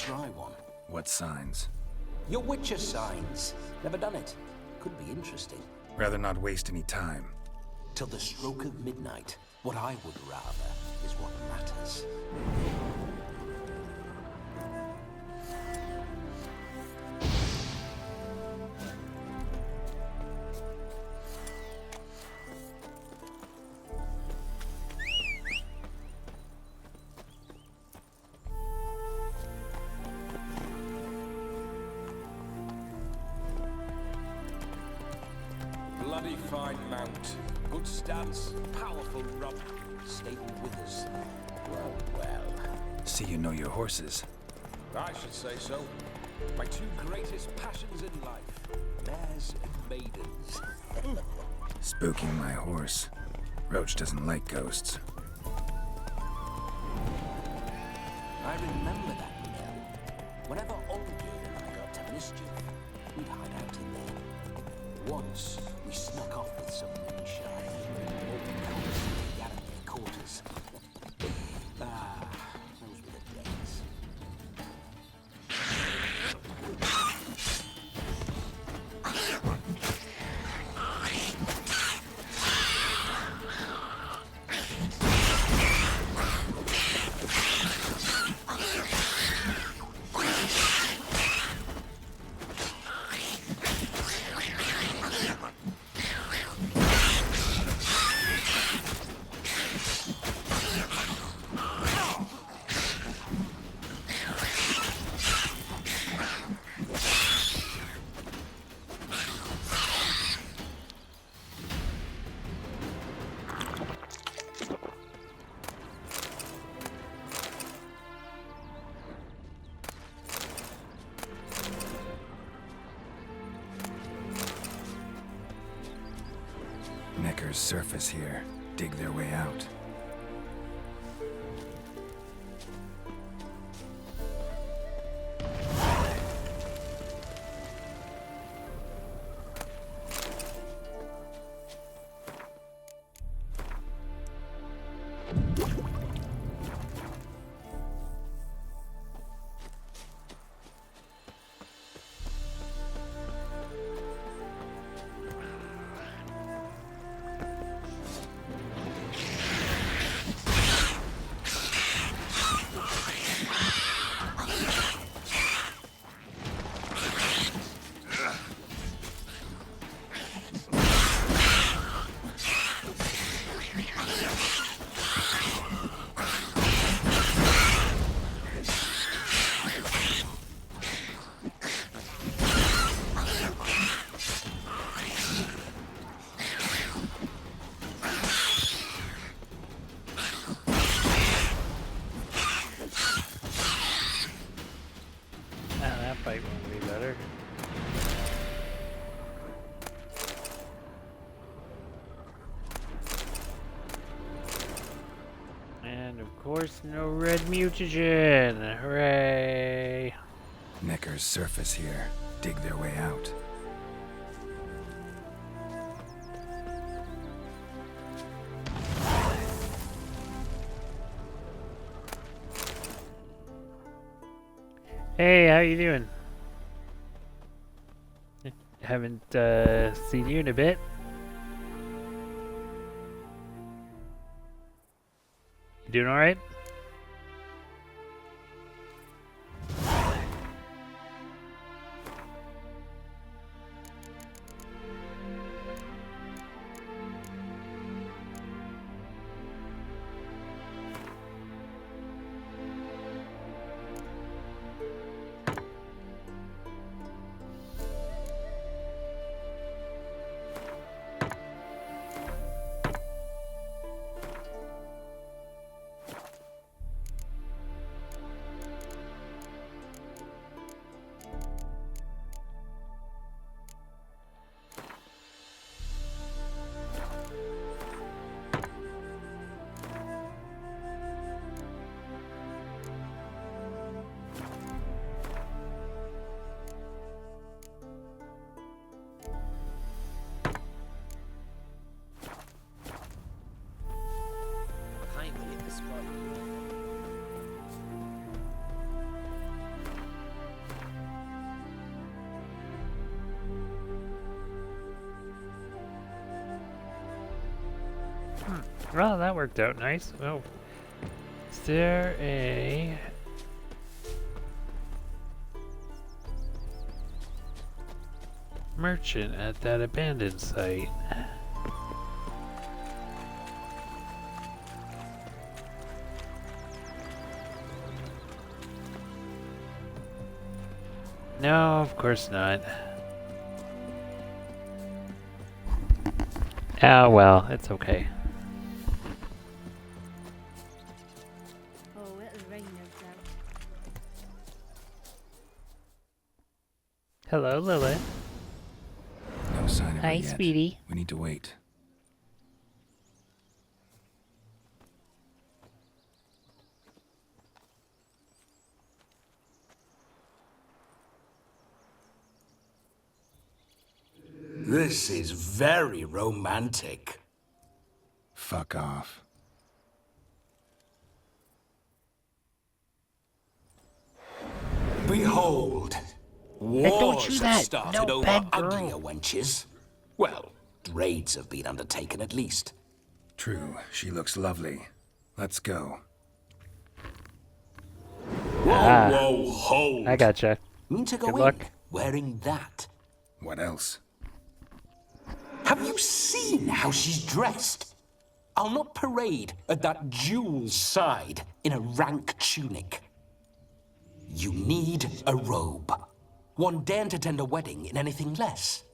try one. What signs? Your Witcher signs. Never done it. Could be interesting. Rather not waste any time. Till the stroke of midnight, what I would rather is what matters. Bloody fine mount. Good stance, powerful rump, stable withers. Well, well. See you know your horses. I should say so. My two greatest passions in life. Mares and maidens. Spooking my horse. Roach doesn't like ghosts. I remember that mill. Whenever Olgerd and I got to mischief, we'd hide out in there. Once, we snuck off with some moonshine. All the colors together at their quarters. Those were the days. Necker's surface here. Dig their way out. That fight won't be better. And of course, no red mutagen. Hooray! Necker's surface here. Dig their way out. Hey, how you doing? Haven't seen you in a bit. You doing all right? Well, that worked out nice. Oh, is there a... merchant at that abandoned site? No, of course not. Ah, well, it's okay. Oh, it'll rain no doubt. Hello, Lilith. No sign of her Hi, yet. sweetie. We need to wait. This is very romantic. Fuck off. Behold, don't wars do have that. started No, over bad girl. uglier wenches. Well, raids have been undertaken at least. True, she looks lovely. Let's go. Whoa, Ah. whoa, hold. I gotcha. Mean to go Good in luck. wearing that. What else? Have you seen how she's dressed? I'll not parade at that jewel's side in a rank tunic. You need a robe. One daren't attend a wedding in anything less.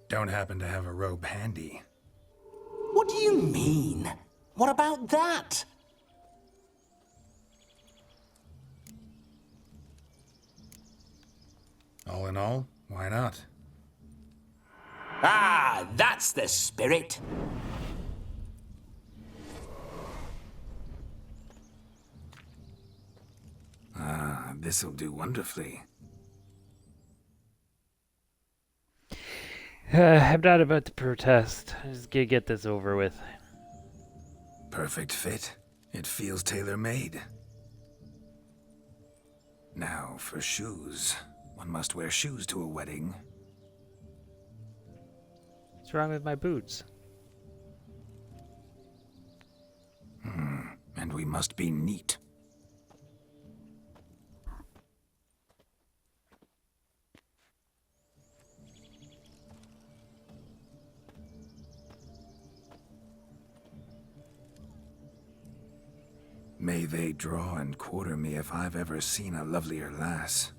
Don't happen to have a robe handy. What do you mean? What about that? All in all, why not? Ah, that's the spirit. Ah, this'll do wonderfully. I'm not about to protest. I just gotta get this over with. Perfect fit. It feels tailor-made. Now for shoes. One must wear shoes to a wedding. What's wrong with my boots? And we must be neat. May they draw and quarter me if I've ever seen a lovelier lass.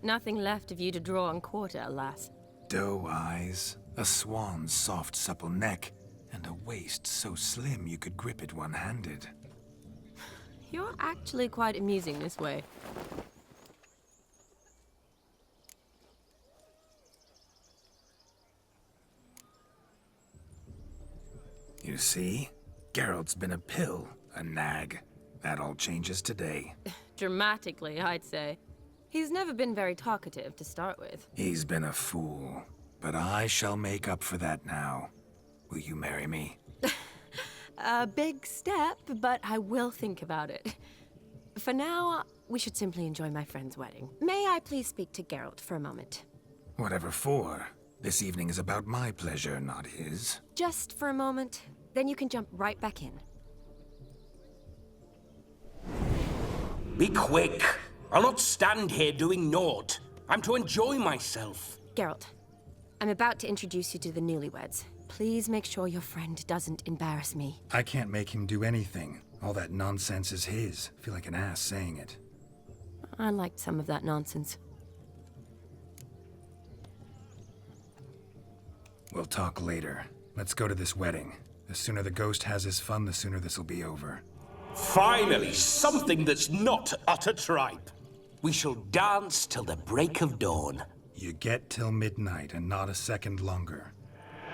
Nothing left of you to draw and quarter, alas. Doe eyes, a swan's soft supple neck, and a waist so slim you could grip it one-handed. You're actually quite amusing this way. You see? Geralt's been a pill, a nag. That all changes today. Dramatically, I'd say. He's never been very talkative to start with. He's been a fool, but I shall make up for that now. Will you marry me? A big step, but I will think about it. For now, we should simply enjoy my friend's wedding. May I please speak to Geralt for a moment? Whatever for. This evening is about my pleasure, not his. Just for a moment, then you can jump right back in. Be quick. I'll not stand here doing naught. I'm to enjoy myself. Geralt, I'm about to introduce you to the newlyweds. Please make sure your friend doesn't embarrass me. I can't make him do anything. All that nonsense is his. I feel like an ass saying it. I liked some of that nonsense. We'll talk later. Let's go to this wedding. The sooner the ghost has his fun, the sooner this'll be over. Finally, something that's not utter tripe. We shall dance till the break of dawn. You get till midnight and not a second longer.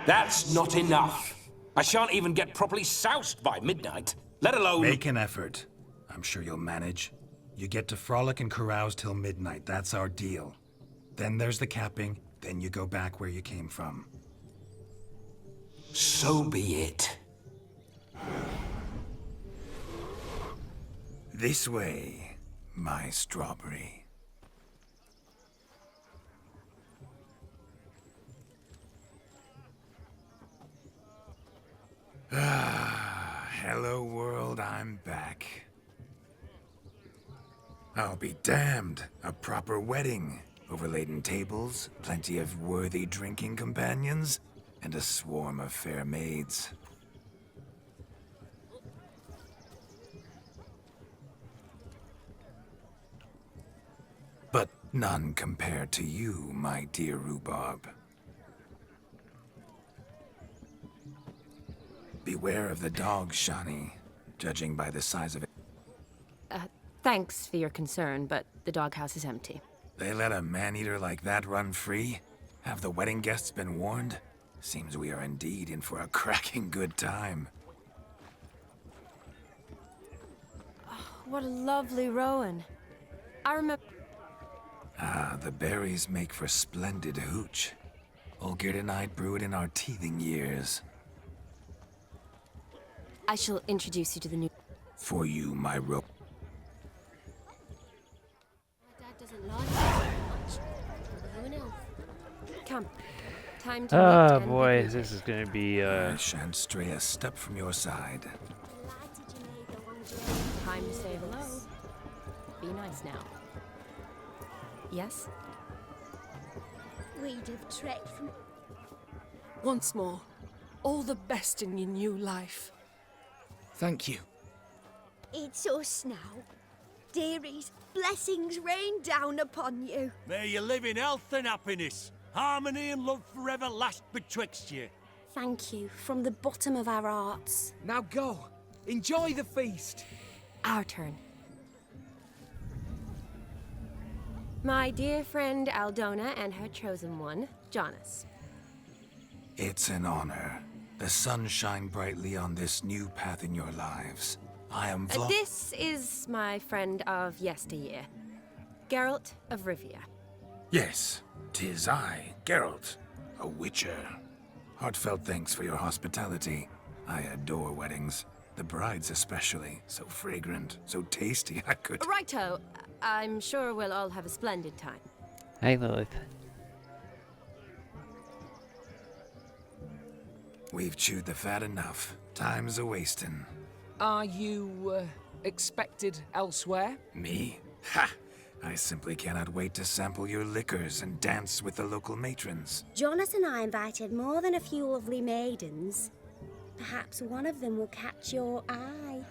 That's not enough. I shan't even get properly soused by midnight, let alone... Make an effort. I'm sure you'll manage. You get to frolic and carouse till midnight. That's our deal. Then there's the capping. Then you go back where you came from. So be it. This way, my strawberry. Ah, Hello, world, I'm back. I'll be damned. A proper wedding. Overladen tables, plenty of worthy drinking companions, and a swarm of fair maids. But none compared to you, my dear Rhubarb. Beware of the dog, Shani. Judging by the size of it. Thanks for your concern, but the doghouse is empty. They let a man-eater like that run free? Have the wedding guests been warned? Seems we are indeed in for a cracking good time. What a lovely rowan. I remember... Ah, the berries make for splendid hooch. Olgerd and I brewed in our teething years. I shall introduce you to the new... For you, my ro... My dad doesn't like it very much. You an elf. Come. Time to Oh meet and boy, begin. this is gonna be I shan't stray a step from your side. Time to say hello. Be nice now. Yes? We'd have trekked from... Once more, all the best in your new life. Thank you. It's us now. Dearies, blessings rain down upon you. May you live in health and happiness. Harmony and love forever last betwixt you. Thank you from the bottom of our hearts. Now go. Enjoy the feast. Our turn. My dear friend Aldona and her chosen one, Jonas. It's an honor. The sun shine brightly on this new path in your lives. I am This is my friend of yesteryear, Geralt of Rivia. Yes, 'tis I, Geralt, a witcher. Heartfelt thanks for your hospitality. I adore weddings. The brides especially. So fragrant, so tasty, I could... Righto. I'm sure we'll all have a splendid time. Hi, Lilith. We've chewed the fat enough. Time's a-wasting. Are you, expected elsewhere? Me? Ha! I simply cannot wait to sample your liquors and dance with the local matrons. Jonas and I invited more than a few lovely maidens. Perhaps one of them will catch your eye.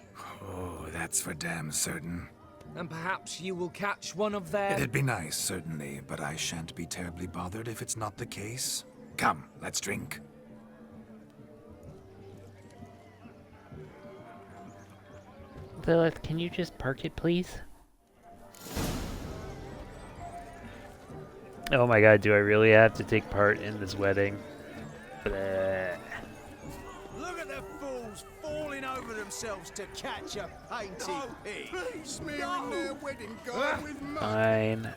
Oh, that's for damn certain. And perhaps you will catch one of their... It'd be nice, certainly, but I shan't be terribly bothered if it's not the case. Come, let's drink. Lilith, can you just park it, please? Oh my god, do I really have to take part in this wedding? Bleh. Look at the fools falling over themselves to catch a painted pig. Smearing their wedding garb with mud. Fine.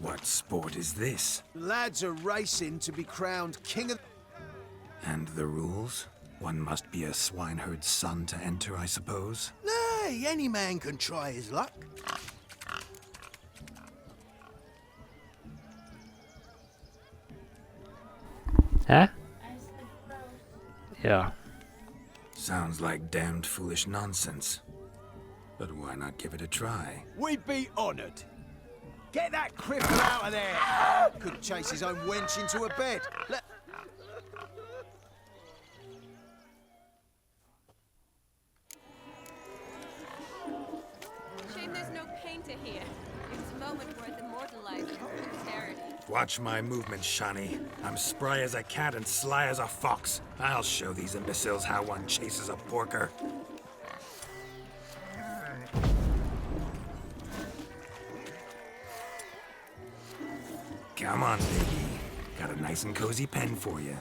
What sport is this? Lads are racing to be crowned king of... And the rules? One must be a swineherd's son to enter, I suppose? Nay, any man can try his luck. Huh? Yeah. Sounds like damned foolish nonsense. But why not give it a try? We'd be honoured. Get that cripple out of there! Could chase his own wench into a bed. Shame there's no painter here. It's a moment worth immortalizing for posterity. Watch my movements, Shani. I'm spry as a cat and sly as a fox. I'll show these imbeciles how one chases a porker. Come on, baby. Got a nice and cozy pen for you.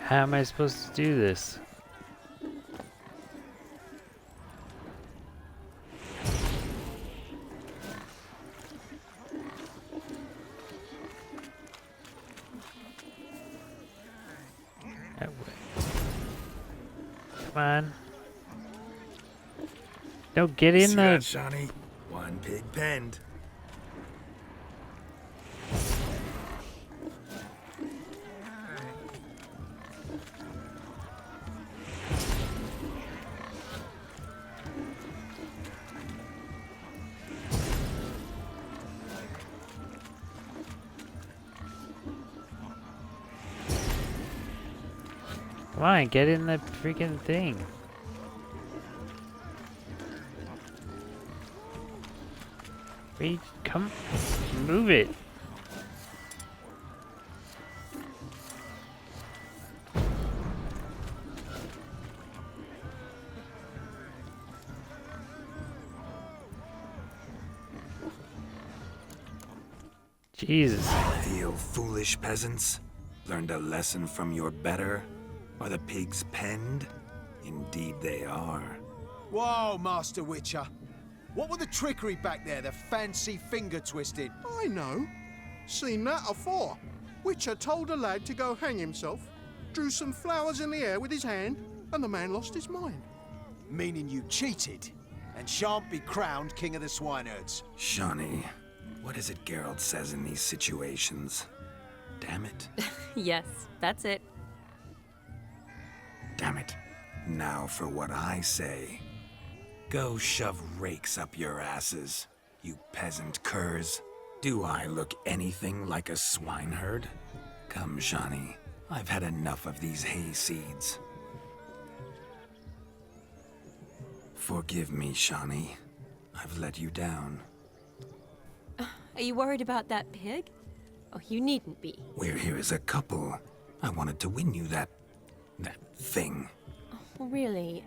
How am I supposed to do this? That way. Come on. No, get in See the... that, Shani? One pig penned. Come on, get in the freaking thing. Wait, come, move it. Jesus. Feel foolish peasants? Learned a lesson from your better? Are the pigs penned? Indeed they are. Whoa, Master Witcher. What were the trickery back there, the fancy finger twisting? I know. Seen that afore. Witcher told a lad to go hang himself, drew some flowers in the air with his hand, and the man lost his mind. Meaning you cheated, and shan't be crowned king of the swineherds. Shawnee, what is it Geralt says in these situations? Damn it. Yes, that's it. Damn it. Now for what I say. Go shove rakes up your asses, you peasant curs. Do I look anything like a swineherd? Come, Shawnee. I've had enough of these hay seeds. Forgive me, Shawnee. I've let you down. Are you worried about that pig? Oh, you needn't be. We're here as a couple. I wanted to win you that thing. Oh, really?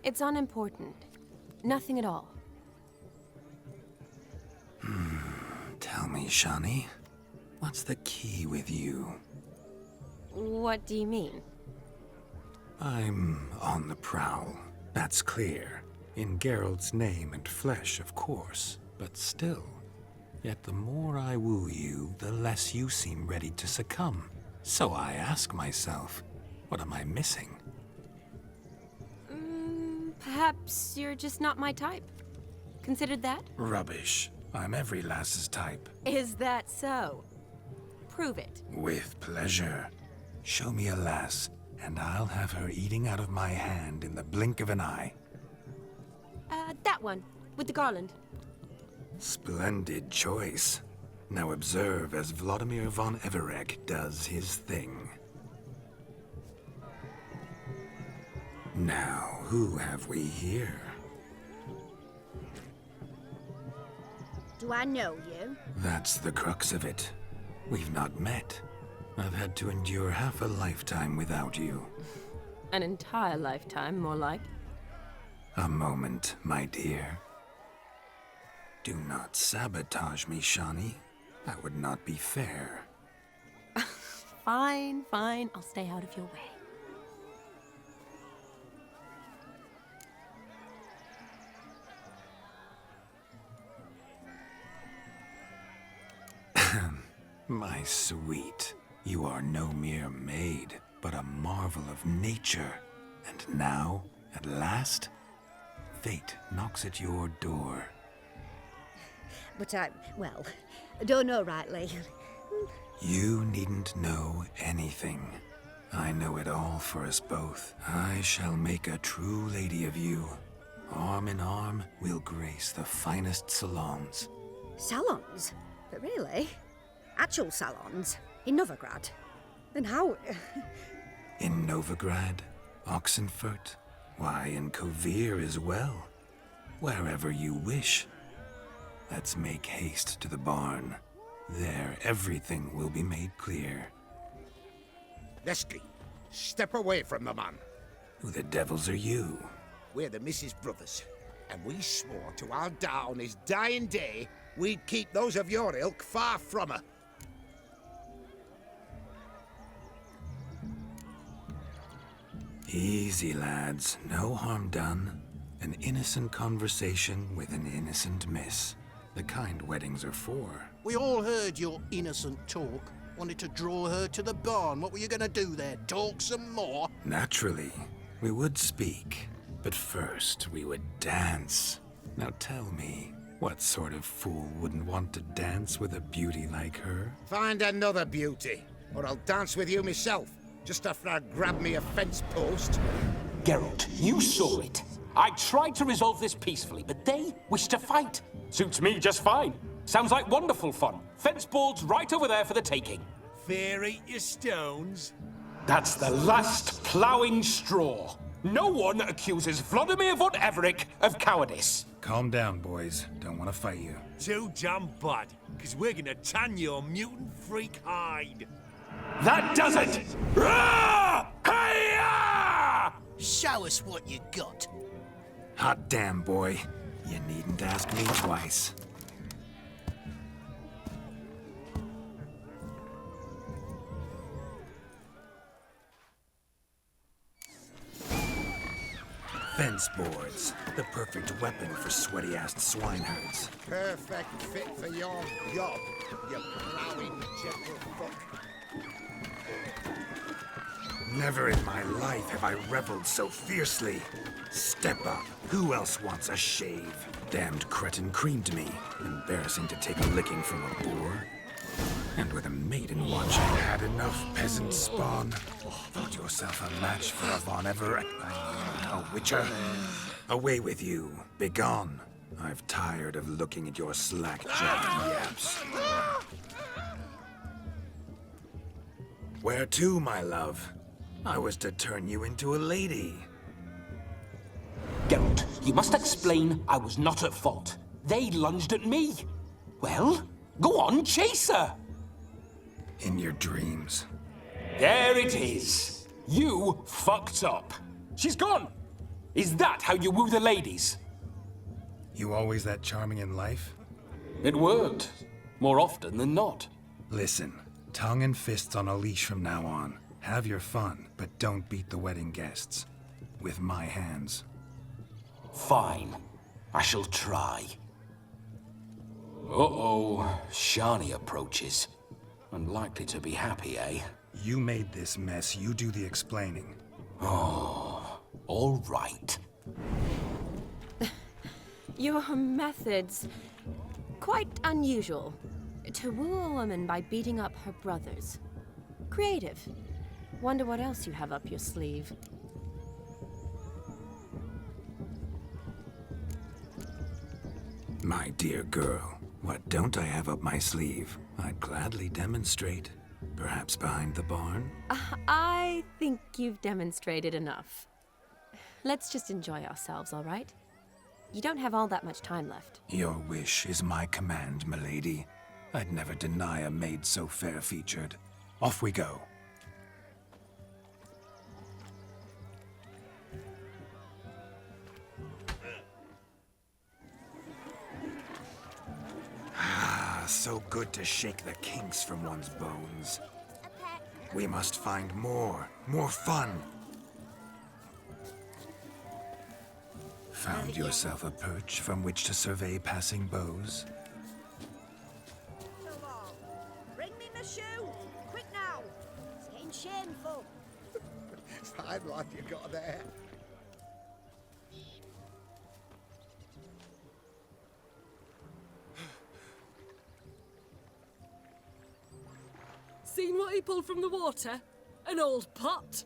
It's unimportant. Nothing at all. Tell me, Shawnee, what's the key with you? What do you mean? I'm on the prowl. That's clear. In Geralt's name and flesh, of course. But still. Yet the more I woo you, the less you seem ready to succumb. So I ask myself, what am I missing? Perhaps you're just not my type. Considered that? Rubbish. I'm every lass's type. Is that so? Prove it. With pleasure. Show me a lass, and I'll have her eating out of my hand in the blink of an eye. That one, with the garland. Splendid choice. Now observe as Vladimir von Everek does his thing. Now, who have we here? Do I know you? That's the crux of it. We've not met. I've had to endure half a lifetime without you. An entire lifetime, more like. A moment, my dear. Do not sabotage me, Shawnee. That would not be fair. Fine, fine. I'll stay out of your way. My sweet, you are no mere maid, but a marvel of nature. And now, at last, fate knocks at your door. But I don't know rightly. You needn't know anything. I know it all for us both. I shall make a true lady of you. Arm in arm, we'll grace the finest salons. Salons? But really? Actual salons? In Novigrad? Then how... In Novigrad, Oxenfurt, why, in Kovir as well. Wherever you wish. Let's make haste to the barn. There, everything will be made clear. Lesky, step away from the man. Who the devils are you? We're the Mrs. Brothers, and we swore to our da on his dying day we'd keep those of your ilk far from her. Easy, lads. No harm done. An innocent conversation with an innocent miss. The kind weddings are for. We all heard your innocent talk. Wanted to draw her to the barn. What were you gonna do there? Talk some more? Naturally. We would speak. But first, we would dance. Now tell me, what sort of fool wouldn't want to dance with a beauty like her? Find another beauty, or I'll dance with you myself, just after I grab me a fence post. Geralt, you saw it. I tried to resolve this peacefully, but they wish to fight. Suits me just fine. Sounds like wonderful fun. Fence boards right over there for the taking. Fear eat your stones. That's the last ploughing straw. No one accuses Vladimir von Everett of cowardice. Calm down, boys. Don't want to fight you. Too damn bad, because we're gonna tan your mutant freak hide. That does it! Rah! Hi-ya! Show us what you got. Hot damn, boy. You needn't ask me twice. Fence boards. The perfect weapon for sweaty-assed swineherds. Perfect fit for your job, you plowing gentlefolk. Never in my life have I reveled so fiercely. Step up. Who else wants a shave? Damned cretin creamed me. Embarrassing to take a licking from a boor. And with a maiden watch, I had enough peasant spawn. Thought yourself a match for a Von Everett. A witcher. Away with you. Begone. I've tired of looking at your slack-jawed yaps. Where to, my love? I was to turn you into a lady. Geralt, you must explain I was not at fault. They lunged at me. Well, go on, chase her. In your dreams. There it is. You fucked up. She's gone. Is that how you woo the ladies? You always that charming in life? It worked. More often than not. Listen, tongue and fists on a leash from now on. Have your fun, but don't beat the wedding guests. With my hands. Fine. I shall try. Uh-oh. Shani approaches. Unlikely to be happy, eh? You made this mess. You do the explaining. Oh, all right. Your methods... quite unusual. To woo a woman by beating up her brothers. Creative. Wonder what else you have up your sleeve. My dear girl, what don't I have up my sleeve? I'd gladly demonstrate. Perhaps behind the barn? I think you've demonstrated enough. Let's just enjoy ourselves, all right? You don't have all that much time left. Your wish is my command, milady. I'd never deny a maid so fair-featured. Off we go. So good to shake the kinks from one's bones. We must find more fun. Found yourself a perch from which to survey passing beaux? Bring me my shoe! Quick now! It's getting shameful. Fine lad you got there. Seen what he pulled from the water? An old pot.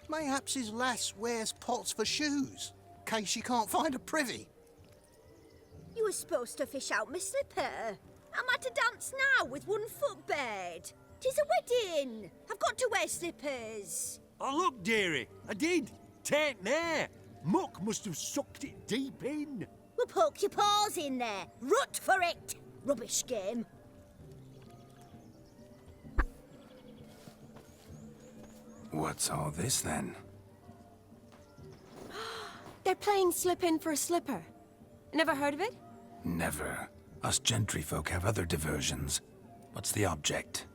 Mayhaps his lass wears pots for shoes, case she can't find a privy. You were supposed to fish out my slipper. I'm at a dance now with one foot bared. 'Tis a wedding. I've got to wear slippers. Oh, look, dearie, I did. Tain't there. Muck must have sucked it deep in. Well, poke your paws in there. Rut for it. Rubbish game. What's all this then? They're playing slip in for a slipper. Never heard of it? Never. Us gentry folk have other diversions. What's the object?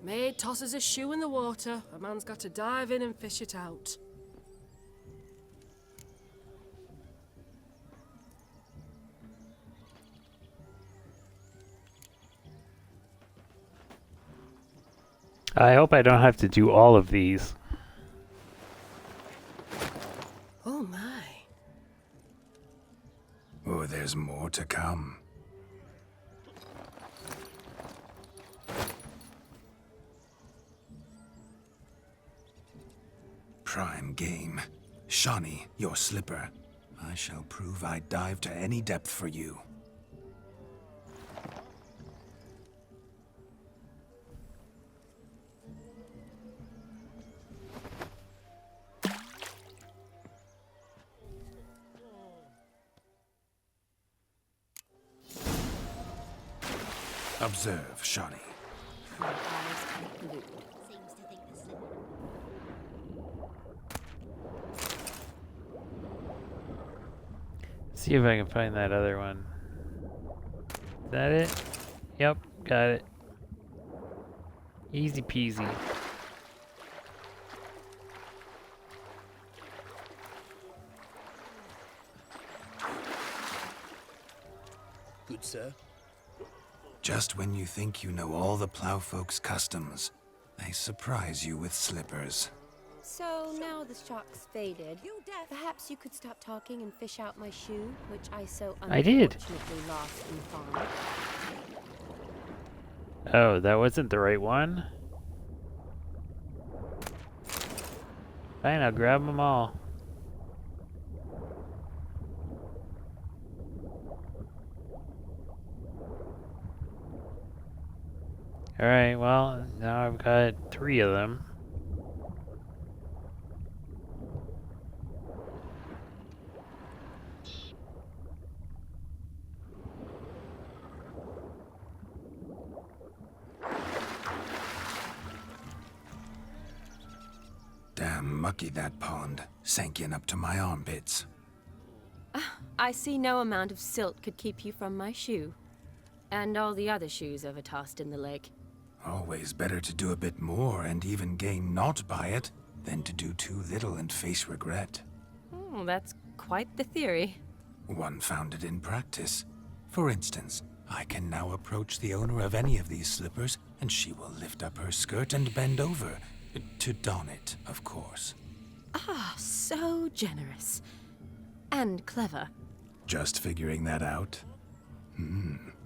Maid tosses a shoe in the water. A man's got to dive in and fish it out. I hope I don't have to do all of these. Oh my. Oh, there's more to come. Prime game. Shani, your slipper. I shall prove I dive to any depth for you. Observe, Shawnee. My eyes are glued. Seems to think the slip. See if I can find that other one. Is that it? Yep, got it. Easy peasy. Good, sir. Just when you think you know all the plowfolk's customs, they surprise you with slippers. So now the shock's faded. Perhaps you could stop talking and fish out my shoe, which I so I did. unfortunately lost in the farm. Oh, that wasn't the right one? Fine, I'll grab them all. Alright, well, now I've got 3 of them. Damn mucky that pond. Sank in up to my armpits. I see no amount of silt could keep you from my shoe. And all the other shoes ever tossed in the lake. Always better to do a bit more and even gain naught by it than to do too little and face regret. Oh, that's quite the theory. One founded in practice. For instance, I can now approach the owner of any of these slippers, and she will lift up her skirt and bend over. To don it, of course. Ah, so generous. And clever. Just figuring that out?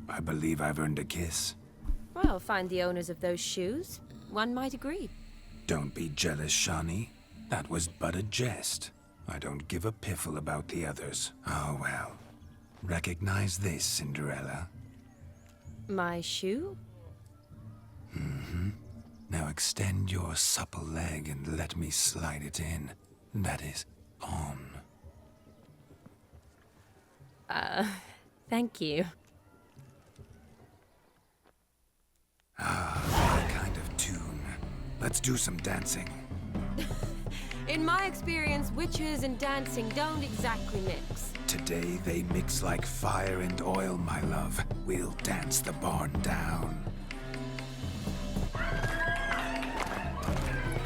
I believe I've earned a kiss. Well, find the owners of those shoes. One might agree. Don't be jealous, Shawnee. That was but a jest. I don't give a piffle about the others. Oh well. Recognize this, Cinderella. My shoe? Now extend your supple leg and let me slide it in. That is, on. Thank you. Ah, that kind of tune. Let's do some dancing. In my experience, witches and dancing don't exactly mix. Today they mix like fire and oil, my love. We'll dance the barn down.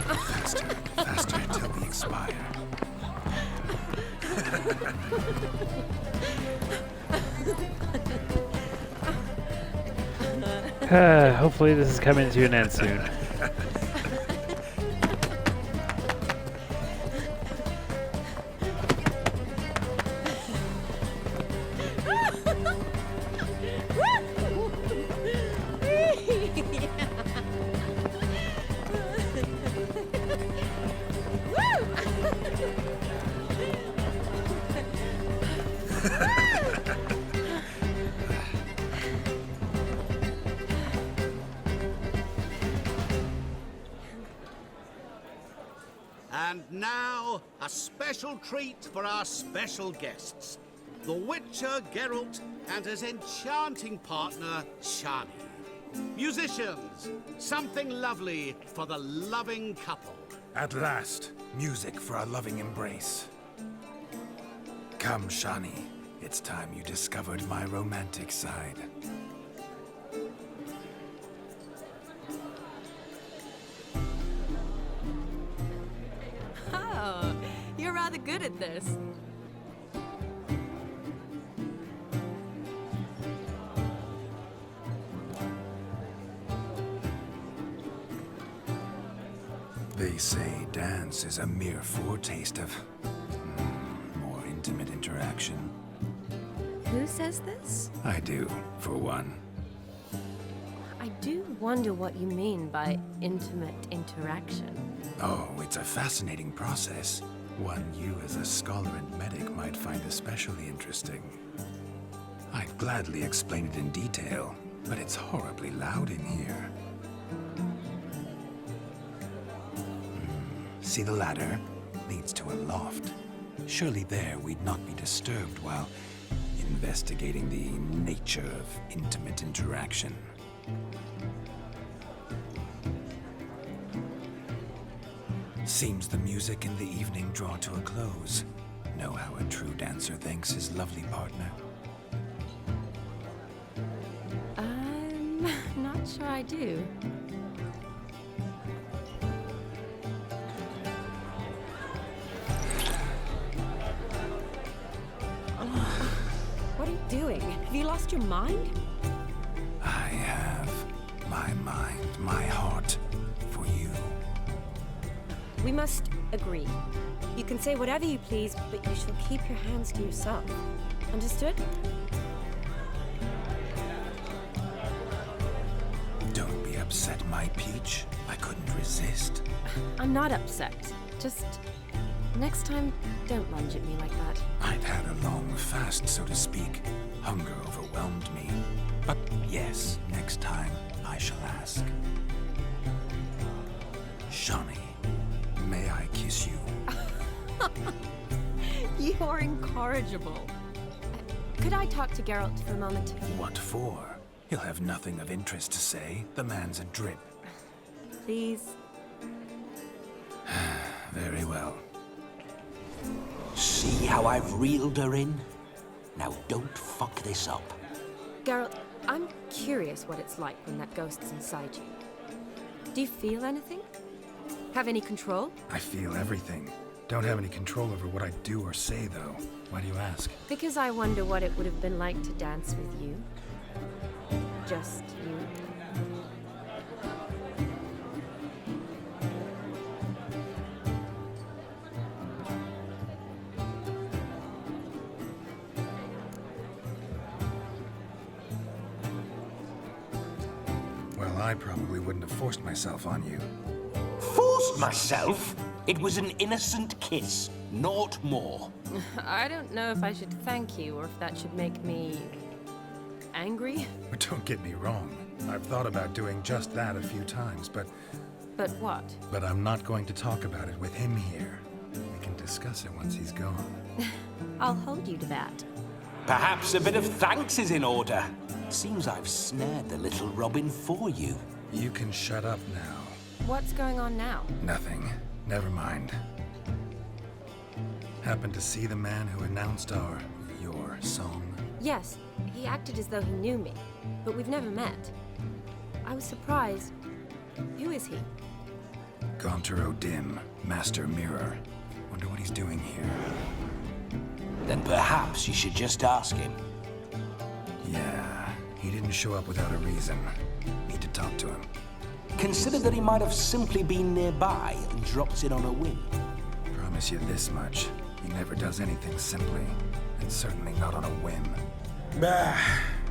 Faster, faster until we expire. Hopefully this is coming to an end soon. And now, a special treat for our special guests. The Witcher Geralt and his enchanting partner, Shani. Musicians, something lovely for the loving couple. At last, music for our loving embrace. Come, Shani. It's time you discovered my romantic side. Oh, you're rather good at this. They say dance is a mere foretaste of more intimate interaction. Who says this? I do, for one. I do wonder what you mean by intimate interaction. Oh, it's a fascinating process. One you as a scholar and medic might find especially interesting. I'd gladly explain it in detail, but it's horribly loud in here. See the ladder? Leads to a loft. Surely there we'd not be disturbed while investigating the nature of intimate interaction. Seems the music in the evening draw to a close. Know how a true dancer thanks his lovely partner? I'm not sure I do. What are you doing? Have you lost your mind? I have my mind, my heart for you. We must agree. You can say whatever you please, but you shall keep your hands to yourself. Understood? Don't be upset, my peach. I couldn't resist. I'm not upset. Just next time, don't lunge at me like that. I'd had a long fast, so to speak. Hunger overwhelmed me. But yes, next time I shall ask. Shawnee, may I kiss you? You are incorrigible. Could I talk to Geralt for a moment? What for? He'll have nothing of interest to say. The man's a drip. Please. Very well. See how I've reeled her in? Now don't fuck this up. Geralt, I'm curious what it's like when that ghost's inside you. Do you feel anything? Have any control? I feel everything. Don't have any control over what I do or say, though. Why do you ask? Because I wonder what it would have been like to dance with you. Just you. Well, I probably wouldn't have forced myself on you. Forced myself? It was an innocent kiss, naught more. I don't know if I should thank you or if that should make me angry. But don't get me wrong. I've thought about doing just that a few times, but But what? I'm not going to talk about it with him here. We can discuss it once he's gone. I'll hold you to that. Perhaps a bit of thanks is in order. Seems I've snared the little Robin for you. You can shut up now. What's going on now? Nothing. Never mind. Happened to see the man who announced your song? Yes, he acted as though he knew me, but we've never met. I was surprised. Who is he? Gaunter O'Dim, Master Mirror. Wonder what he's doing here. Then perhaps you should just ask him. Yeah, he didn't show up without a reason. Need to talk to him. Consider that he might have simply been nearby and dropped in on a whim. Promise you this much. He never does anything simply, and certainly not on a whim. Bah!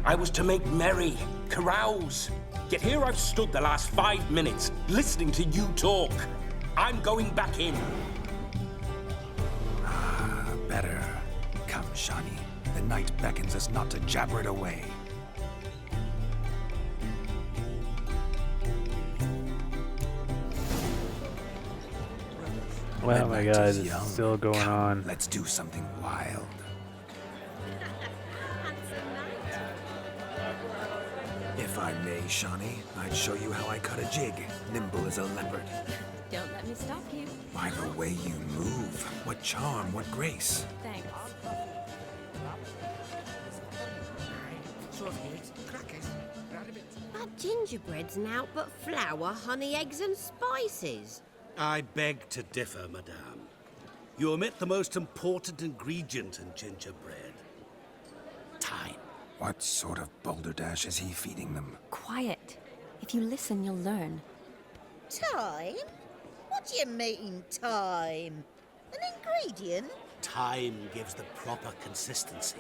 I was to make merry, carouse. Yet here I've stood the last 5 minutes, listening to you talk. I'm going back in. Better. Come, Shawnee. The night beckons us not to jabber it away. Oh my Midnight god, is it's young. still going Come, on. Let's do something wild. If I may, Shawnee, I'd show you how I cut a jig, nimble as a leopard. Don't let me stop you. By the way you move, what charm, what grace. Thanks. That gingerbread's naught but flour, honey, eggs and spices. I beg to differ, madame. You omit the most important ingredient in gingerbread. Time. What sort of balderdash is he feeding them? Quiet. If you listen, you'll learn. Time? What do you mean, time? An ingredient? Time gives the proper consistency.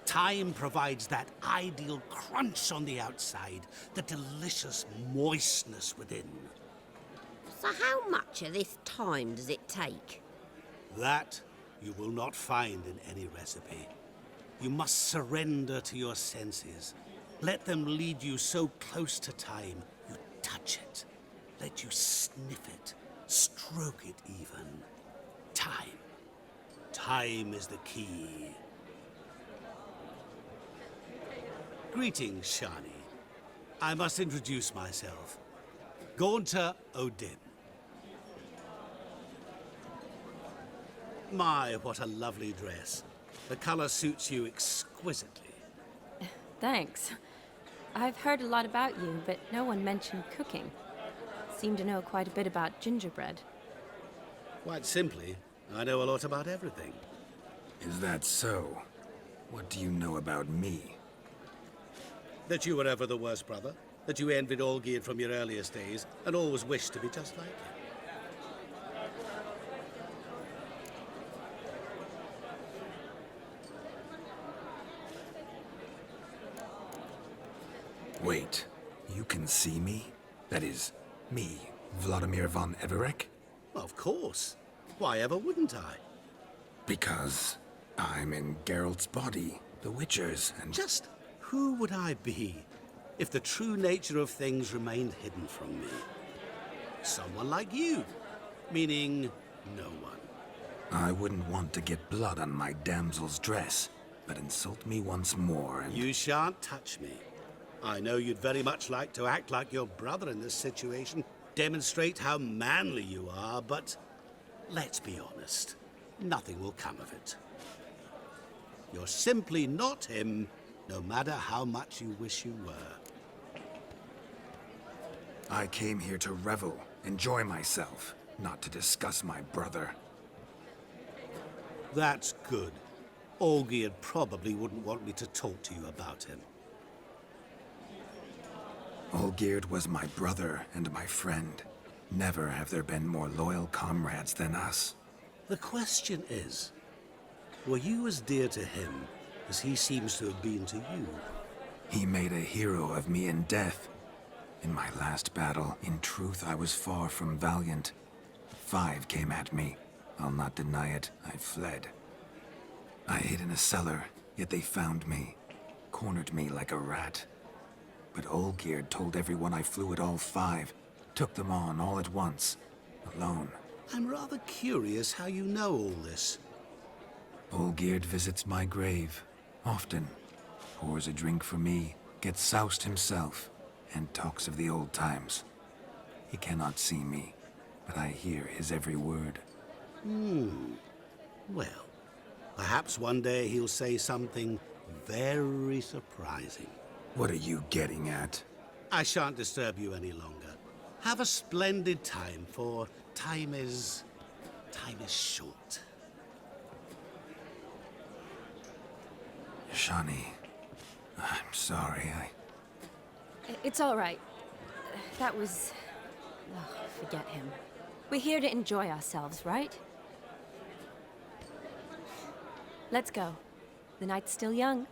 Time provides that ideal crunch on the outside, the delicious moistness within. So how much of this time does it take? That you will not find in any recipe. You must surrender to your senses. Let them lead you so close to time, you touch it. Let you sniff it, stroke it even. Time. Time is the key. Greetings, Shani. I must introduce myself. Gaunter Odin. My, what a lovely dress. The color suits you exquisitely. Thanks. I've heard a lot about you, but no one mentioned cooking. Seem to know quite a bit about gingerbread. Quite simply, I know a lot about everything. Is that so? What do you know about me? That you were ever the worst brother, that you envied Olgierd from your earliest days, and always wished to be just like him. Wait, you can see me? That is, me, Vladimir von Everek? Of course. Why ever wouldn't I? Because I'm in Geralt's body, the Witcher's, and... Just who would I be if the true nature of things remained hidden from me? Someone like you, meaning no one. I wouldn't want to get blood on my damsel's dress, but insult me once more and... You shan't touch me. I know you'd very much like to act like your brother in this situation, demonstrate how manly you are, but let's be honest, nothing will come of it. You're simply not him, no matter how much you wish you were. I came here to revel, enjoy myself, not to discuss my brother. That's good. Olgierd probably wouldn't want me to talk to you about him. Olgierd was my brother and my friend. Never have there been more loyal comrades than us. The question is, were you as dear to him as he seems to have been to you? He made a hero of me in death. In my last battle, in truth, I was far from valiant. 5 came at me. I'll not deny it, I fled. I hid in a cellar, yet they found me. Cornered me like a rat. But Olgierd told everyone I flew at all 5. Took them on all at once. Alone. I'm rather curious how you know all this. Olgierd visits my grave. Often. Pours a drink for me. Gets soused himself. And talks of the old times. He cannot see me. But I hear his every word. Well, perhaps one day he'll say something very surprising. What are you getting at? I shan't disturb you any longer. Have a splendid time, for time is short. Shani, I'm sorry, It's all right. That was... Oh, forget him. We're here to enjoy ourselves, right? Let's go. The night's still young.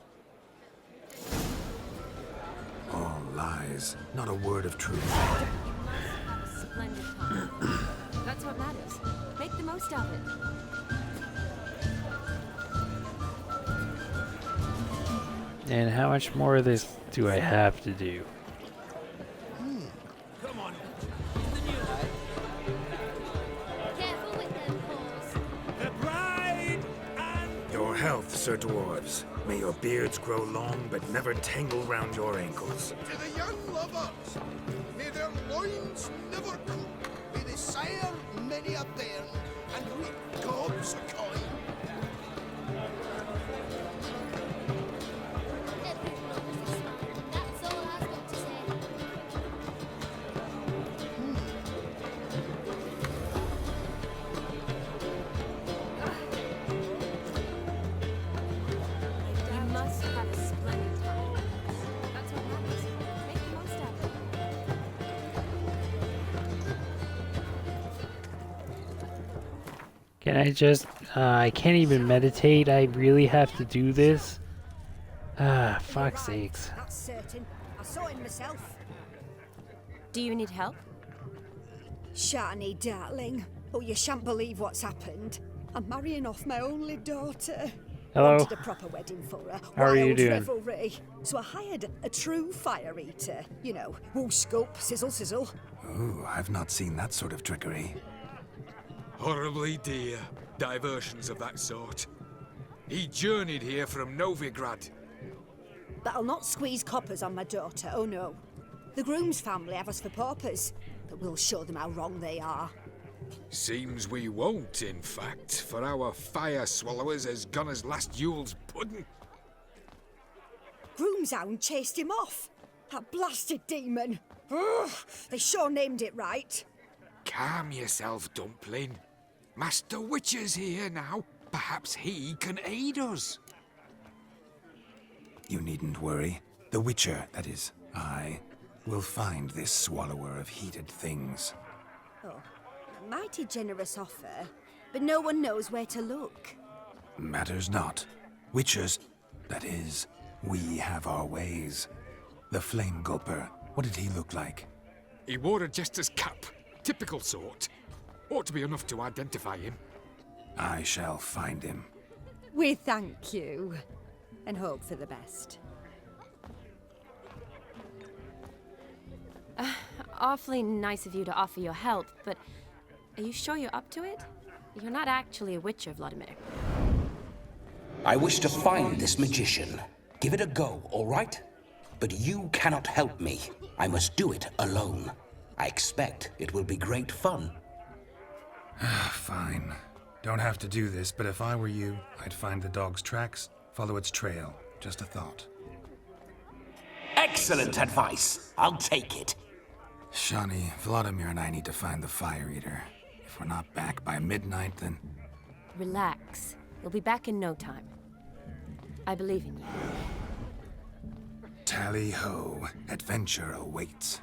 All lies, not a word of truth. You must have a splendid time. That's what matters. Make the most of it. And how much more of this do I have to do? Come on. Careful with them paws. The bride and... Your health, Sir Dwarves. May your beards grow long, but never tangle round your ankles. To the young lovers, may their loins never cook. May they sire many a bairn and reap gobs of coin. Everyone is a smile. That's all I've got to say. You must have a splendid time. That's what matters. Make the most of it. Can I just... I can't even meditate. I really have to do this? Ah, fuck's sakes. That's certain. I saw him myself. Do you need help? Shani, darling. Oh, you shan't believe what's happened. I'm marrying off my only daughter. Hello. Wanted a proper wedding for her. How are you Wild doing? revelry. So I hired a true fire eater. You know, woo scope, sizzle, sizzle. Ooh, I've not seen that sort of trickery. Horribly dear diversions of that sort. He journeyed here from Novigrad. But I'll not squeeze coppers on my daughter, oh no. The Groom's family have us for paupers, but we'll show them how wrong they are. Seems we won't, in fact, for our fire swallowers has gone as last Yule's pudding. Groom's hound chased him off. That blasted demon. Ugh, they sure named it right. Calm yourself, Dumpling. Master Witcher's here now. Perhaps he can aid us. You needn't worry. The Witcher, that is, I, will find this swallower of heated things. Oh, a mighty generous offer, but no one knows where to look. Matters not. Witchers, that is, we have our ways. The Flame Gulper, what did he look like? He wore a jester's cap. Typical sort. Ought to be enough to identify him. I shall find him. We thank you, and hope for the best. Awfully nice of you to offer your help, but are you sure you're up to it? You're not actually a Witcher, Vladimir. I wish to find this magician. Give it a go, all right? But you cannot help me. I must do it alone. I expect it will be great fun. Fine. Don't have to do this, but if I were you, I'd find the dog's tracks, follow its trail. Just a thought. Excellent advice. I'll take it. Shani, Vladimir and I need to find the Fire Eater. If we're not back by midnight, then... Relax. You'll be back in no time. I believe in you. Tally-ho. Adventure awaits.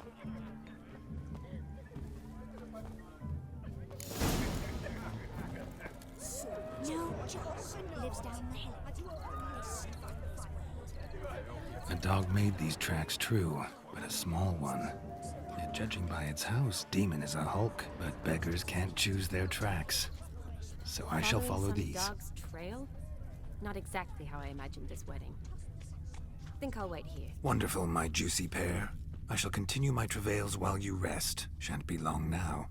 No, Joss lives down the hill. A dog made these tracks true, but a small one. And judging by its house, Demon is a hulk, but beggars can't choose their tracks. So I shall follow some these. Dog's trail? Not exactly how I imagined this wedding. Think I'll wait here. Wonderful, my juicy pair. I shall continue my travails while you rest. Shan't be long now.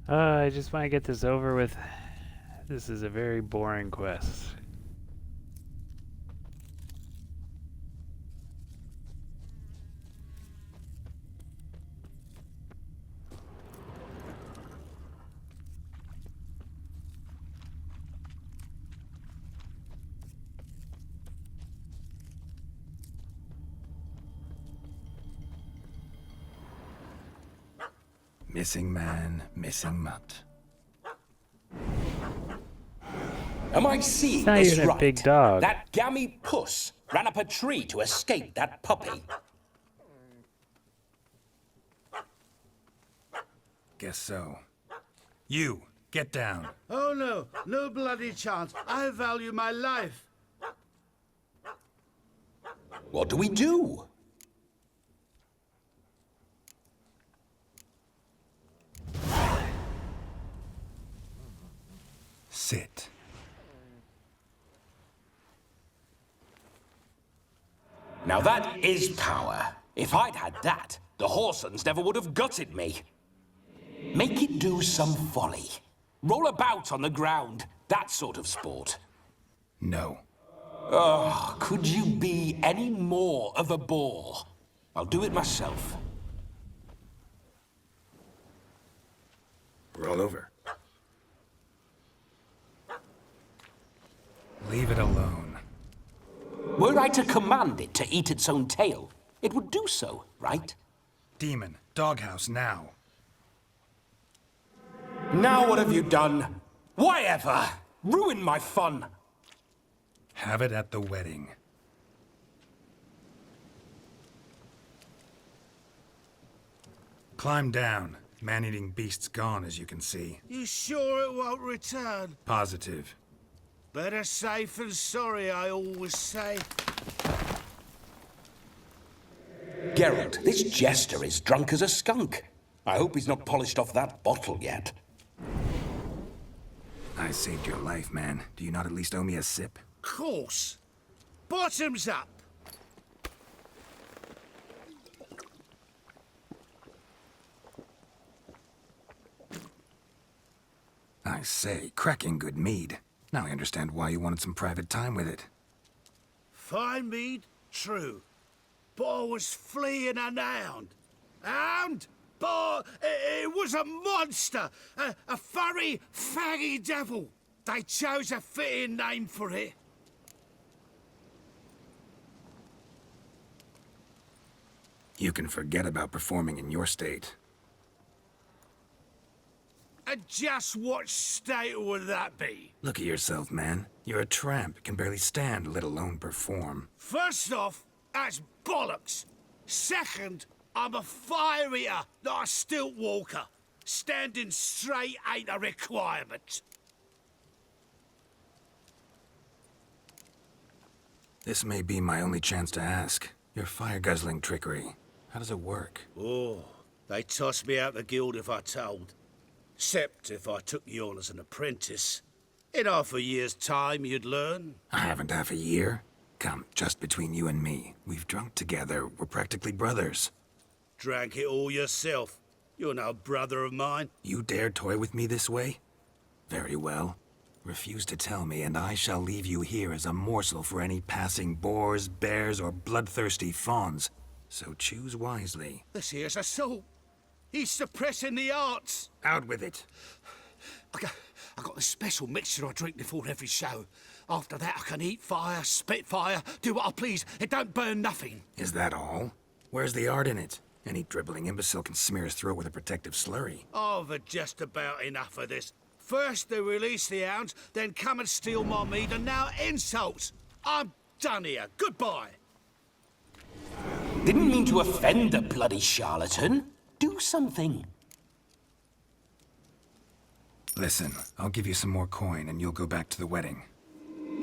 I just want to get this over with. This is a very boring quest. Missing man, missing mutt. Am I seeing It's not this even a right? big dog. That gammy puss ran up a tree to escape that puppy. Guess so. You, get down. Oh no, no bloody chance. I value my life. What do we do? Sit. Now that is power. If I'd had that, the Horsons never would have gutted me. Make it do some folly. Roll about on the ground. That sort of sport. No. Oh, could you be any more of a bore? I'll do it myself. Roll over. Leave it alone. Were I to command it to eat its own tail, it would do so, right? Demon, doghouse now. Now what have you done? Why ever? Ruin my fun. Have it at the wedding. Climb down. Man-eating beast's gone, as you can see. You sure it won't return? Positive. Better safe than sorry, I always say. Geralt, this jester is drunk as a skunk. I hope he's not polished off that bottle yet. I saved your life, man. Do you not at least owe me a sip? Course. Bottoms up. I I say, cracking good mead. Now I understand why you wanted some private time with it. Fine mead? True. But I was fleeing an hound. Hound? But it was a monster! A furry, faggy devil! They chose a fitting name for it. You can forget about performing in your state. And just what state would that be? Look at yourself, man. You're a tramp, can barely stand, let alone perform. First off, that's bollocks. Second, I'm a fire eater, not a stilt walker. Standing straight ain't a requirement. This may be my only chance to ask. Your fire-guzzling trickery, how does it work? Oh, they toss me out the guild if I told. Except if I took you on as an apprentice. In half a year's time, you'd learn. I haven't half a year. Come, just between you and me. We've drunk together. We're practically brothers. Drank it all yourself. You're no brother of mine. You dare toy with me this way? Very well. Refuse to tell me, and I shall leave you here as a morsel for any passing boars, bears, or bloodthirsty fawns. So choose wisely. This here's assault. He's suppressing the arts. Out with it. I got a special mixture I drink before every show. After that, I can eat fire, spit fire, do what I please. It don't burn nothing. Is that all? Where's the art in it? Any dribbling imbecile can smear his throat with a protective slurry. I've had just about enough of this. First they release the hounds, then come and steal my meat, and now insults. I'm done here. Goodbye. Didn't mean to offend the bloody charlatan. Do something. Listen, I'll give you some more coin and you'll go back to the wedding.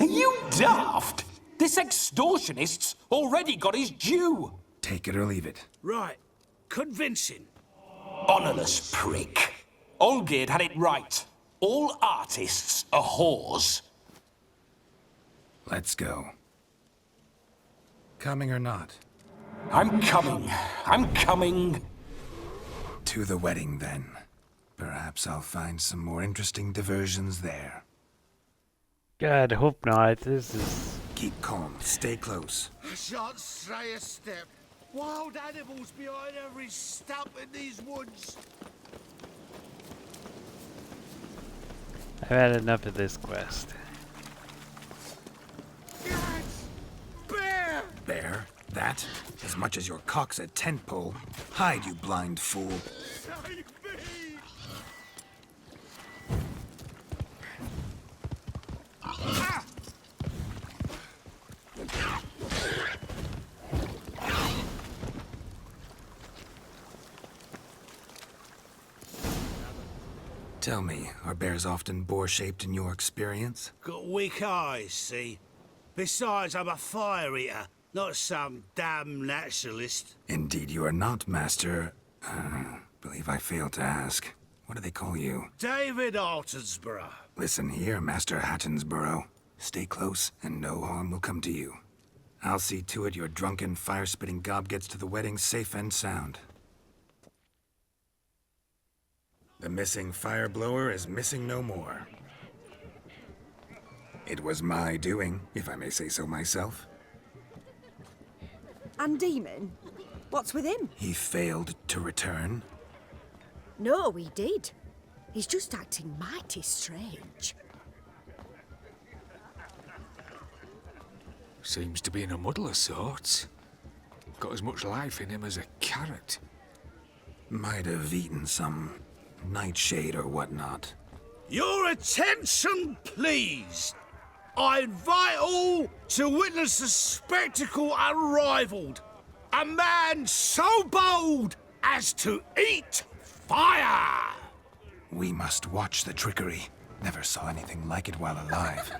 Are you daft? This extortionist's already got his due. Take it or leave it. Right. Convincing. Honourless prick. Olgerd had it right. All artists are whores. Let's go. Coming or not? I'm coming. I'm coming. To the wedding, then. Perhaps I'll find some more interesting diversions there. God, hope not. This is... Keep calm. Stay close. I shan't stray a step. Wild animals behind every stump in these woods. I've had enough of this quest. Yes! Bear! Bear? That? As much as your cock's a tent pole. Hide, you blind fool. Save me! Ah! Tell me, are bears often boar-shaped in your experience? Got weak eyes, see? Besides, I'm a fire eater, not some damn naturalist. Indeed you are not, Master... believe I failed to ask. What do they call you? David Altonsborough. Listen here, Master Hattonsborough. Stay close, and no harm will come to you. I'll see to it your drunken, fire-spitting gob gets to the wedding safe and sound. The missing fire blower is missing no more. It was my doing, if I may say so myself. And Demon? What's with him? He failed to return. No, he did. He's just acting mighty strange. Seems to be in a muddle of sorts. Got as much life in him as a carrot. Might have eaten some nightshade or whatnot. Your attention, please. I invite all to witness a spectacle unrivaled. A man so bold as to eat fire! We must watch the trickery. Never saw anything like it while alive.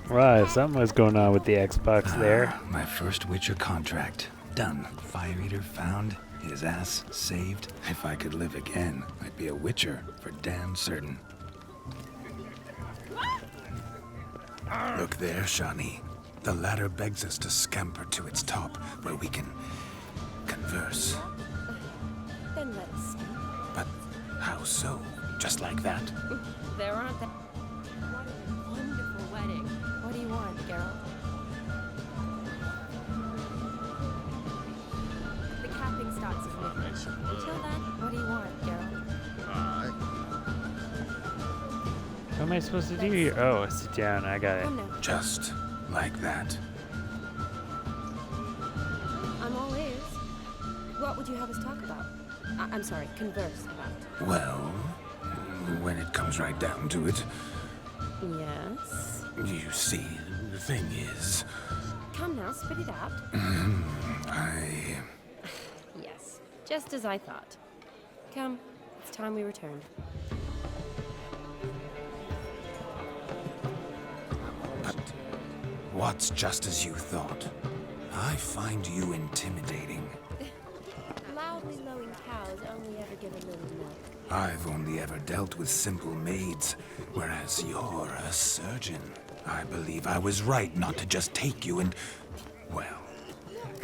Right, something was going on with the Xbox there. My first Witcher contract. Done. Fire Eater found. His ass saved. If I could live again, I'd be a Witcher for damn certain. Look there, Shani. The ladder begs us to scamper to its top, where we can converse. Then let us speak. But how so? Just like that? There aren't that. What a wonderful wedding. What do you want, Geralt? The capping starts at midnight. Until then, what do you want, Geralt? What am I supposed to do here? Oh, sit down. I got it. Come now. Just like that. I'm all ears. What would you have us talk about? I'm sorry, converse about. Well, when it comes right down to it, Yes? you see, the thing is, Come now, spit it out. Yes, just as I thought. Come, it's time we returned. But what's just as you thought? I find you intimidating. Loudly lowing cows only ever give a little milk. I've only ever dealt with simple maids, whereas you're a surgeon. I believe I was right not to just take you and... well,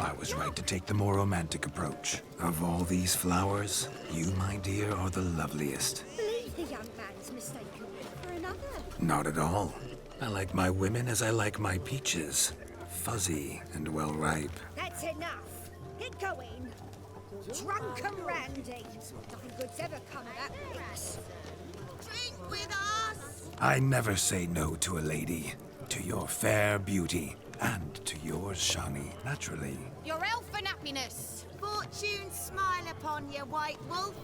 I was right to take the more romantic approach. Of all these flowers, you, my dear, are the loveliest. Believe the young man's mistaken for another. Not at all. I like my women as I like my peaches. Fuzzy and well ripe. That's enough. Get going. Drunken Randy. Nothing good's ever come of that mix. Drink with us. I never say no to a lady. To your fair beauty. And to yours, Shani, naturally. Your elfin happiness. Fortune smile upon you, White Wolf.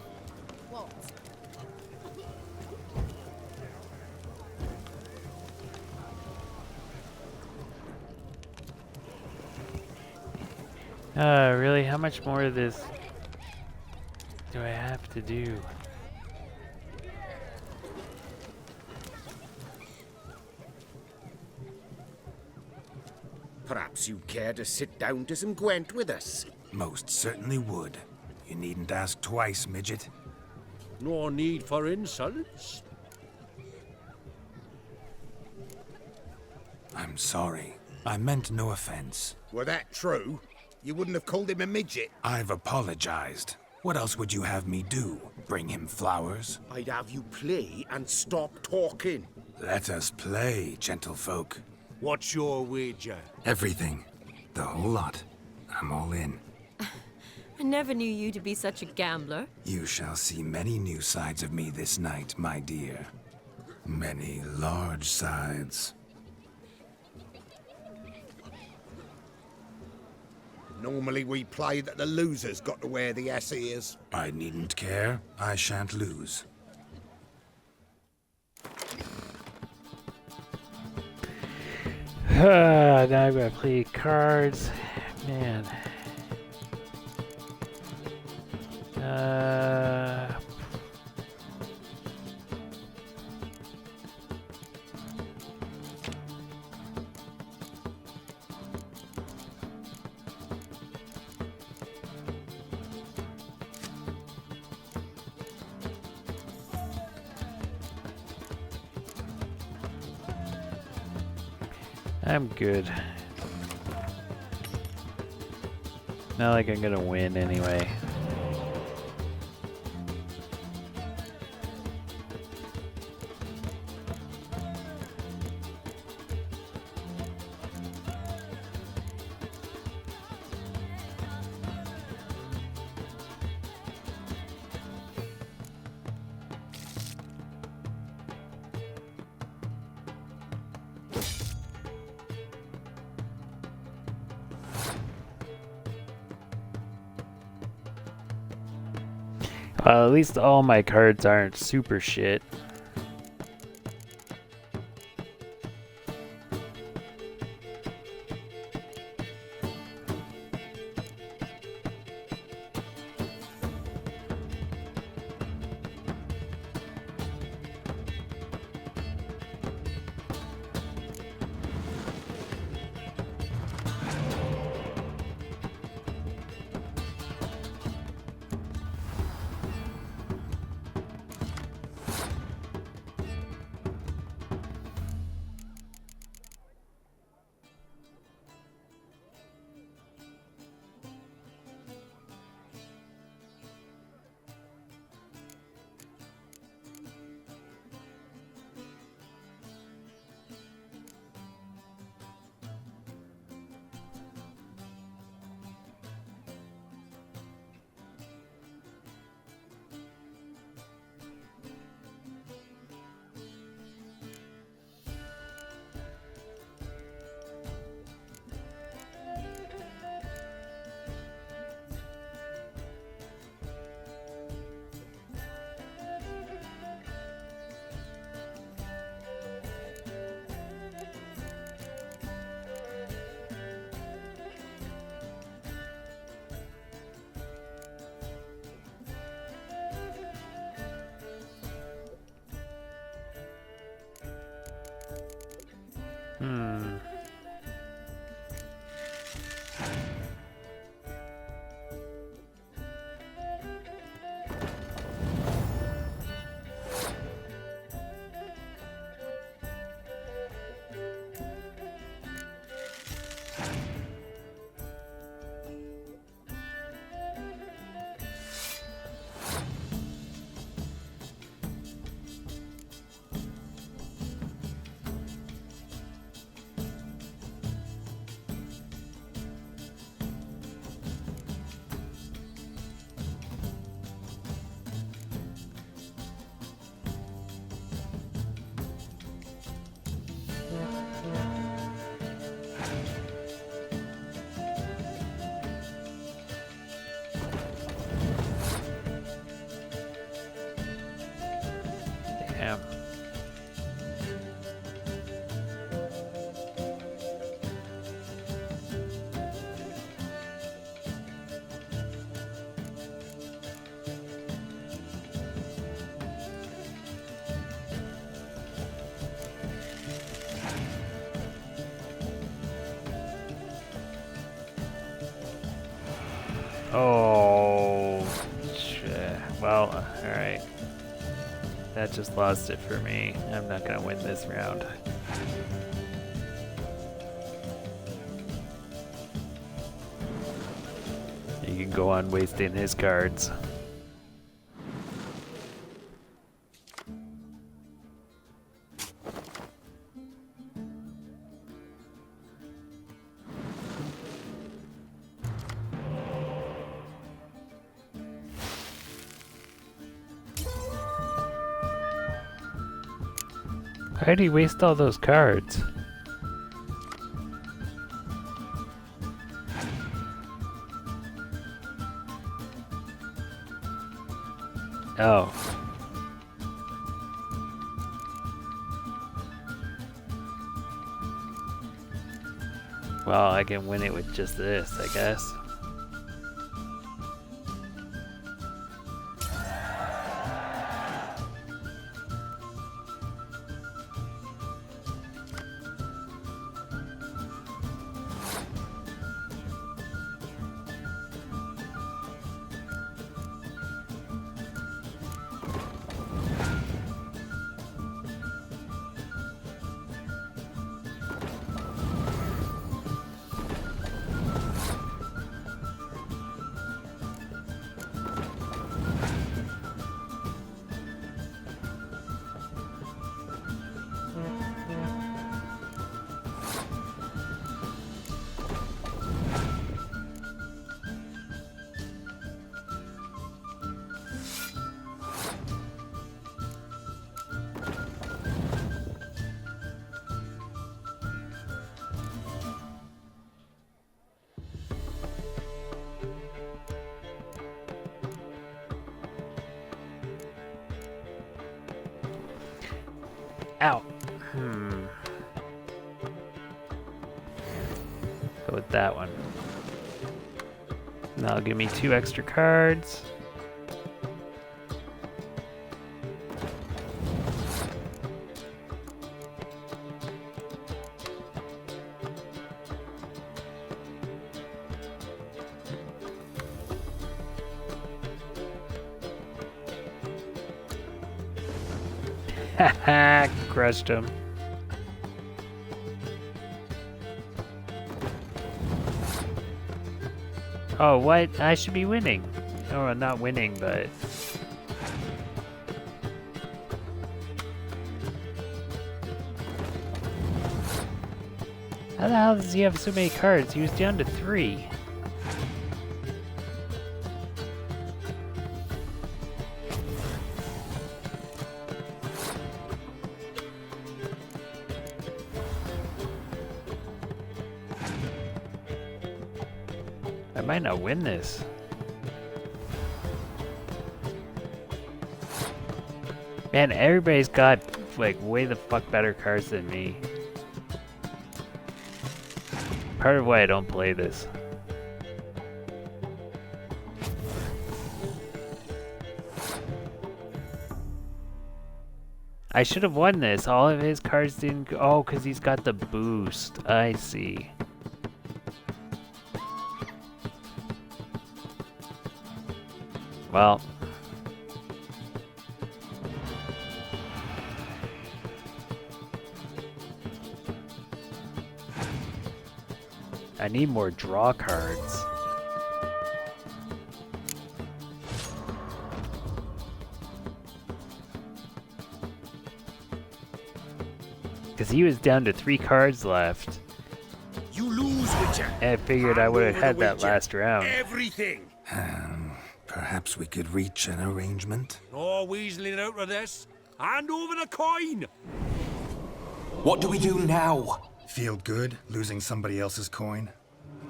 What? Really? How much more of this do I have to do? Perhaps you'd care to sit down to some Gwent with us? Most certainly would. You needn't ask twice, midget. No need for insolence. I'm sorry. I meant no offense. Were that true, you wouldn't have called him a midget. I've apologized. What else would you have me do? Bring him flowers? I'd have you play and stop talking. Let us play, gentlefolk. What's your wager? Everything. The whole lot. I'm all in. I never knew you to be such a gambler. You shall see many new sides of me this night, my dear. Many large sides. Normally we play that the loser's got to wear the ass ears. I needn't care. I shan't lose. Now I gotta play cards. Man. I'm good. Not like I'm gonna win anyway. At least all my cards aren't super shit. Damn. Oh, shit. Well, alright. That just lost it for me. I'm not gonna win this round. You can go on wasting his cards. Why'd he waste all those cards? Oh. Well, I can win it with just this, I guess. Ow. Go with that one. That'll give me 2 extra cards. Haha, crushed him. Oh, what? I should be winning. Oh, not winning, but... How the hell does he have so many cards? He was down to 3. I might not win this. Man, everybody's got like way the fuck better cards than me. Part of why I don't play this. I should have won this. All of his cards didn't go. Oh, because he's got the boost. I see. Well. I need more draw cards. Because he was down to 3 cards left. You lose, Witcher. And I figured I would have had that last round. Everything. Perhaps we could reach an arrangement? No weaseling out of this. Hand over the coin. What do we do now? Feel good losing somebody else's coin?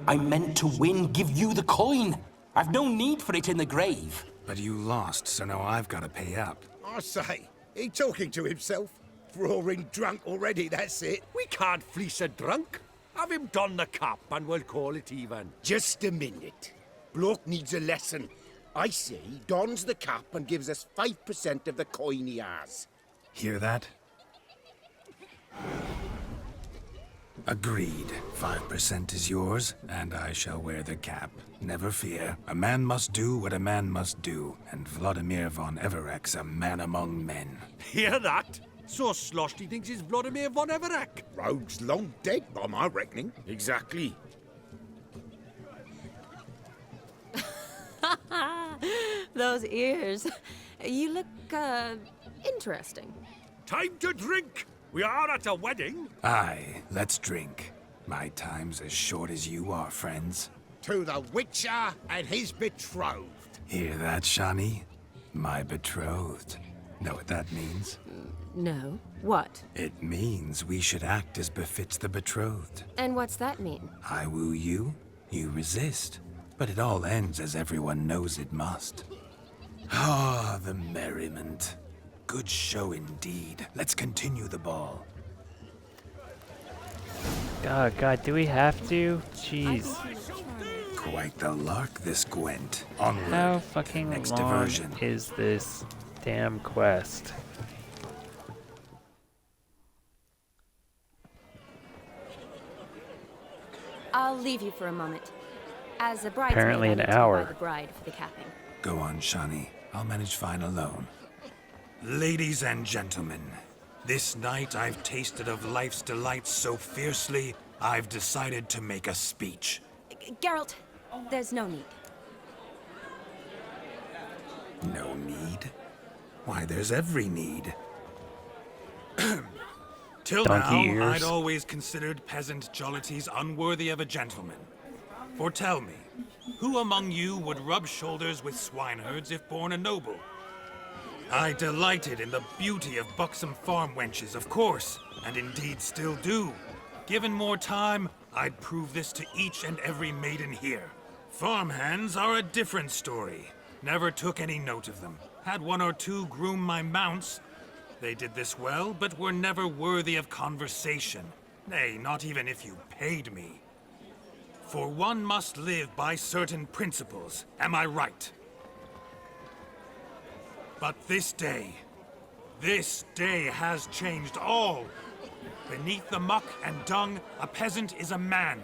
I meant to win, give you the coin. I've no need for it in the grave. But you lost, so now I've got to pay up. I say, he talking to himself? Roaring drunk already, that's it. We can't fleece a drunk. Have him don the cap and we'll call it even. Just a minute. Bloke needs a lesson. I say, dons the cap and gives us 5% of the coin he has. Hear that? Agreed. 5% is yours, and I shall wear the cap. Never fear. A man must do what a man must do, and Vladimir von Everek's a man among men. Hear that? So sloshed he thinks he's Vladimir von Everek. Rogue's long dead, by my reckoning. Exactly. Those ears. You look, interesting. Time to drink. We are at a wedding. Aye, let's drink. My time's as short as you are, friends. To the Witcher and his betrothed. Hear that, Shani? My betrothed. Know what that means? No. What? It means we should act as befits the betrothed. And what's that mean? I woo you, you resist. But it all ends as everyone knows it must. Ah, the merriment. Good show indeed. Let's continue the ball. God, do we have to? Jeez. Quite the lark, this Gwent. Onward. How fucking Next long diversion. is this damn quest? I'll leave you for a moment. As a bridesmaid, Apparently I an need to hour. buy the bride for the capping. Go on, Shani. I'll manage fine alone. Ladies and gentlemen, this night I've tasted of life's delights so fiercely, I've decided to make a speech. Geralt, there's no need. No need? Why, there's every need. Till Donkey now, ears. I'd always considered peasant jollities unworthy of a gentleman. For tell me, who among you would rub shoulders with swineherds if born a noble? I delighted in the beauty of buxom farm wenches, of course, and indeed still do. Given more time, I'd prove this to each and every maiden here. Farmhands are a different story. Never took any note of them. Had one or two groom my mounts. They did this well, but were never worthy of conversation. Nay, not even if you paid me. For one must live by certain principles, am I right? But this day has changed all. Beneath the muck and dung, a peasant is a man.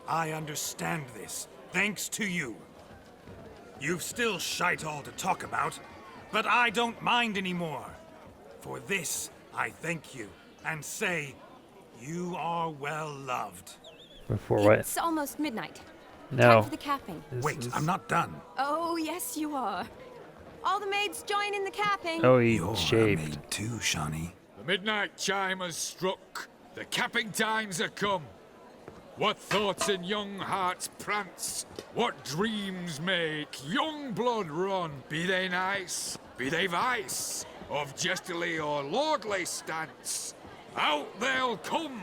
I understand this, thanks to you. You've still shite all to talk about, but I don't mind anymore. For this, I thank you, and say, you are well loved. Before what? It's almost midnight. No. Time for the capping. Wait, I'm not done. Oh, yes, you are. All the maids join in the capping. Oh, he You're shaved. a maid too, Shani. The midnight chime has struck. The capping times are come. What thoughts in young hearts prance? What dreams make young blood run? Be they nice, be they vice, of jestily or lordly stance, out they'll come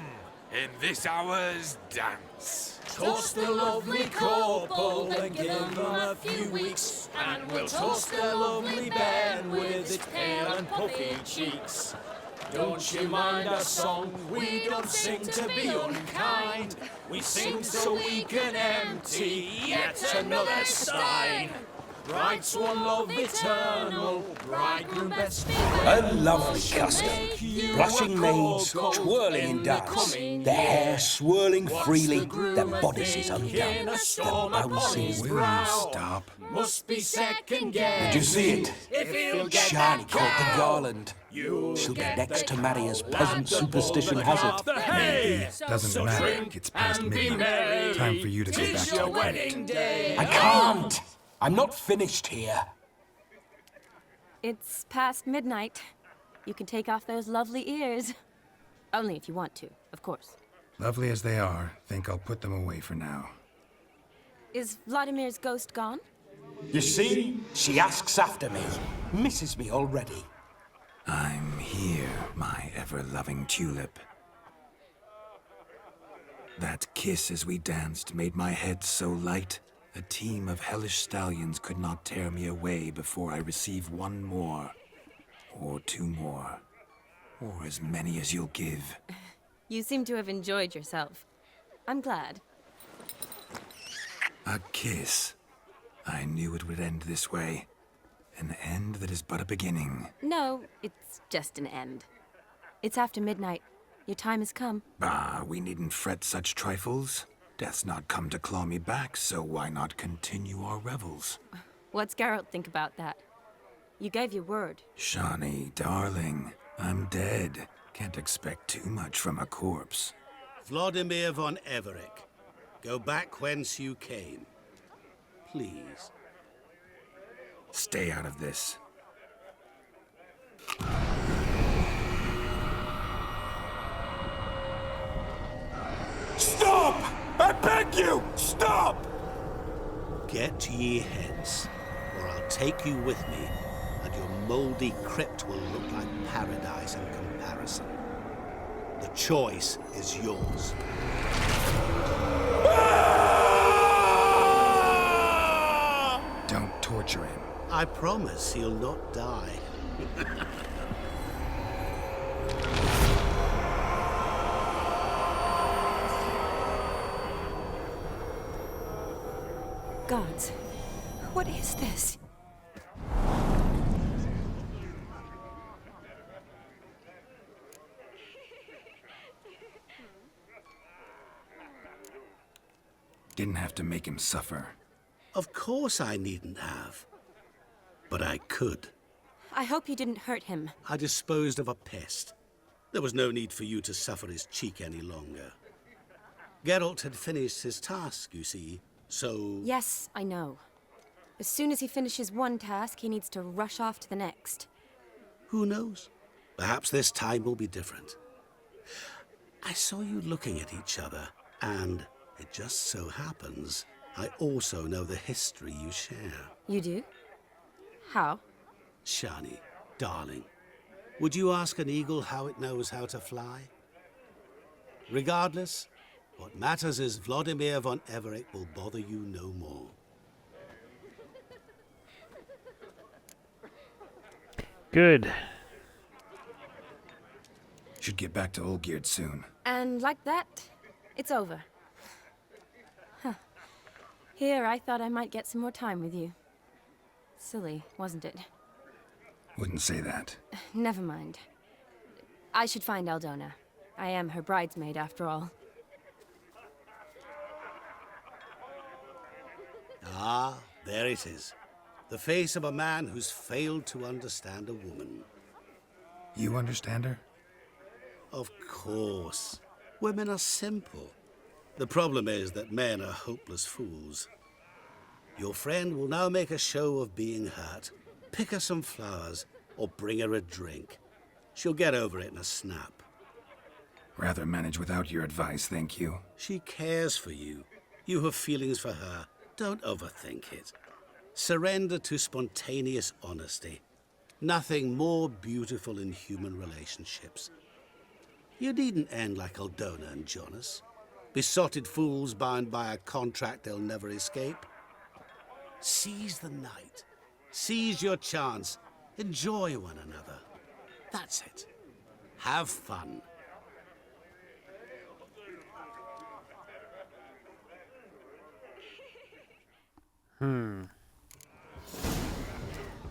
in this hour's dance. Toast the lovely couple and give them a few weeks, and we'll toast the lovely bed with its pale and puffy cheeks. Don't you mind our song? We don't sing to be unkind. We sing so we can empty yet another stein. Bride sworn love eternal, bridegroom best A lovely custom. Blushing maids, twirling in dance, their hair swirling freely, their bodices undone, the bouncing women Stop. must be second guessed. Did you see it? If he'll get Shani that caught the cow, garland. She'll be next to marry as peasant superstition has it. Maybe. Doesn't matter. It's past midnight. Time for you to go back to the wedding day. I can't! I'm not finished here. It's past midnight. You can take off those lovely ears. Only if you want to, of course. Lovely as they are, think I'll put them away for now. Is Vladimir's ghost gone? You see? She asks after me. Misses me already. I'm here, my ever-loving tulip. That kiss as we danced made my head so light. A team of hellish stallions could not tear me away before I receive one more. Or two more. Or as many as you'll give. You seem to have enjoyed yourself. I'm glad. A kiss. I knew it would end this way. An end that is but a beginning. No, it's just an end. It's after midnight. Your time has come. Bah, we needn't fret such trifles. Death's not come to claw me back, so why not continue our revels? What's Geralt think about that? You gave your word. Shani, darling, I'm dead. Can't expect too much from a corpse. Vladimir von Everick, go back whence you came. Please. Stay out of this. Stop! I beg you! Stop! Get ye hence, or I'll take you with me, and your mouldy crypt will look like paradise in comparison. The choice is yours. Don't torture him. I promise he'll not die. Gods, what is this? Didn't have to make him suffer. Of course I needn't have. But I could. I hope you didn't hurt him. I disposed of a pest. There was no need for you to suffer his cheek any longer. Geralt had finished his task, you see, so... Yes, I know. As soon as he finishes one task, he needs to rush off to the next. Who knows? Perhaps this time will be different. I saw you looking at each other, and it just so happens I also know the history you share. You do? How? Shani, darling, would you ask an eagle how it knows how to fly? Regardless, what matters is Vladimir von Everick will bother you no more. Good. Should get back to Olgierd soon. And like that, it's over. Huh. Here, I thought I might get some more time with you. Silly, wasn't it? Wouldn't say that. Never mind. I should find Aldona. I am her bridesmaid, after all. Ah, there it is. The face of a man who's failed to understand a woman. You understand her? Of course. Women are simple. The problem is that men are hopeless fools. Your friend will now make a show of being hurt, pick her some flowers, or bring her a drink. She'll get over it in a snap. Rather manage without your advice, thank you. She cares for you. You have feelings for her. Don't overthink it. Surrender to spontaneous honesty. Nothing more beautiful in human relationships. You needn't end like Aldona and Jonas. Besotted fools bound by a contract they'll never escape. Seize the night. Seize your chance. Enjoy one another. That's it. Have fun.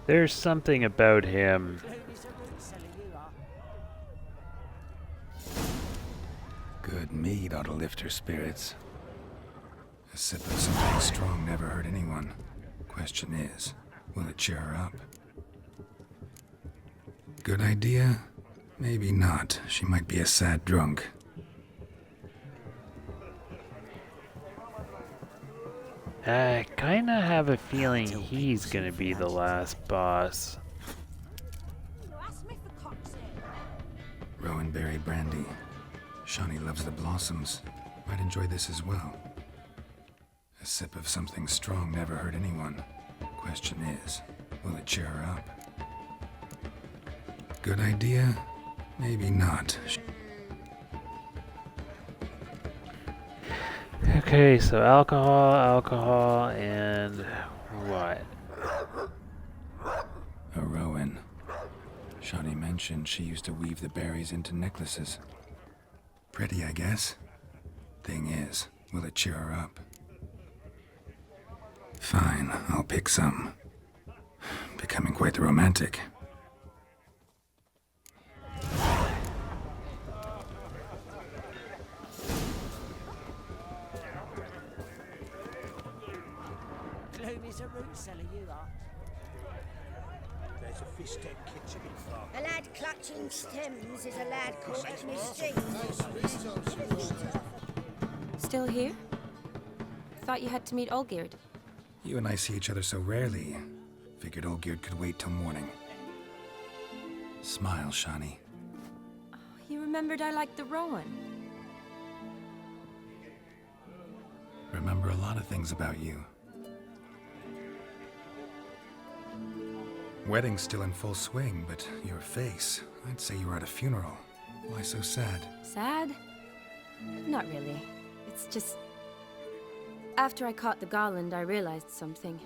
There's something about him. Good mead ought to lift her spirits. A sip of something strong never hurt anyone. Question is, will it cheer her up? Good idea? Maybe not. She might be a sad drunk. I kinda have a feeling he's gonna be the last boss. Rowan berry brandy. Shawnee loves the blossoms. Might enjoy this as well. A sip of something strong never hurt anyone. Question is, will it cheer her up? Good idea? Maybe not. Okay, so alcohol, and what? A Rowan. Shawnee mentioned she used to weave the berries into necklaces. Pretty, I guess. Thing is, will it cheer her up? Fine, I'll pick some. Becoming quite the romantic. Gloomy's a root seller, you are. There's a fish dead kitchen in front. A lad clutching stems is a lad caught at mischief. Still here? Thought you had to meet Olgierd. You and I see each other so rarely. Figured Olgierd could wait till morning. Smile, Shawnee. You remembered I liked the Rowan. Remember a lot of things about you. Wedding's still in full swing, but your face, I'd say you were at a funeral. Why so sad? Sad? Not really. It's just... After I caught the garland, I realized something.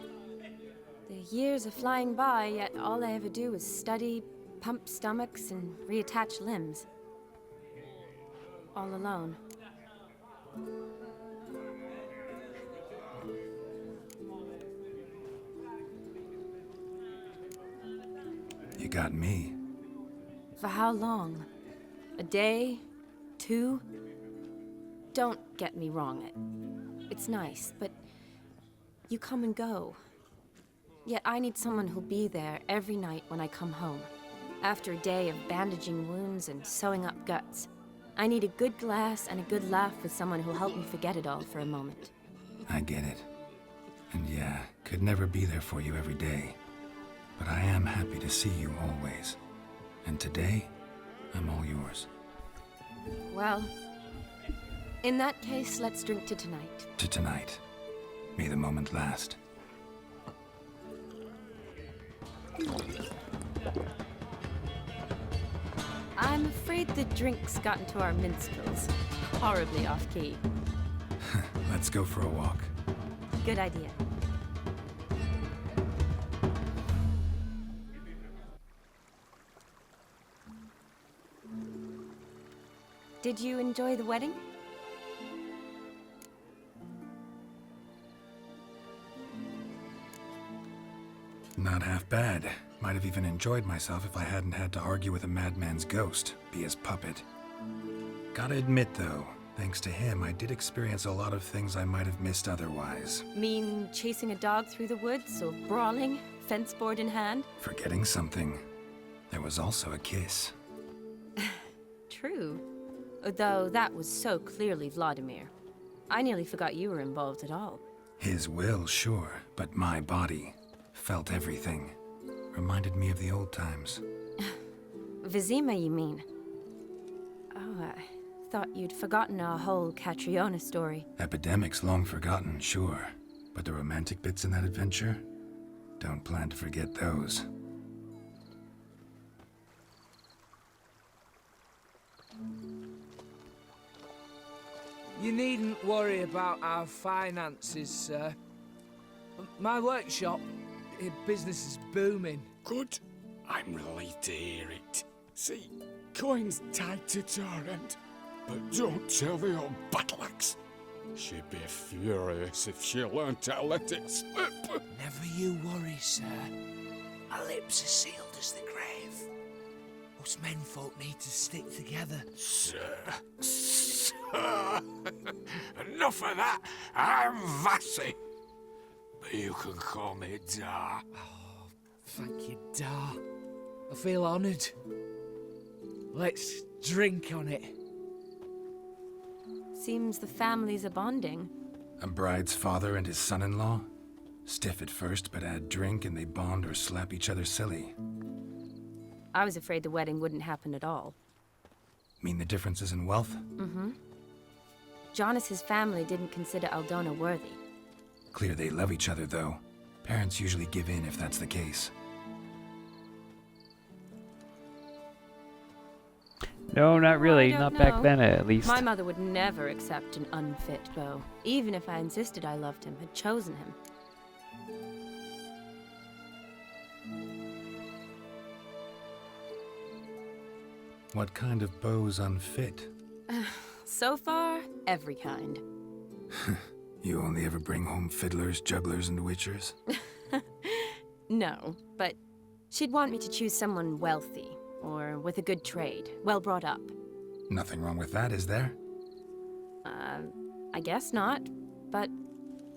The years are flying by, yet all I ever do is study, pump stomachs, and reattach limbs. All alone. You got me. For how long? A day? 2? Don't get me wrong. It's nice, but you come and go. Yet I need someone who'll be there every night when I come home. After a day of bandaging wounds and sewing up guts, I need a good glass and a good laugh with someone who'll help me forget it all for a moment. I get it. And yeah, could never be there for you every day. But I am happy to see you always. And today, I'm all yours. Well, in that case, let's drink to tonight. To tonight. May the moment last. I'm afraid the drink's gotten to our minstrels. Horribly off-key. Let's go for a walk. Good idea. Did you enjoy the wedding? Not half bad. Might have even enjoyed myself if I hadn't had to argue with a madman's ghost, be his puppet. Gotta admit, though, thanks to him, I did experience a lot of things I might have missed otherwise. Mean chasing a dog through the woods, or brawling, fence board in hand? Forgetting something. There was also a kiss. True. Though that was so clearly Vladimir. I nearly forgot you were involved at all. His will, sure, but my body felt everything. Reminded me of the old times. Vizima, you mean? Oh, I thought you'd forgotten our whole Catriona story. Epidemics long forgotten, sure. But the romantic bits in that adventure? Don't plan to forget those. You needn't worry about our finances, sir. My workshop, business is booming. Good. I'm relieved to hear it. See, coin's tied to Torrent. But don't tell the old battle-axe. She'd be furious if she learned to let it slip. Never you worry, sir. My lips are sealed as the grave. Us menfolk need to stick together. Sir. Enough of that. I'm Vassy. But you can call me Dar. Oh, thank you, Dar. I feel honoured. Let's drink on it. Seems the families are bonding. A bride's father and his son-in-law? Stiff at first, but add drink and they bond or slap each other silly. I was afraid the wedding wouldn't happen at all. Mean the differences in wealth? Mm-hmm. Jonas's family didn't consider Aldona worthy. Clear they love each other, though. Parents usually give in if that's the case. No, not really. I Not don't back know. then, at least. My mother would never accept an unfit beau, even if I insisted I loved him, had chosen him. What kind of beau's unfit? So far, every kind. You only ever bring home fiddlers, jugglers, and witchers? No, but she'd want me to choose someone wealthy, or with a good trade, well brought up. Nothing wrong with that, is there? I guess not, but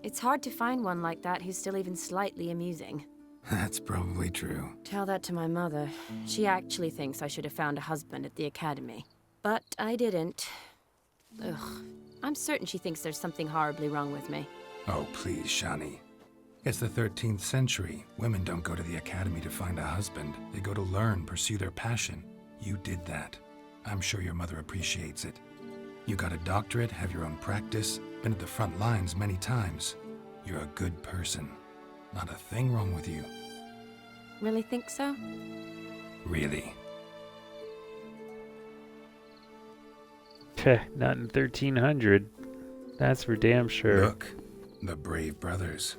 it's hard to find one like that who's still even slightly amusing. That's probably true. Tell that to my mother. She actually thinks I should have found a husband at the academy. But I didn't. Ugh. I'm certain she thinks there's something horribly wrong with me. Oh, please, Shani. It's the 13th century. Women don't go to the academy to find a husband. They go to learn, pursue their passion. You did that. I'm sure your mother appreciates it. You got a doctorate, have your own practice, been at the front lines many times. You're a good person. Not a thing wrong with you. Really think so? Really. Peh, not in 1300. That's for damn sure. Look, the brave brothers.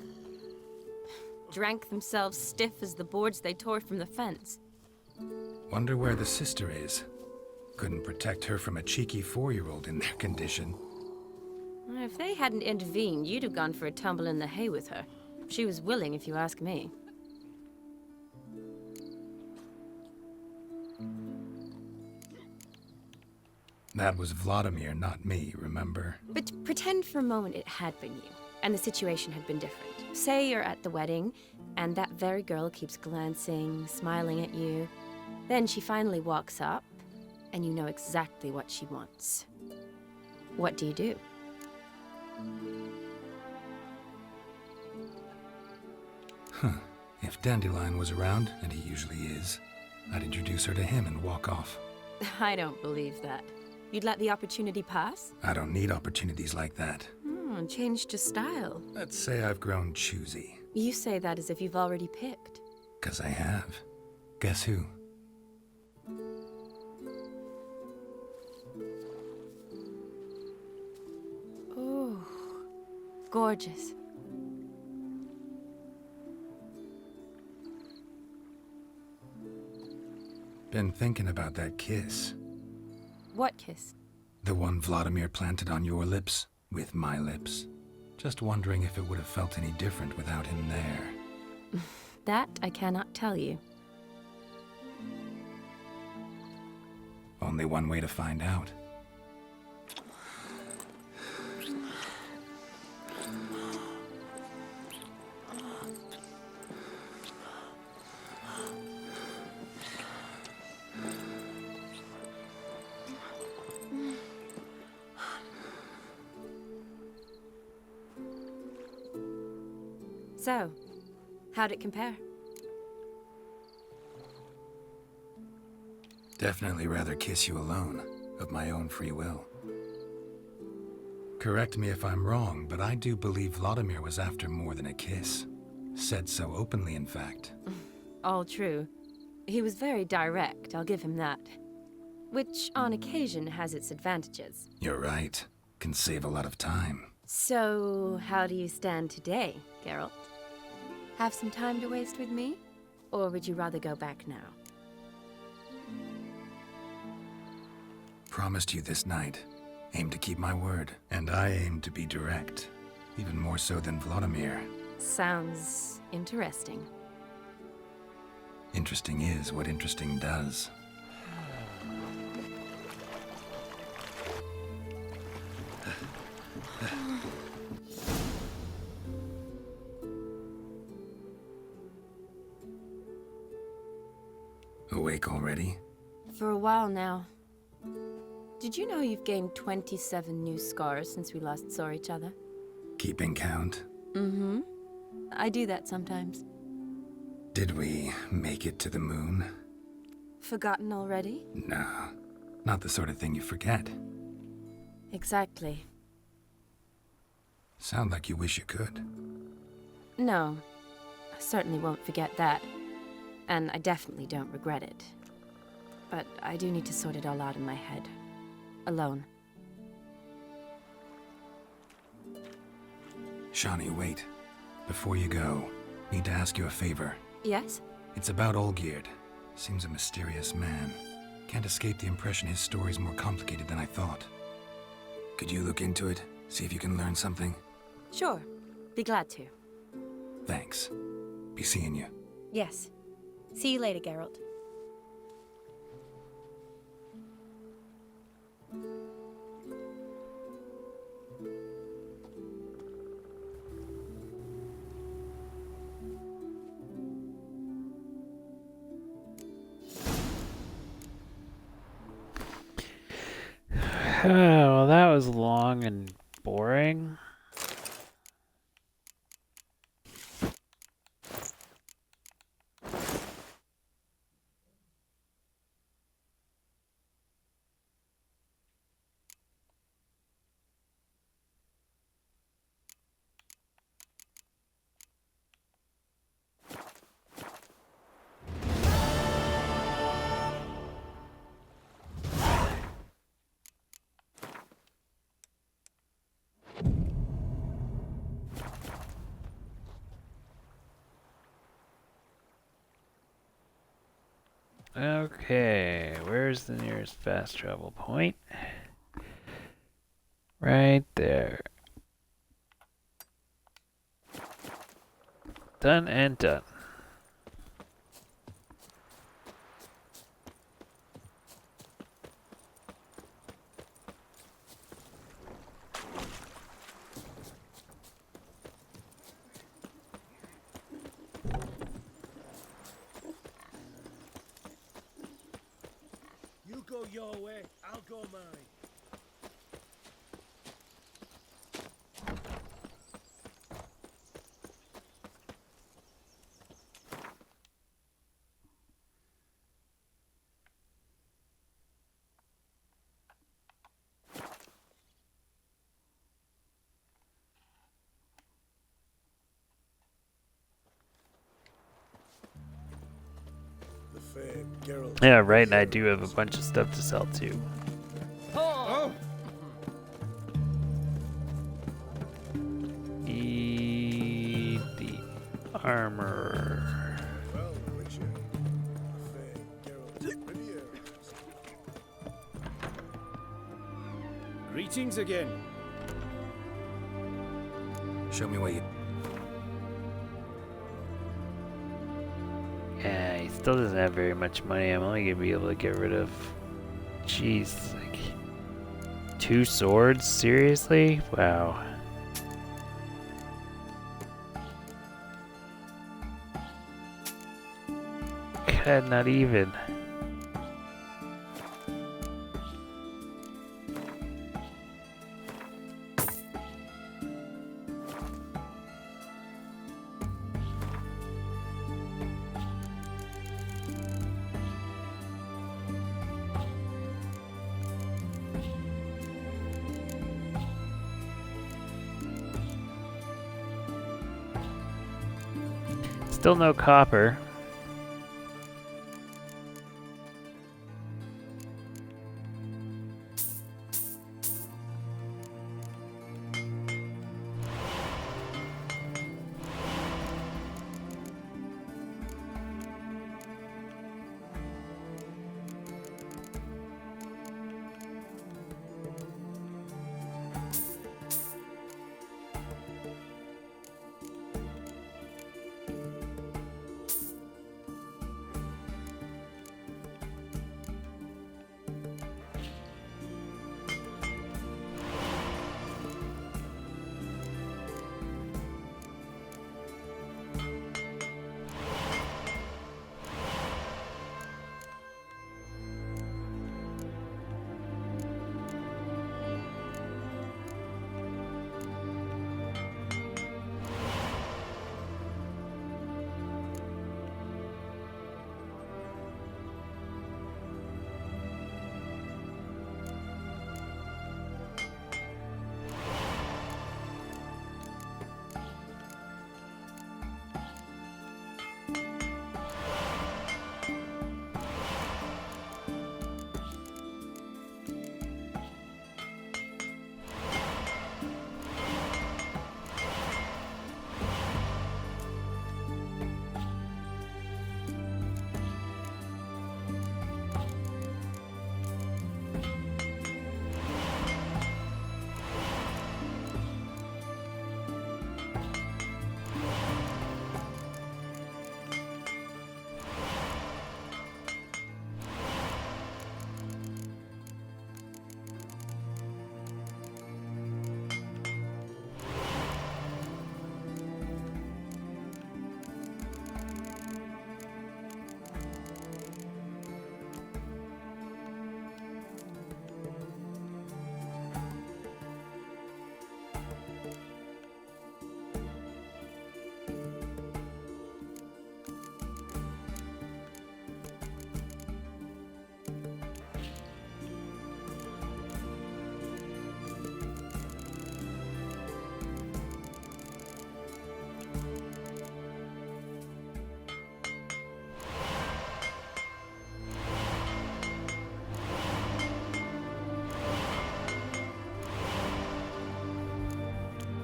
Drank themselves stiff as the boards they tore from the fence. Wonder where the sister is. Couldn't protect her from a cheeky 4-year-old in their condition. If they hadn't intervened, you'd have gone for a tumble in the hay with her. She was willing, if you ask me. That was Vladimir, not me, remember? But pretend for a moment it had been you, and the situation had been different. Say you're at the wedding, and that very girl keeps glancing, smiling at you. Then she finally walks up, and you know exactly what she wants. What do you do? Huh. If Dandelion was around, and he usually is, I'd introduce her to him and walk off. I don't believe that. You'd let the opportunity pass? I don't need opportunities like that. Changed your style. Let's say I've grown choosy. You say that as if you've already picked. 'Cause I have. Guess who? Oh, gorgeous. Been thinking about that kiss. What kiss? The one Vladimir planted on your lips, with my lips. Just wondering if it would have felt any different without him there. That I cannot tell you. Only one way to find out. So, how'd it compare? Definitely rather kiss you alone, of my own free will. Correct me if I'm wrong, but I do believe Vladimir was after more than a kiss. Said so openly, in fact. All true. He was very direct, I'll give him that. Which, on occasion, has its advantages. You're right. Can save a lot of time. So, how do you stand today, Geralt? Have some time to waste with me? Or would you rather go back now? Promised you this night. Aim to keep my word. And I aim to be direct. Even more so than Vladimir. Sounds interesting. Interesting is what interesting does. Awake already? For a while now. Did you know you've gained 27 new scars since we last saw each other? Keeping count? Mm-hmm. I do that sometimes. Did we make it to the moon? Forgotten already? No, not the sort of thing you forget. Exactly. Sound like you wish you could. No, I certainly won't forget that. And I definitely don't regret it. But I do need to sort it all out in my head. Alone. Shawnee, wait. Before you go, need to ask you a favor. Yes? It's about Olgierd. Seems a mysterious man. Can't escape the impression his story's more complicated than I thought. Could you look into it? See if you can learn something? Sure. Be glad to. Thanks. Be seeing you. Yes. See you later, Geralt. Well, that was long and boring. Okay, where's the nearest fast travel point? Right there. Done and done. You go your way, I'll go mine. Yeah, right, and I do have a bunch of stuff to sell too. Oh! Eat the armor. Greetings again. Show me what you... Yeah, he still doesn't have very much money. I'm only gonna be able to get rid of... Jeez, like... 2 swords? Seriously? Wow. God, not even. Still no copper.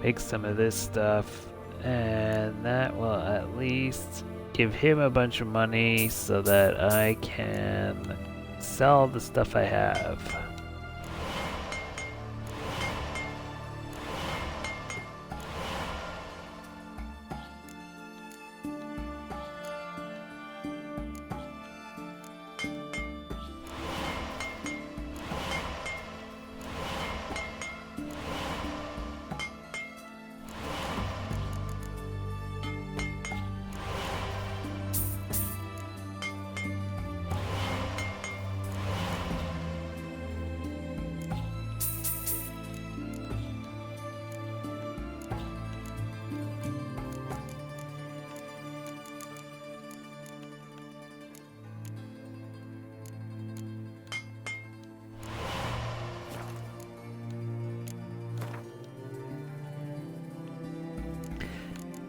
make some of this stuff, and that will at least give him a bunch of money so that I can sell the stuff I have.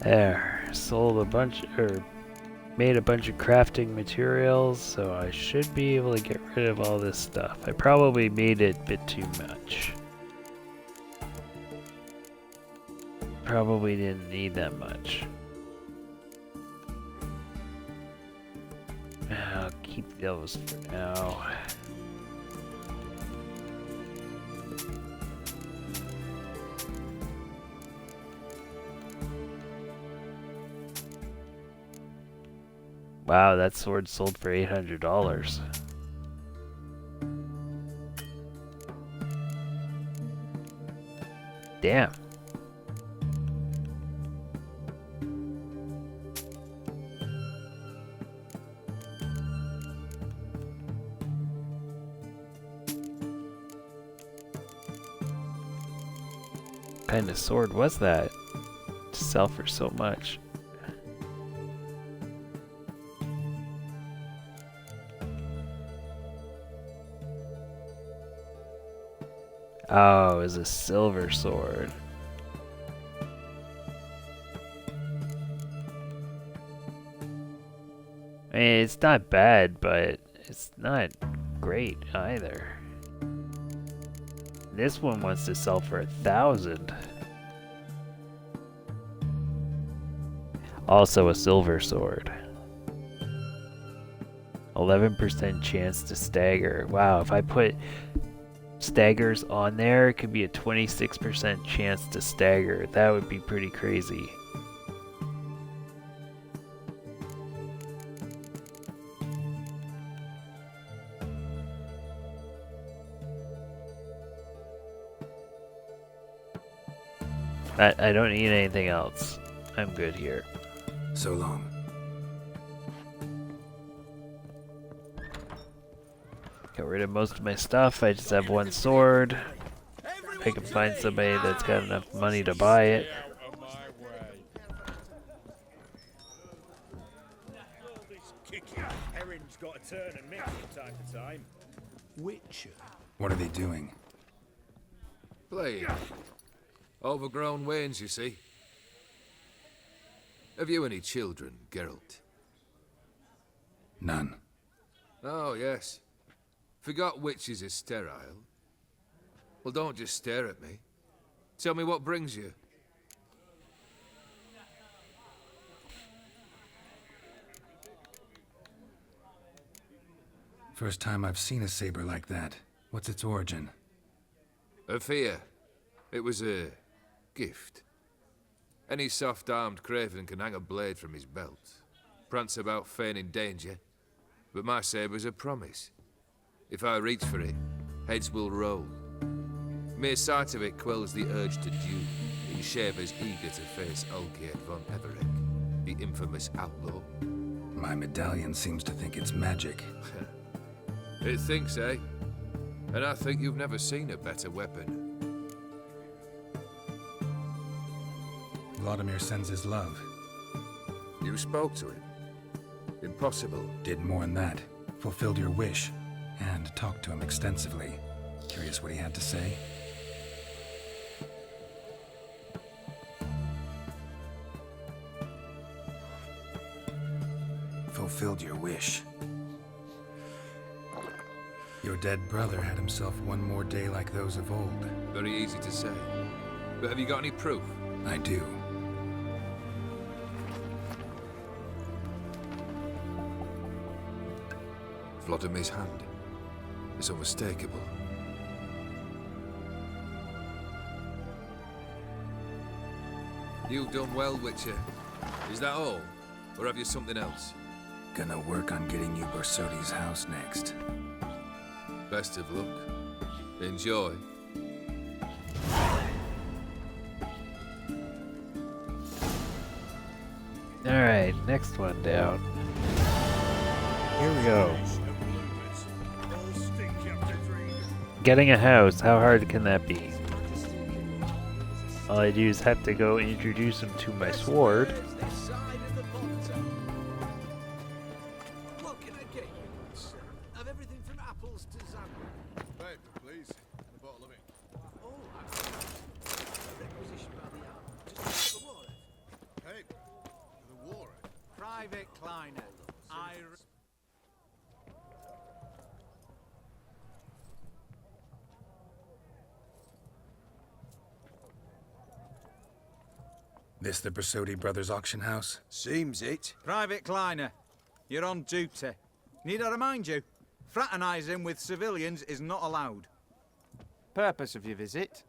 There, sold a bunch, or made a bunch of crafting materials, so I should be able to get rid of all this stuff. I probably made it a bit too much. Probably didn't need that much. I'll keep those for now. Wow, that sword sold for $800. Damn. What kind of sword was that to sell for so much? Oh, it was a silver sword. I mean, it's not bad, but it's not great either. This one wants to sell for 1,000. Also a silver sword. 11% chance to stagger. Wow, if I put staggers on there, it could be a 26% chance to stagger. That would be pretty crazy. I don't need anything else. I'm good here. So long. Got rid of most of my stuff. I just have one sword. If I can find somebody that's got enough money to buy it. Erin's got a turn and mix from time to time. Witcher. What are they doing? Playing. Overgrown wains, you see. Have you any children, Geralt? None. Oh, yes. Forgot witches are sterile. Well, don't just stare at me. Tell me what brings you. First time I've seen a saber like that. What's its origin? A fear. It was a gift. Any soft-armed craven can hang a blade from his belt, prance about feigning danger, but my saber's a promise. If I reach for it, heads will roll. Mere sight of it quells the urge to duel, in shavers eager to face Olgierd von Everec, the infamous outlaw. My medallion seems to think it's magic. It thinks, eh? And I think you've never seen a better weapon. Vladimir sends his love. You spoke to him? Impossible. Did more than that. Fulfilled your wish. And talked to him extensively. Curious what he had to say? Fulfilled your wish. Your dead brother had himself one more day like those of old. Very easy to say. But have you got any proof? I do. Vladimir's hand. It's unmistakable. You've done well, Witcher. Is that all? Or have you something else? Gonna work on getting you Borsodi's house next. Best of luck. Enjoy. Alright, next one down. Here we go. Getting a house, how hard can that be? All I do is have to go introduce him to my sword. What can I get you? Of everything from apples to zam. Babe, please. And a bottle of it. Oh, requisition by the hour. Just for the war. Hey, for the war. Private Kleiner. This the Borsodi Brothers auction house? Seems it. Private Kleiner, you're on duty. Need I remind you, fraternising with civilians is not allowed. Purpose of your visit?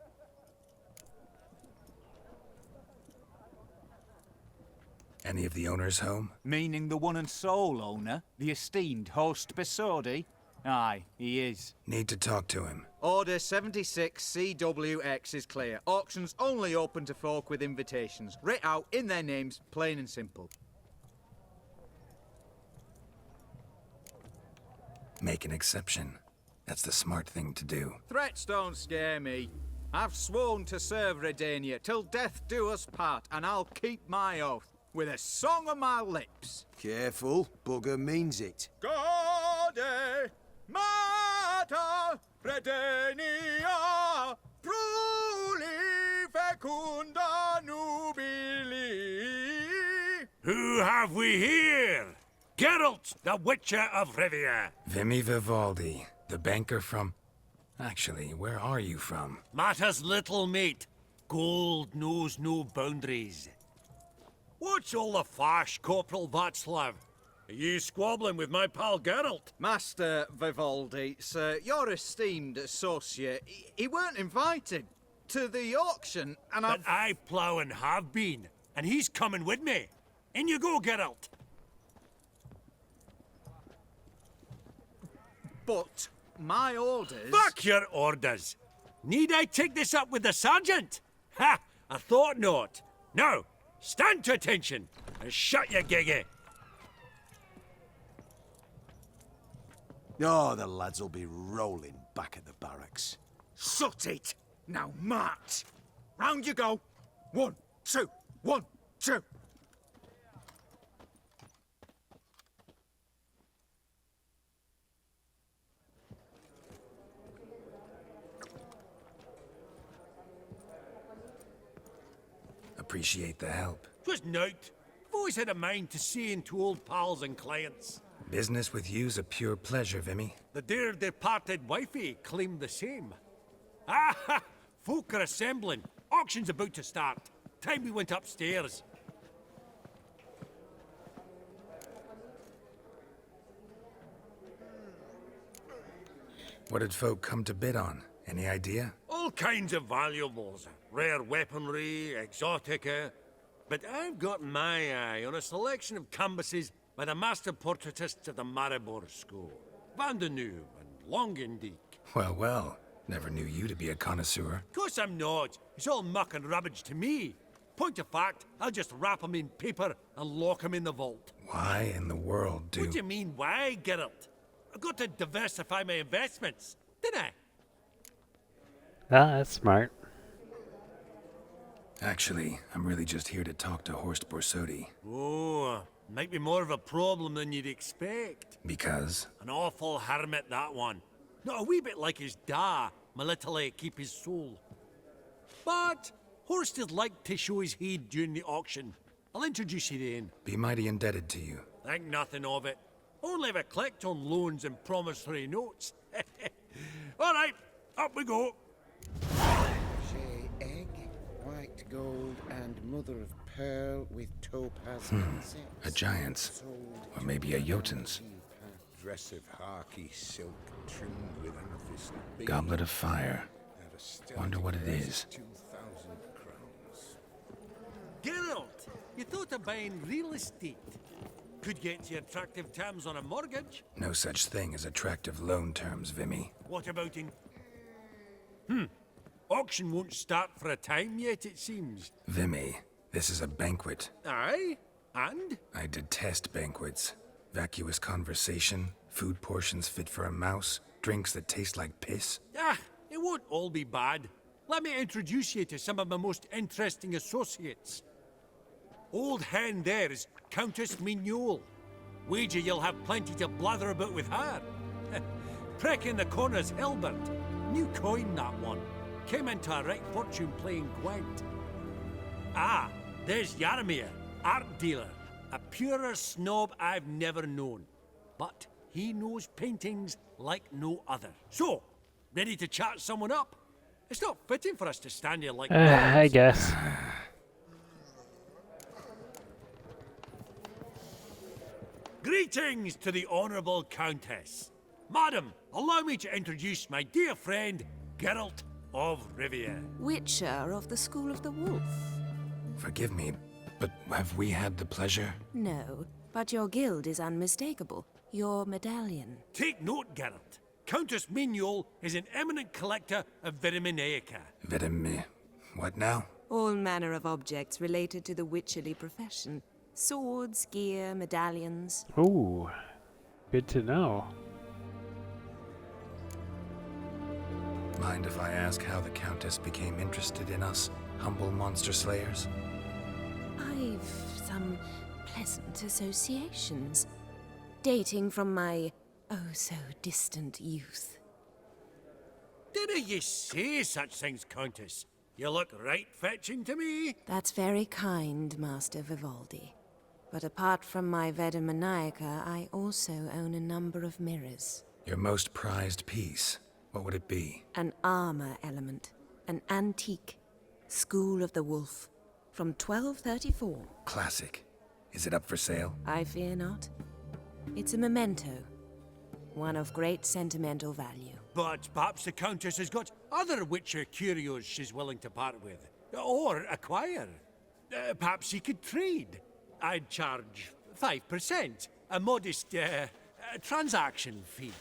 Any of the owners home? Meaning the one and sole owner, the esteemed host Borsodi? Aye, he is. Need to talk to him. Order 76 CWX is clear. Auctions only open to folk with invitations. Writ out in their names, plain and simple. Make an exception. That's the smart thing to do. Threats don't scare me. I've sworn to serve Redania till death do us part, and I'll keep my oath with a song on my lips. Careful, bugger means it. Gode Mater Redania Pruli Fecunda Nubili. Who have we here? Geralt, the Witcher of Rivia. Vimy Vivaldi, the banker from... Actually, where are you from? Matters little, mate. Gold knows no boundaries. What's all the fash, Corporal Václav? Are you squabbling with my pal Geralt? Master Vivaldi, sir, your esteemed associate, he weren't invited to the auction, and But I plough and have been, and he's coming with me. In you go, Geralt. But my orders... Fuck your orders! Need I take this up with the sergeant? Ha! I thought not. Now, stand to attention and shut your giggy. Oh, the lads will be rolling back at the barracks. Sut it! Now march! Round you go! 1, 2, 1, 2! Appreciate the help. 'Twas nowt. I've always had a mind to seeing to old pals and clients. Business with you's a pure pleasure, Vimy. The dear departed wifey claimed the same. Ah, folk are assembling. Auction's about to start. Time we went upstairs. What did folk come to bid on? Any idea? All kinds of valuables. Rare weaponry, exotica. But I've got my eye on a selection of canvases by the master portraitists of the Maribor School. Van de Neuve and Longendijk. Well, well. Never knew you to be a connoisseur. Course I'm not. It's all muck and rubbish to me. Point of fact, I'll just wrap 'em in paper and lock 'em in the vault. Why in the world do... What do you mean, why, Geralt? I've got to diversify my investments, didn't I? Ah, that's smart. Actually, I'm really just here to talk to Horst Borsodi. Oh, might be more of a problem than you'd expect. Because? An awful hermit, that one. Not a wee bit like his da, my little keep his soul. But Horst would like to show his head during the auction. I'll introduce you then. Be mighty indebted to you. Think nothing of it. Only ever collect on loans and promissory notes. All right, up we go. Say egg? Why, white gold and mother of pearl with topaz insets. A giant's. Or maybe a Jotun's. Dress of harky silk trimmed with amethyst. Goblet of fire. Wonder what it is. 2,000 crowns. Geralt, you thought of buying real estate. Could get you attractive terms on a mortgage. No such thing as attractive loan terms, Vimy. What about in... Auction won't start for a time yet, it seems. Vimy, this is a banquet. Aye? And? I detest banquets. Vacuous conversation, food portions fit for a mouse, drinks that taste like piss. Ah, it won't all be bad. Let me introduce you to some of my most interesting associates. Old hen there is Countess Mignole. Wager you'll have plenty to blather about with her. Prick in the corner's Hilbert. New coin, that one. Came into a right fortune playing Gwent. Ah, there's Yarmir, art dealer. A purer snob I've never known. But he knows paintings like no other. So, ready to chat someone up? It's not fitting for us to stand here like I guess. Greetings to the Honourable Countess. Madam, allow me to introduce my dear friend, Geralt of Rivia. Witcher of the School of the Wolf. Forgive me, but have we had the pleasure? No, but your guild is unmistakable. Your medallion. Take note, Geralt. Countess Mignole is an eminent collector of Vitaminaica. What now? All manner of objects related to the witcherly profession. Swords, gear, medallions. Ooh, good to know. Mind if I ask how the Countess became interested in us, humble monster slayers? I've some pleasant associations, dating from my oh-so-distant youth. Didn't you say such things, Countess? You look right fetching to me. That's very kind, Master Vivaldi. But apart from my Vitaminaica, I also own a number of mirrors. Your most prized piece, what would it be? An armor element. An antique. School of the Wolf. From 1234. Classic. Is it up for sale? I fear not. It's a memento. One of great sentimental value. But perhaps the Countess has got other Witcher curios she's willing to part with. Or acquire. Perhaps she could trade. I'd charge 5%. A modest transaction fee.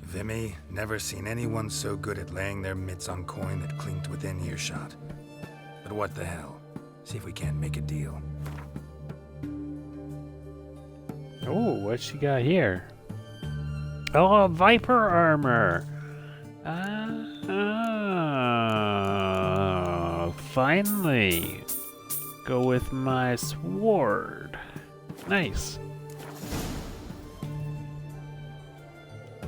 Vimy, never seen anyone so good at laying their mitts on coin that clinked within earshot. But what the hell? See if we can't make a deal. Oh, what she got here? Oh, Viper armor! Finally! Go with my sword. Nice.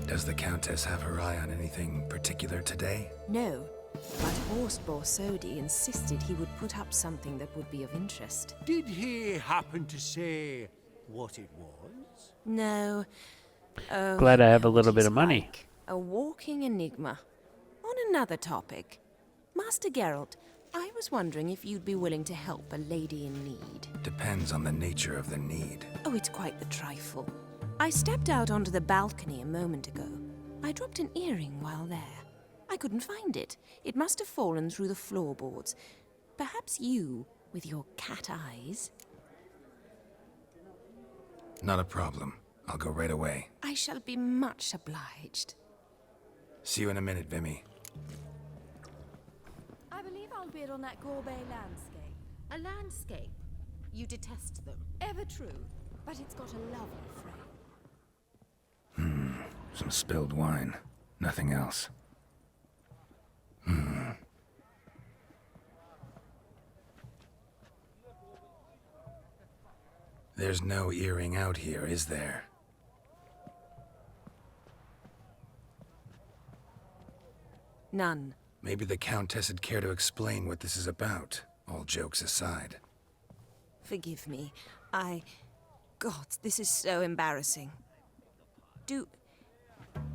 Does the Countess have her eye on anything particular today? No, but Horst Borsodi insisted he would put up something that would be of interest. Did he happen to say what it was? No. Oh, Glad I have a little bit of money. like a walking enigma. On another topic, Master Geralt, I was wondering if you'd be willing to help a lady in need. Depends on the nature of the need. Oh, it's quite the trifle. I stepped out onto the balcony a moment ago. I dropped an earring while there. I couldn't find it. It must have fallen through the floorboards. Perhaps you, with your cat eyes. Not a problem. I'll go right away. I shall be much obliged. See you in a minute, Vimy. I believe I'll bid on that Gorbet landscape. A landscape? You detest them. Ever true, but it's got a lovely frame. Some spilled wine. Nothing else. There's no earring out here, is there? None. Maybe the Countess would care to explain what this is about, all jokes aside. Forgive me. God, this is so embarrassing. Do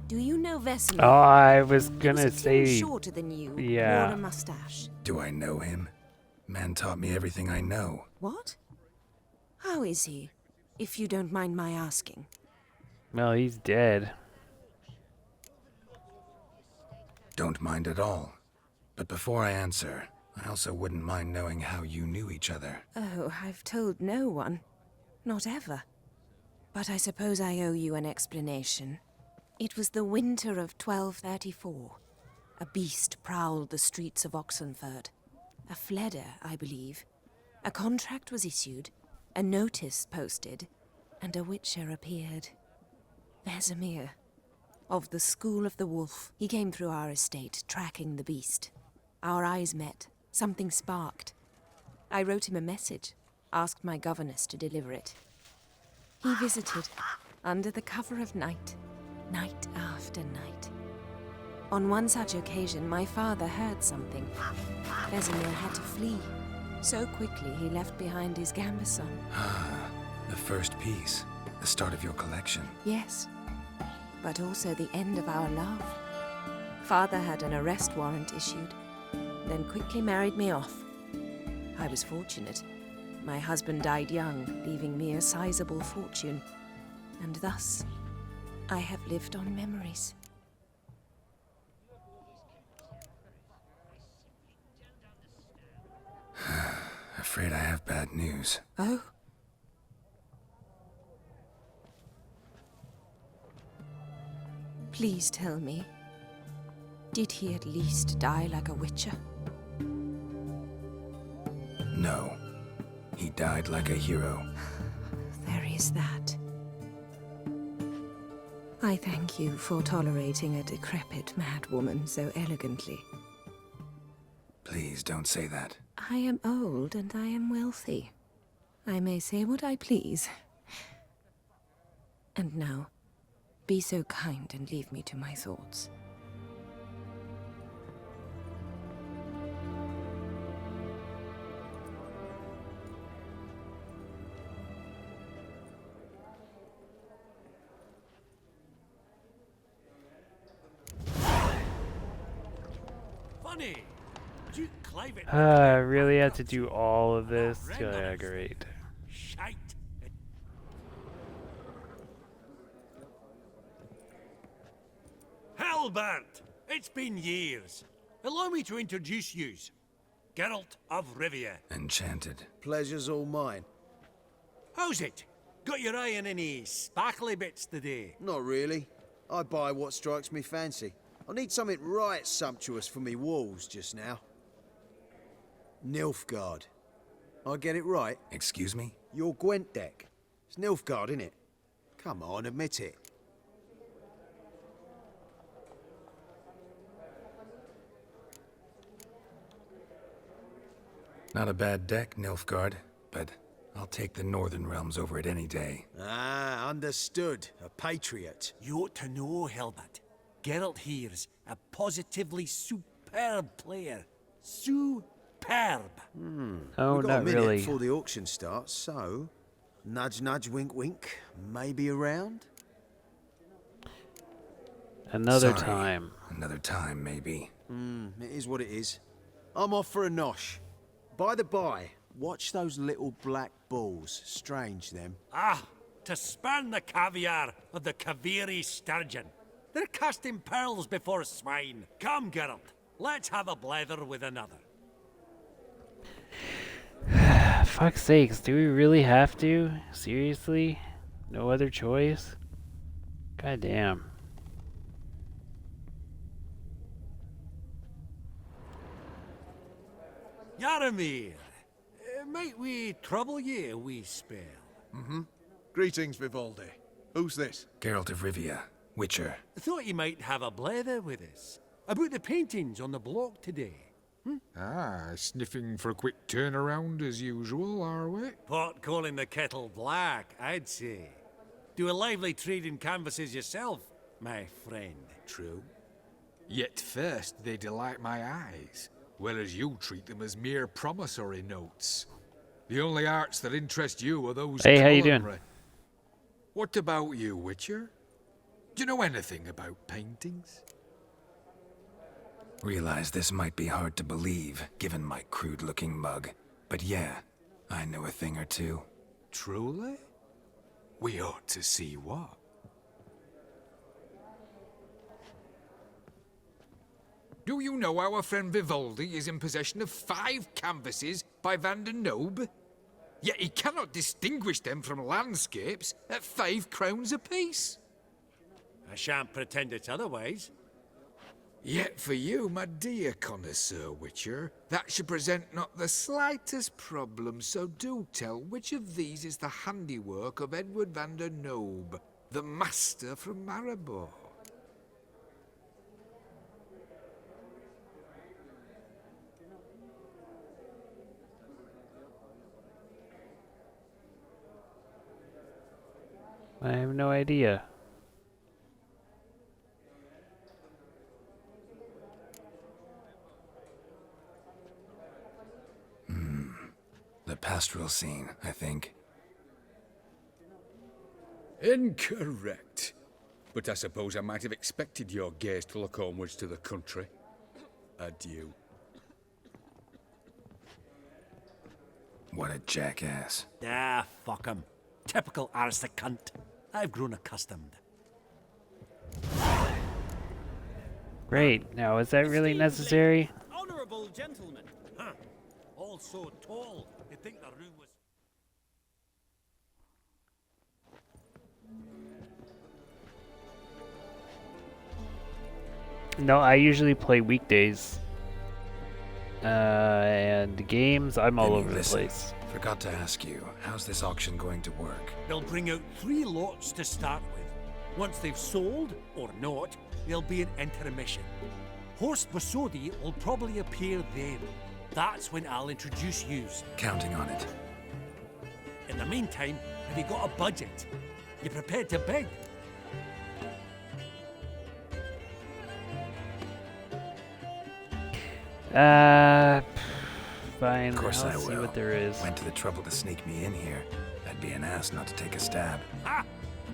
Do you know Vesemir? Oh, I was He gonna was a say. tin shorter than you. Yeah. Wore a mustache. Do I know him? Man taught me everything I know. What? How is he, if you don't mind my asking? Well, he's dead. Don't mind at all. But before I answer, I also wouldn't mind knowing how you knew each other. Oh, I've told no one. Not ever. But I suppose I owe you an explanation. It was the winter of 1234. A beast prowled the streets of Oxenford. A fledder, I believe. A contract was issued, a notice posted, and a witcher appeared. Vesemir, of the School of the Wolf. He came through our estate, tracking the beast. Our eyes met. Something sparked. I wrote him a message, asked my governess to deliver it. He visited, under the cover of night, night after night. On one such occasion, my father heard something. Vesemir had to flee. So quickly, he left behind his gambeson. Ah, the first piece. The start of your collection. Yes, but also the end of our love. Father had an arrest warrant issued, then quickly married me off. I was fortunate. My husband died young, leaving me a sizable fortune. And thus, I have lived on memories. Afraid I have bad news. Oh? Please tell me, did he at least die like a witcher? No. He died like a hero. There is that. I thank you for tolerating a decrepit madwoman so elegantly. Please don't say that. I am old and I am wealthy. I may say what I please. And now, be so kind and leave me to my thoughts. Funny. Duke Clive I really had to do all of this. Yeah, great. Shite. Hellbent! It's been years. Allow me to introduce yous. Geralt of Rivia. Enchanted. Pleasure's all mine. How's it? Got your eye on any sparkly bits today? Not really. I buy what strikes me fancy. I need something right sumptuous for me walls just now. Nilfgaard. I get it right? Excuse me? Your Gwent deck. It's Nilfgaard, innit? Come on, admit it. Not a bad deck, Nilfgaard, but I'll take the Northern Realms over it any day. Ah, understood. A patriot. You ought to know, Hellbent. Geralt here's a positively superb player. Superb. Oh, We've got not a minute really. before the auction starts, so... Nudge, nudge, wink, wink. Maybe around? Another Sorry. time. Another time, maybe. It is what it is. I'm off for a nosh. By the by, watch those little black balls. Strange, them. Ah, to spurn the caviar of the Kaviri sturgeon. They're casting pearls before swine. Come, Geralt, let's have a blether with another. Fuck's sakes, do we really have to? Seriously? No other choice? God damn. Yaramir, might we trouble ye a wee spell? Greetings, Vivaldi. Who's this? Geralt of Rivia, Witcher. Thought you might have a blether with us. About the paintings on the block today. Ah, sniffing for a quick turnaround as usual, are we? Pot calling the kettle black, I'd say. Do a lively trade in canvases yourself, my friend. True. Yet first they delight my eyes, whereas you treat them as mere promissory notes. The only arts that interest you are those Hey, how you doing? culinary. What about you, Witcher? Do you know anything about paintings? Realize this might be hard to believe, given my crude-looking mug. But yeah, I know a thing or two. Truly? We ought to see what. Do you know our friend Vivaldi is in possession of 5 canvases by Van der Nobe? Yet he cannot distinguish them from landscapes at 5 crowns apiece. I shan't pretend it's otherwise. Yet for you, my dear connoisseur Witcher, that should present not the slightest problem, so do tell which of these is the handiwork of Edward van der Nobe, the master from Maribor. I have no idea. The pastoral scene, I think. Incorrect. But I suppose I might have expected your gaze to look onwards to the country. Adieu. What a jackass. Ah, fuck him. Typical aristocrat. I've grown accustomed. Great. Now, is that really necessary? Honorable gentlemen. Huh. All so tall. You'd think the room was... No, I usually play weekdays. And games, I'm all over the place. Forgot to ask you, how's this auction going to work? They'll bring out 3 lots to start with. Once they've sold, or not, there'll be an intermission. Horst Basodi will probably appear then. That's when I'll introduce yous. Counting on it. In the meantime, have you got a budget? You prepared to bid? Fine. Of course I'll I will. see what there is. Went to the trouble to sneak me in here. I'd be an ass not to take a stab. Ha!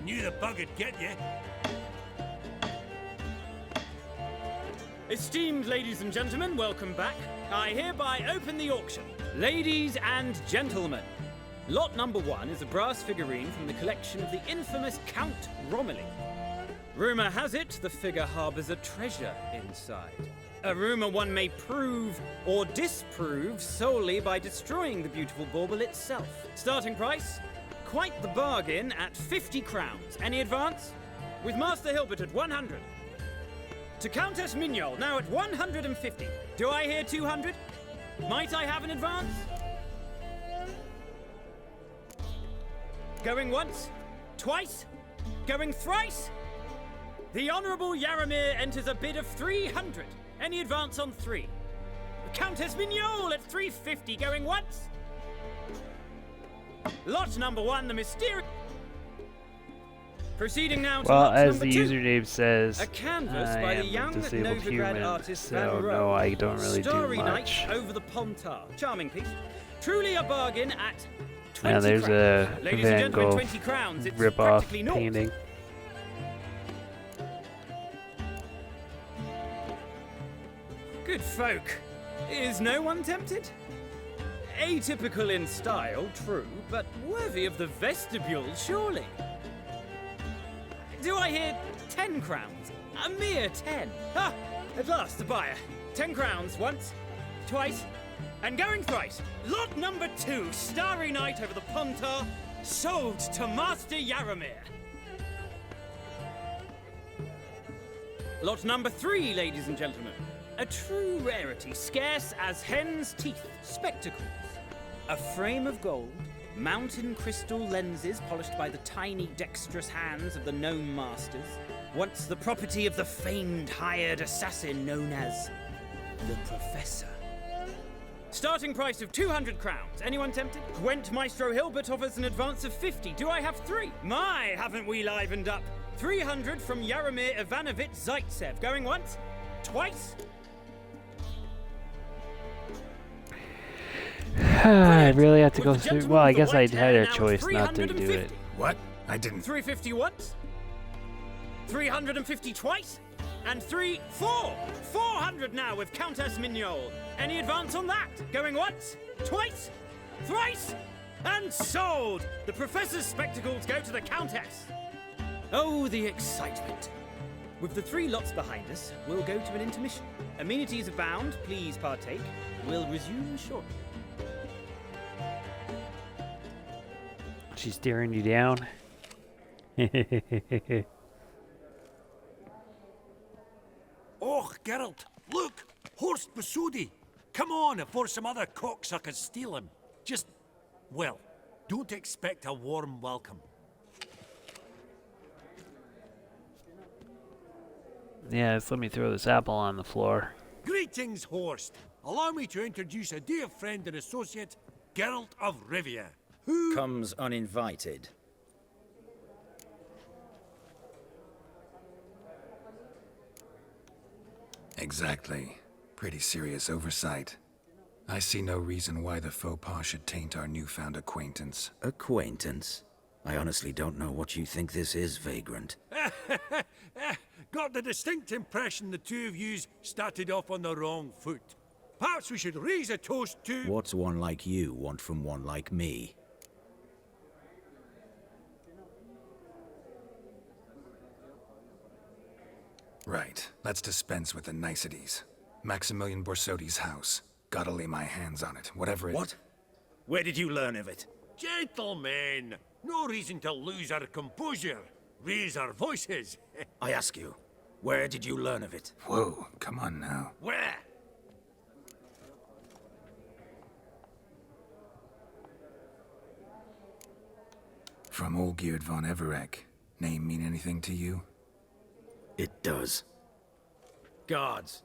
Knew the bug'd get you. Esteemed ladies and gentlemen, welcome back. I hereby open the auction. Ladies and gentlemen, lot number 1 is a brass figurine from the collection of the infamous Count Romilly. Rumour has it the figure harbours a treasure inside. A rumour one may prove or disprove solely by destroying the beautiful bauble itself. Starting price? Quite the bargain at 50 crowns. Any advance? With Master Hilbert at 100. To Countess Mignol, now at 150. Do I hear 200? Might I have an advance? Going once? Twice? Going thrice? The Honourable Yaramir enters a bid of 300. Any advance on 3? Countess Mignol at 350. Going once? Lot number 1, the mysterious... Proceeding now to well, lot as number the 2. username says, A canvas I by the am a young disabled Novigrad human, artist so Van Roo. no, I don't really Starry do much. Night over the Pontar. Charming piece. Truly a bargain at 20 Now there's a crowns. Ladies and Van gentlemen, Gogh 20 crowns. It's rip-off practically naught. painting. Good folk. Is no one tempted? Atypical in style, true, but worthy of the vestibule, surely. Do I hear 10 crowns? A mere 10. Ah, at last, the buyer. 10 crowns, once, twice, and going thrice. Lot number 2, Starry Night over the Pontar, sold to Master Yaramir. Lot number 3, ladies and gentlemen. A true rarity, scarce as hen's teeth. Spectacles. A frame of gold, mountain crystal lenses polished by the tiny, dexterous hands of the gnome masters. Once the property of the famed hired assassin known as the Professor. Starting price of 200 crowns. Anyone tempted? Gwent Maestro Hilbert offers an advance of 50. Do I have 3? My, haven't we livened up? 300 from Yaramir Ivanovich Zaitsev. Going once? Twice? I really have to go through. Well, I guess I had a choice not to do it. What? I didn't. 350 once? 350 twice? And 400 now with Countess Mignol. Any advance on that? Going once? Twice? Thrice? And sold! The Professor's spectacles go to the Countess. Oh, the excitement. With the 3 lots behind us, we'll go to an intermission. Amenities abound, please partake. We'll resume shortly. She's staring you down. Oh, Geralt, look! Horst Masudi! Come on, before some other cocksuckers steal him. Just, well, don't expect a warm welcome. Yeah, just let me throw this apple on the floor. Greetings, Horst. Allow me to introduce a dear friend and associate, Geralt of Rivia, who comes uninvited. Exactly. Pretty serious oversight. I see no reason why the faux pas should taint our newfound acquaintance. Acquaintance? I honestly don't know what you think this is, Vagrant. Got the distinct impression the two of yous started off on the wrong foot. Perhaps we should raise a toast to... What's one like you want from one like me? Right. Let's dispense with the niceties. Maximilian Borsodi's house. Gotta lay my hands on it, whatever it... What? Where did you learn of it? Gentlemen, no reason to lose our composure. Raise our voices. I ask you, where did you learn of it? Whoa, come on now. Where? From Olgierd von Everek. Name mean anything to you? It does. Guards,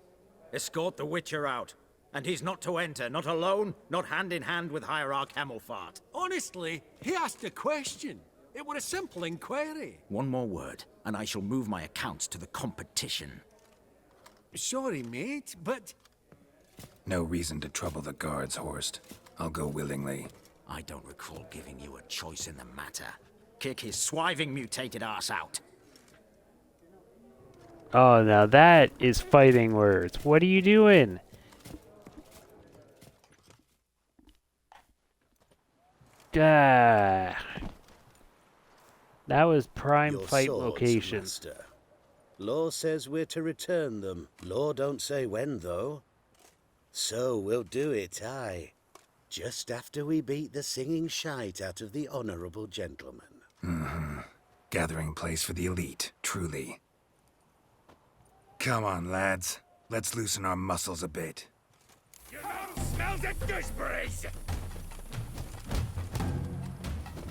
escort the Witcher out. And he's not to enter, not alone, not hand in hand with Hierarch Hamilfart. Honestly, he asked a question. It were a simple inquiry. One more word, and I shall move my accounts to the competition. Sorry, mate, but... No reason to trouble the guards, Horst. I'll go willingly. I don't recall giving you a choice in the matter. Kick his swiving mutated ass out. Oh, now that is fighting words. What are you doing? That was prime Your fight swords, location. Master. Law says we're to return them. Law don't say when, though. So we'll do it, aye. Just after we beat the singing shite out of the honourable gentleman. Mm-hmm. Gathering place for the elite, truly. Come on, lads. Let's loosen our muscles a bit. Your mouth smells of gooseberries!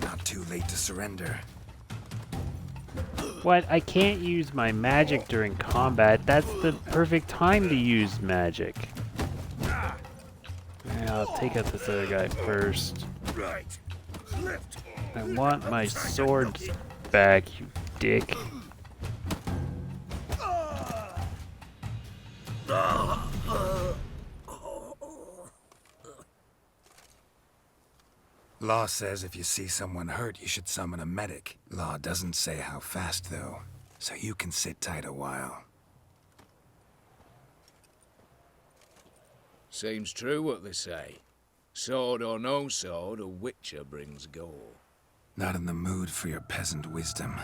Not too late to surrender. What? I can't use my magic during combat. That's the perfect time to use magic. Yeah, I'll take out this other guy first. Right. Lift. I want my sword back, you dick. Law says if you see someone hurt, you should summon a medic. Law doesn't say how fast, though, so you can sit tight a while. Seems true what they say. Sword or no sword, a witcher brings goal. Not in the mood for your peasant wisdom.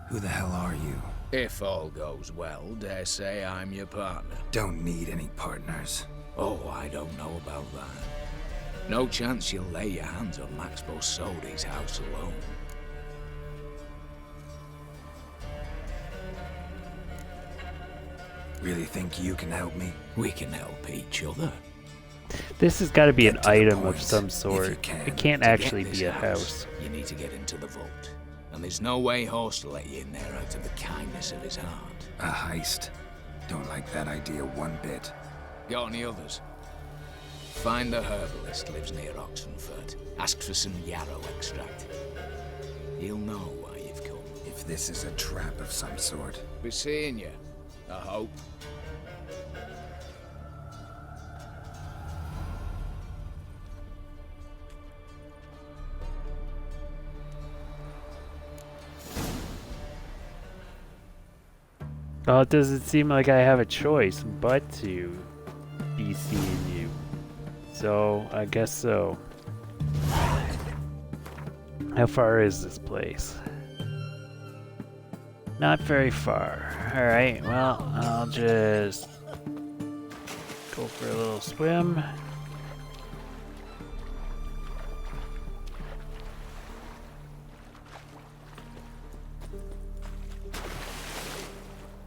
Who the hell are you? If all goes well, dare say I'm your partner. Don't need any partners. Oh, I don't know about that. No chance you'll lay your hands on Max Borsodi's house alone. Really think you can help me? We can help each other. This has got to be an item of some if sort. you can. It can't To actually get be this a house. You need to get into the vault. And there's no way Horst will let you in there out of the kindness of his heart. A heist? Don't like that idea one bit. Got any others? Find the herbalist lives near Oxenfurt. Ask for some yarrow extract. He'll know why you've come. If this is a trap of some sort. Be seeing you, I hope. Well, it doesn't seem like I have a choice but to be seeing you. So, I guess so. How far is this place? Not very far. Alright, well, I'll just go for a little swim.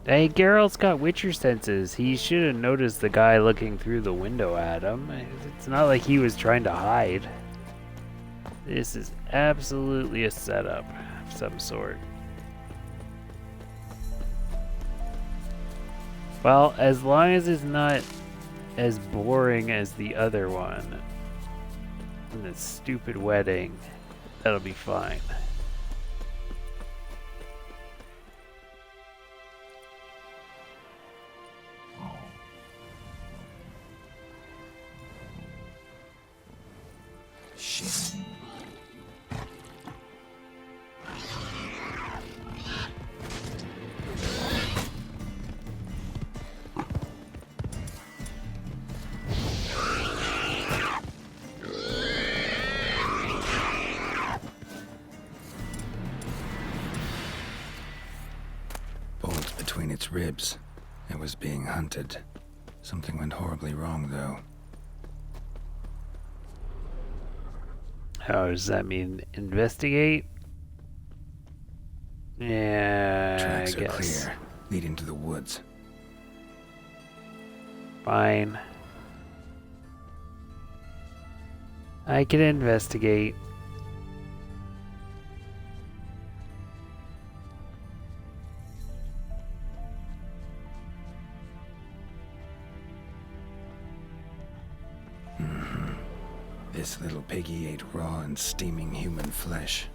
Hey, Geralt's got Witcher senses. He should have noticed the guy looking through the window at him. It's not like he was trying to hide. This is absolutely a setup of some sort. Well, as long as it's not as boring as the other one, and the stupid wedding, that'll be fine. Shit. Bolt between its ribs. It was being hunted. Something went horribly wrong, though. How does that mean? Investigate? Yeah, Tracks I are guess. clear, leading to the woods. Fine. I can investigate. This little piggy ate raw and steaming human flesh.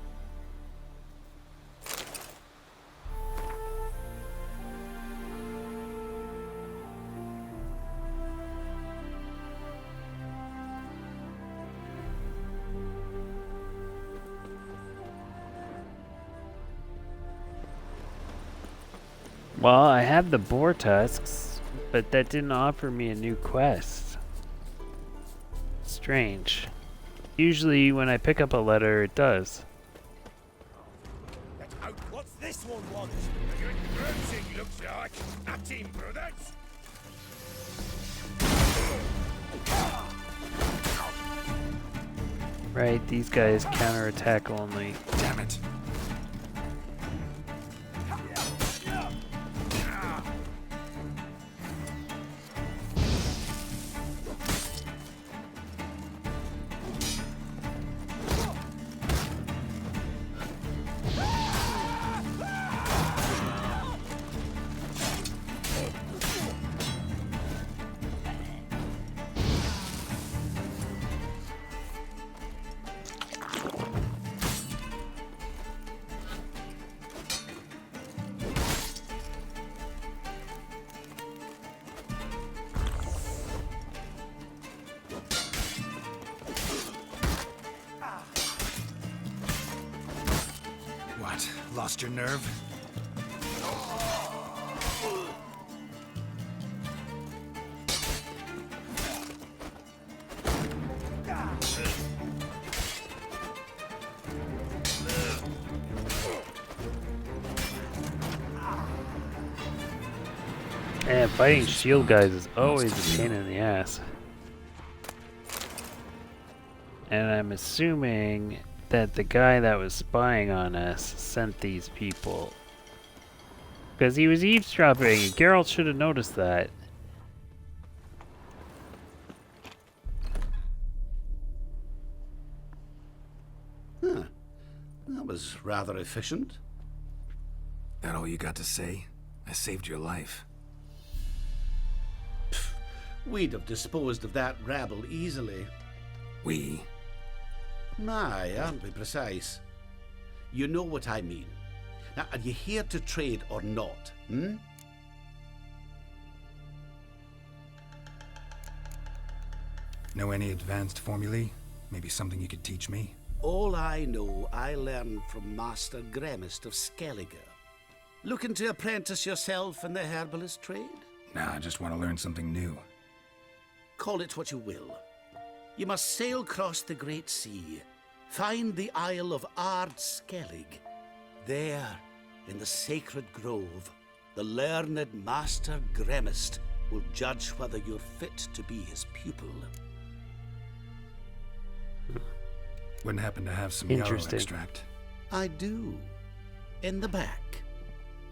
Well, I have the boar tusks, but that didn't offer me a new quest. Strange. Usually when I pick up a letter, it does. What's this one want? Good bruising, looks like. At him, brothers. Right, these guys counterattack only. Damn it. What? Lost your nerve? And fighting shield guys is always a pain in the ass. And I'm assuming that the guy that was spying on us sent these people. Because he was eavesdropping, and Geralt should have noticed that. Huh. That was rather efficient. That all you got to say? I saved your life. We'd have disposed of that rabble easily. We? Aye, aren't we precise? You know what I mean. Now, are you here to trade or not, hmm? Know any advanced formulae? Maybe something you could teach me? All I know, I learned from Master Gremist of Skellige. Looking to apprentice yourself in the herbalist trade? Nah, I just want to learn something new. Call it what you will. You must sail across the Great Sea, find the Isle of Ard Skellig. There, in the sacred grove, the learned Master Gremist will judge whether you're fit to be his pupil. Wouldn't happen to have some yarrow Interesting. extract. I do. In the back.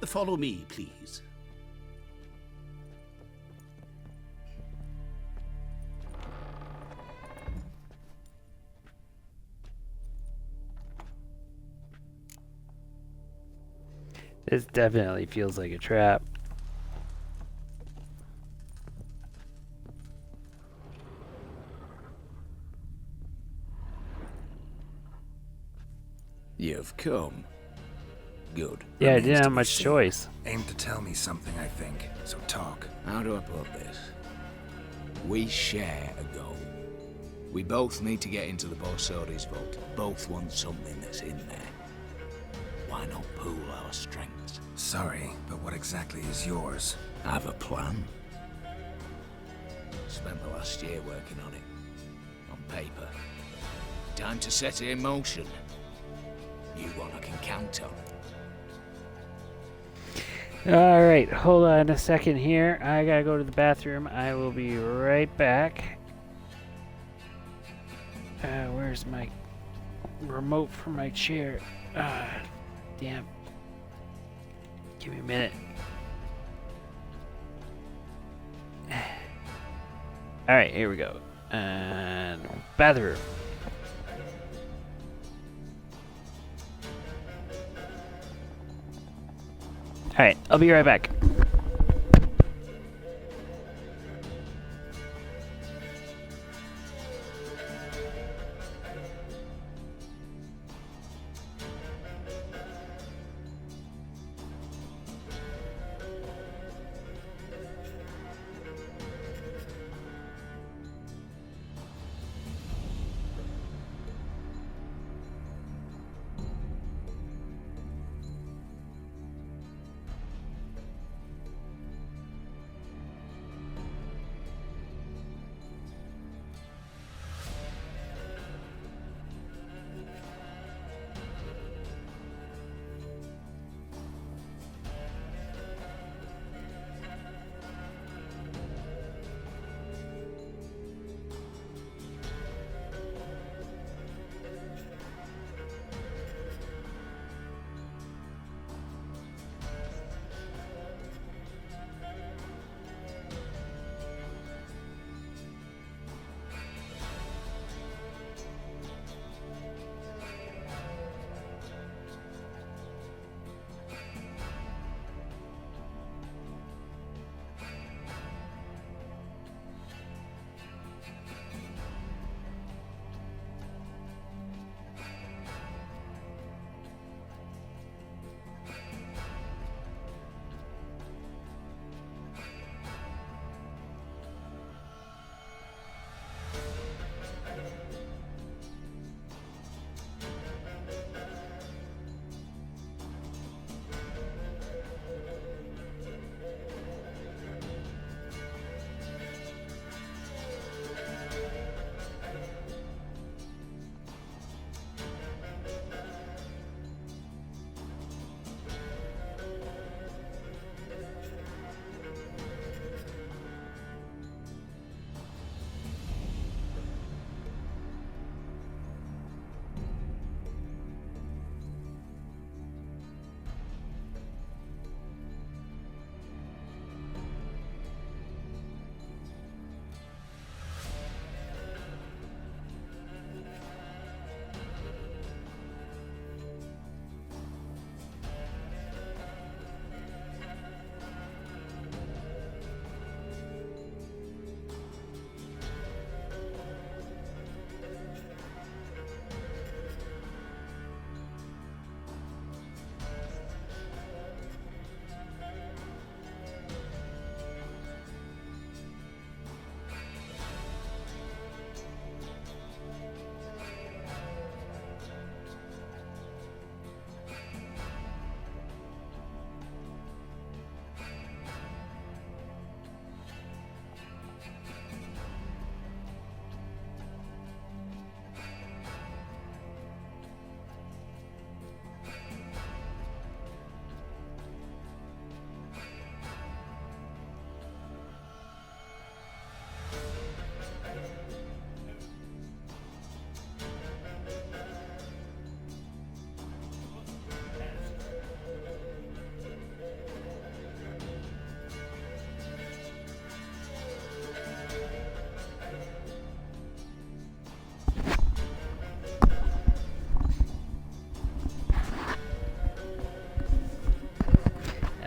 Follow me, please. This definitely feels like a trap. You've come. Good. Yeah, I Remains didn't to have be much seen. choice. Aim to tell me something, I think. So talk. How do I put this? We share a goal. We both need to get into the Borsodi's vault. Both want something that's in there. Why not pool our strengths? Sorry, but what exactly is yours? I have a plan. Spent the last year working on it. On paper. Time to set it in motion. You one I can count on. Alright, hold on a second here. I gotta go to the bathroom. I will be right back. Where's my remote for my chair? Damn. Give me a minute. Alright, here we go. And bathroom. Alright, I'll be right back.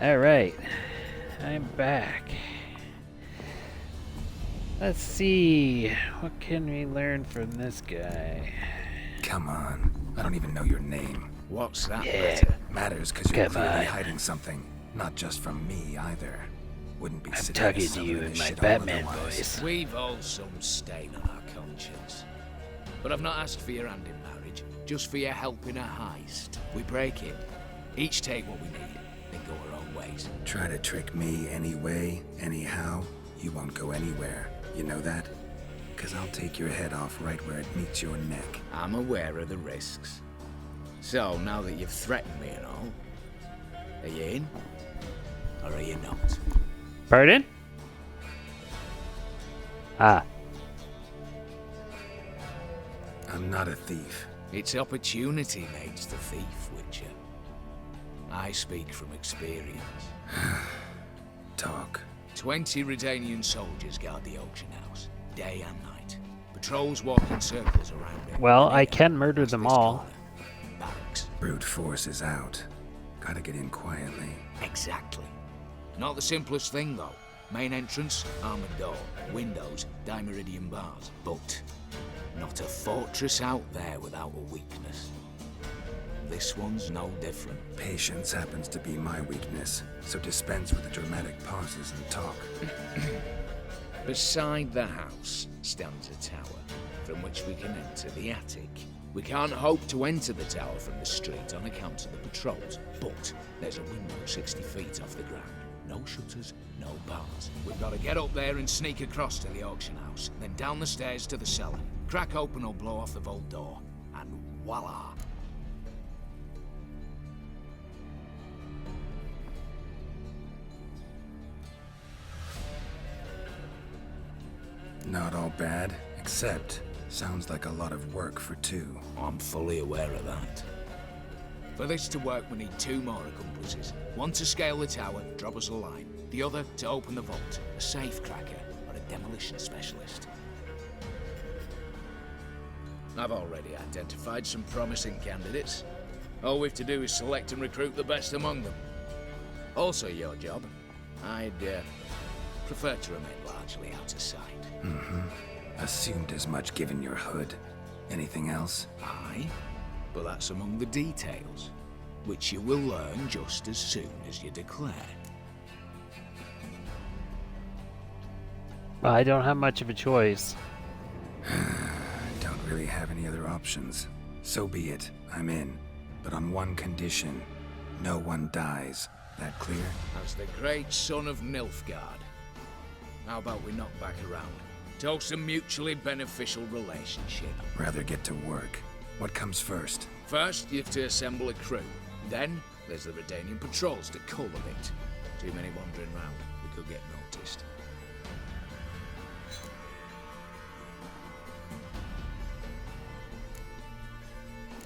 Alright. I'm back. Let's see. What can we learn from this guy? Come on. I don't even know your name. What's that Yeah. matter? Matters because you're Come clearly on. hiding something. Not just from me, either. Wouldn't be I'm sitting here talking to suffering you this in my shit all Batman otherwise. voice. We've all some stain on our conscience. But I've not asked for your hand in marriage, just for your help in a heist. We break in, each take what we need, then go our own ways. Try to trick me anyway, anyhow, you won't go anywhere. You know that? Because I'll take your head off right where it meets your neck. I'm aware of the risks. So, now that you've threatened me and all, are you in? Or are you not? Pardon? Ah. I'm not a thief. It's opportunity makes the thief, Witcher. I speak from experience. Talk. 20 Redanian soldiers guard the auction house, day and night. Patrols walk in circles around it. Well, I can murder them all. Barracks. Brute force is out. Gotta get in quietly. Exactly. Not the simplest thing, though. Main entrance, armored door, windows, dimeridian bars. But not a fortress out there without a weakness. This one's no different. Patience happens to be my weakness, so dispense with the dramatic pauses and talk. Beside the house stands a tower, from which we can enter the attic. We can't hope to enter the tower from the street on account of the patrols, but there's a window 60 feet off the ground. No shutters, no bars. We've got to get up there and sneak across to the auction house, then down the stairs to the cellar, crack open or blow off the vault door, and voila! Not all bad, except sounds like a lot of work for two. I'm fully aware of that. For this to work, we need 2 more accomplices. One to scale the tower, drop us a line. The other to open the vault, a safe cracker or a demolition specialist. I've already identified some promising candidates. All we've to do is select and recruit the best among them. Also your job. I'd prefer to remain largely out of sight. Assumed as much given your hood. Anything else? Aye, but that's among the details, which you will learn just as soon as you declare. I don't have much of a choice. Don't really have any other options. So be it. I'm in. But on one condition. No one dies. That clear? As the great son of Nilfgaard. How about we knock back around? Toast a mutually beneficial relationship. Rather get to work. What comes first? First, you have to assemble a crew. Then, there's the Redanian patrols to cull a bit. Too many wandering round. We could get noticed.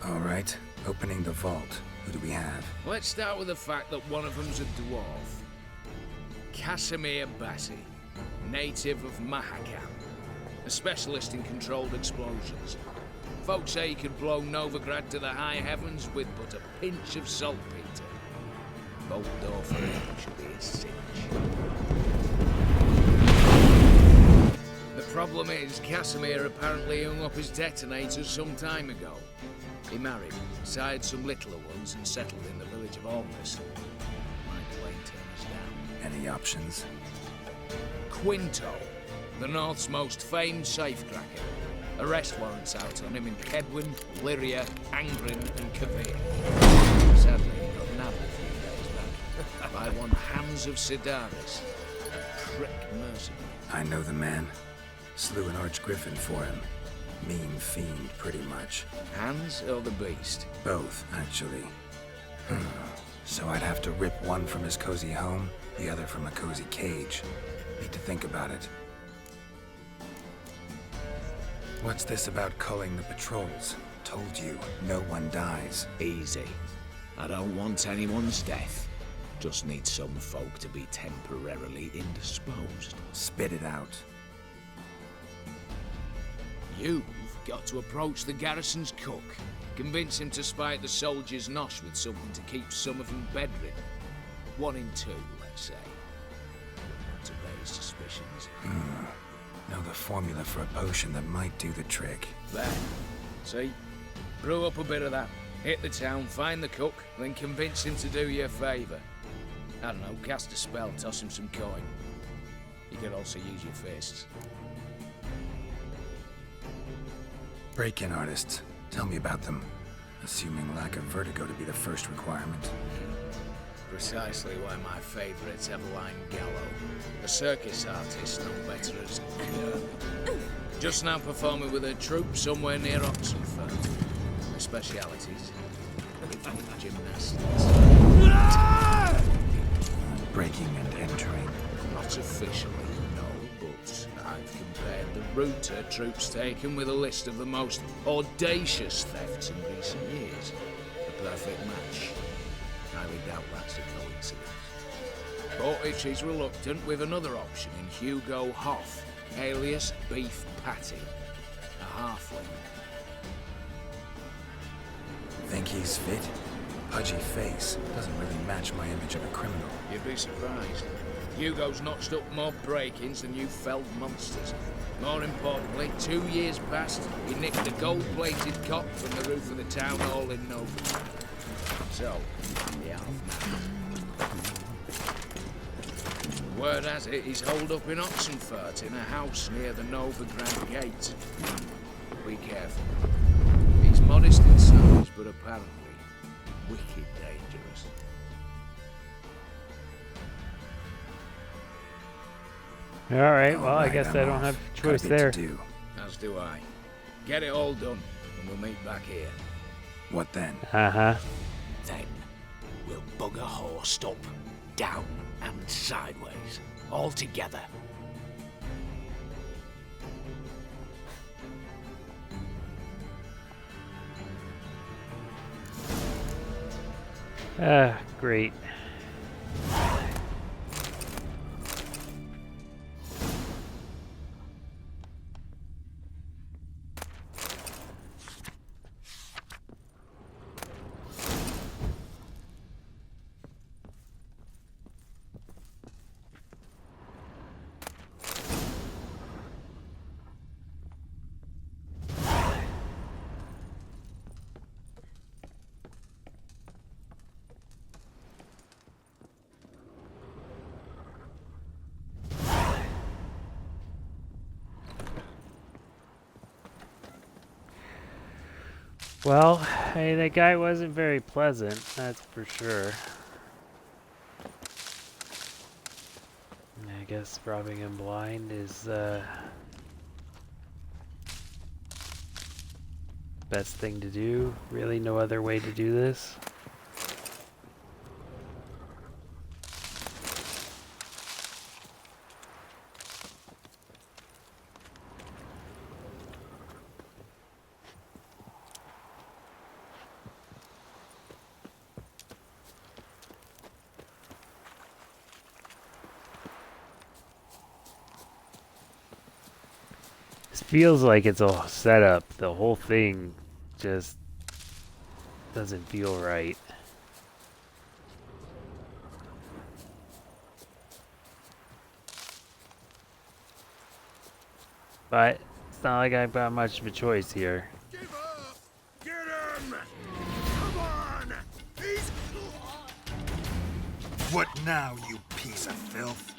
All right. Opening the vault. Who do we have? Let's start with the fact that one of them's a dwarf. Casimir Bassi, native of Mahakam. A specialist in controlled explosions. Folks say he could blow Novigrad to the high heavens with but a pinch of saltpeter. Bolt door for him should be a cinch. The problem is, Casimir apparently hung up his detonators some time ago. He married, sired some littler ones, and settled in the village of Almas. Might play turn us down. Any options? Quinto, the North's most famed safecracker. Arrest warrants out on him in Kedwin, Lyria, Angrin, and Kavir. Sadly, he got nabbed a few days back by one Hans of Sidaris, a prick mercenary. I know the man. Slew an archgriffin for him. Mean fiend, pretty much. Hans or the beast? Both, actually. So I'd have to rip one from his cozy home, the other from a cozy cage. Need to think about it. What's this about culling the patrols? Told you, no one dies. Easy. I don't want anyone's death. Just need some folk to be temporarily indisposed. Spit it out. You've got to approach the garrison's cook. Convince him to spite the soldiers' nosh with something to keep some of them bedridden. 1 in 2, let's say. To raise suspicions. Know the formula for a potion that might do the trick. There. See? Brew up a bit of that. Hit the town, find the cook, then convince him to do you a favour. I don't know, cast a spell, toss him some coin. You could also use your fists. Break-in artists. Tell me about them. Assuming lack of vertigo to be the first requirement. Precisely why my favourite's Eveline Gallo, a circus artist known better as Kirby. Just now performing with her troupe somewhere near Oxenford. Her specialities: rhythmic gymnastics. Breaking and entering. Not officially, no, but I've compared the route her troops taken with a list of the most audacious thefts in recent years. A perfect match. Highly doubt that's a coincidence. But she's reluctant with another option in Hugo Hoff, alias Beef Patty, a halfling. Think he's fit? Pudgy face doesn't really match my image of a criminal. You'd be surprised. Hugo's notched up more break-ins than you felled monsters. More importantly, 2 years past, he nicked a gold-plated cop from the roof of the town hall in Nova. So, the half-man. Word has it, he's holed up in Oxenfurt in a house near the Nova Grand Gate. Be careful. He's modest in size, but apparently wicked dangerous. Alright, well, I guess I don't have a choice there. As do I. Get it all done, and we'll meet back here. What then? Uh-huh. Then we'll bugger horsed up, down and sideways, all together. Great. Well, hey, that guy wasn't very pleasant, that's for sure. I guess robbing him blind is best thing to do. Really no other way to do this. Feels like it's a setup. The whole thing just doesn't feel right. But it's not like I've got much of a choice here. Give up! Get him! Come on! He's... What now, you piece of filth?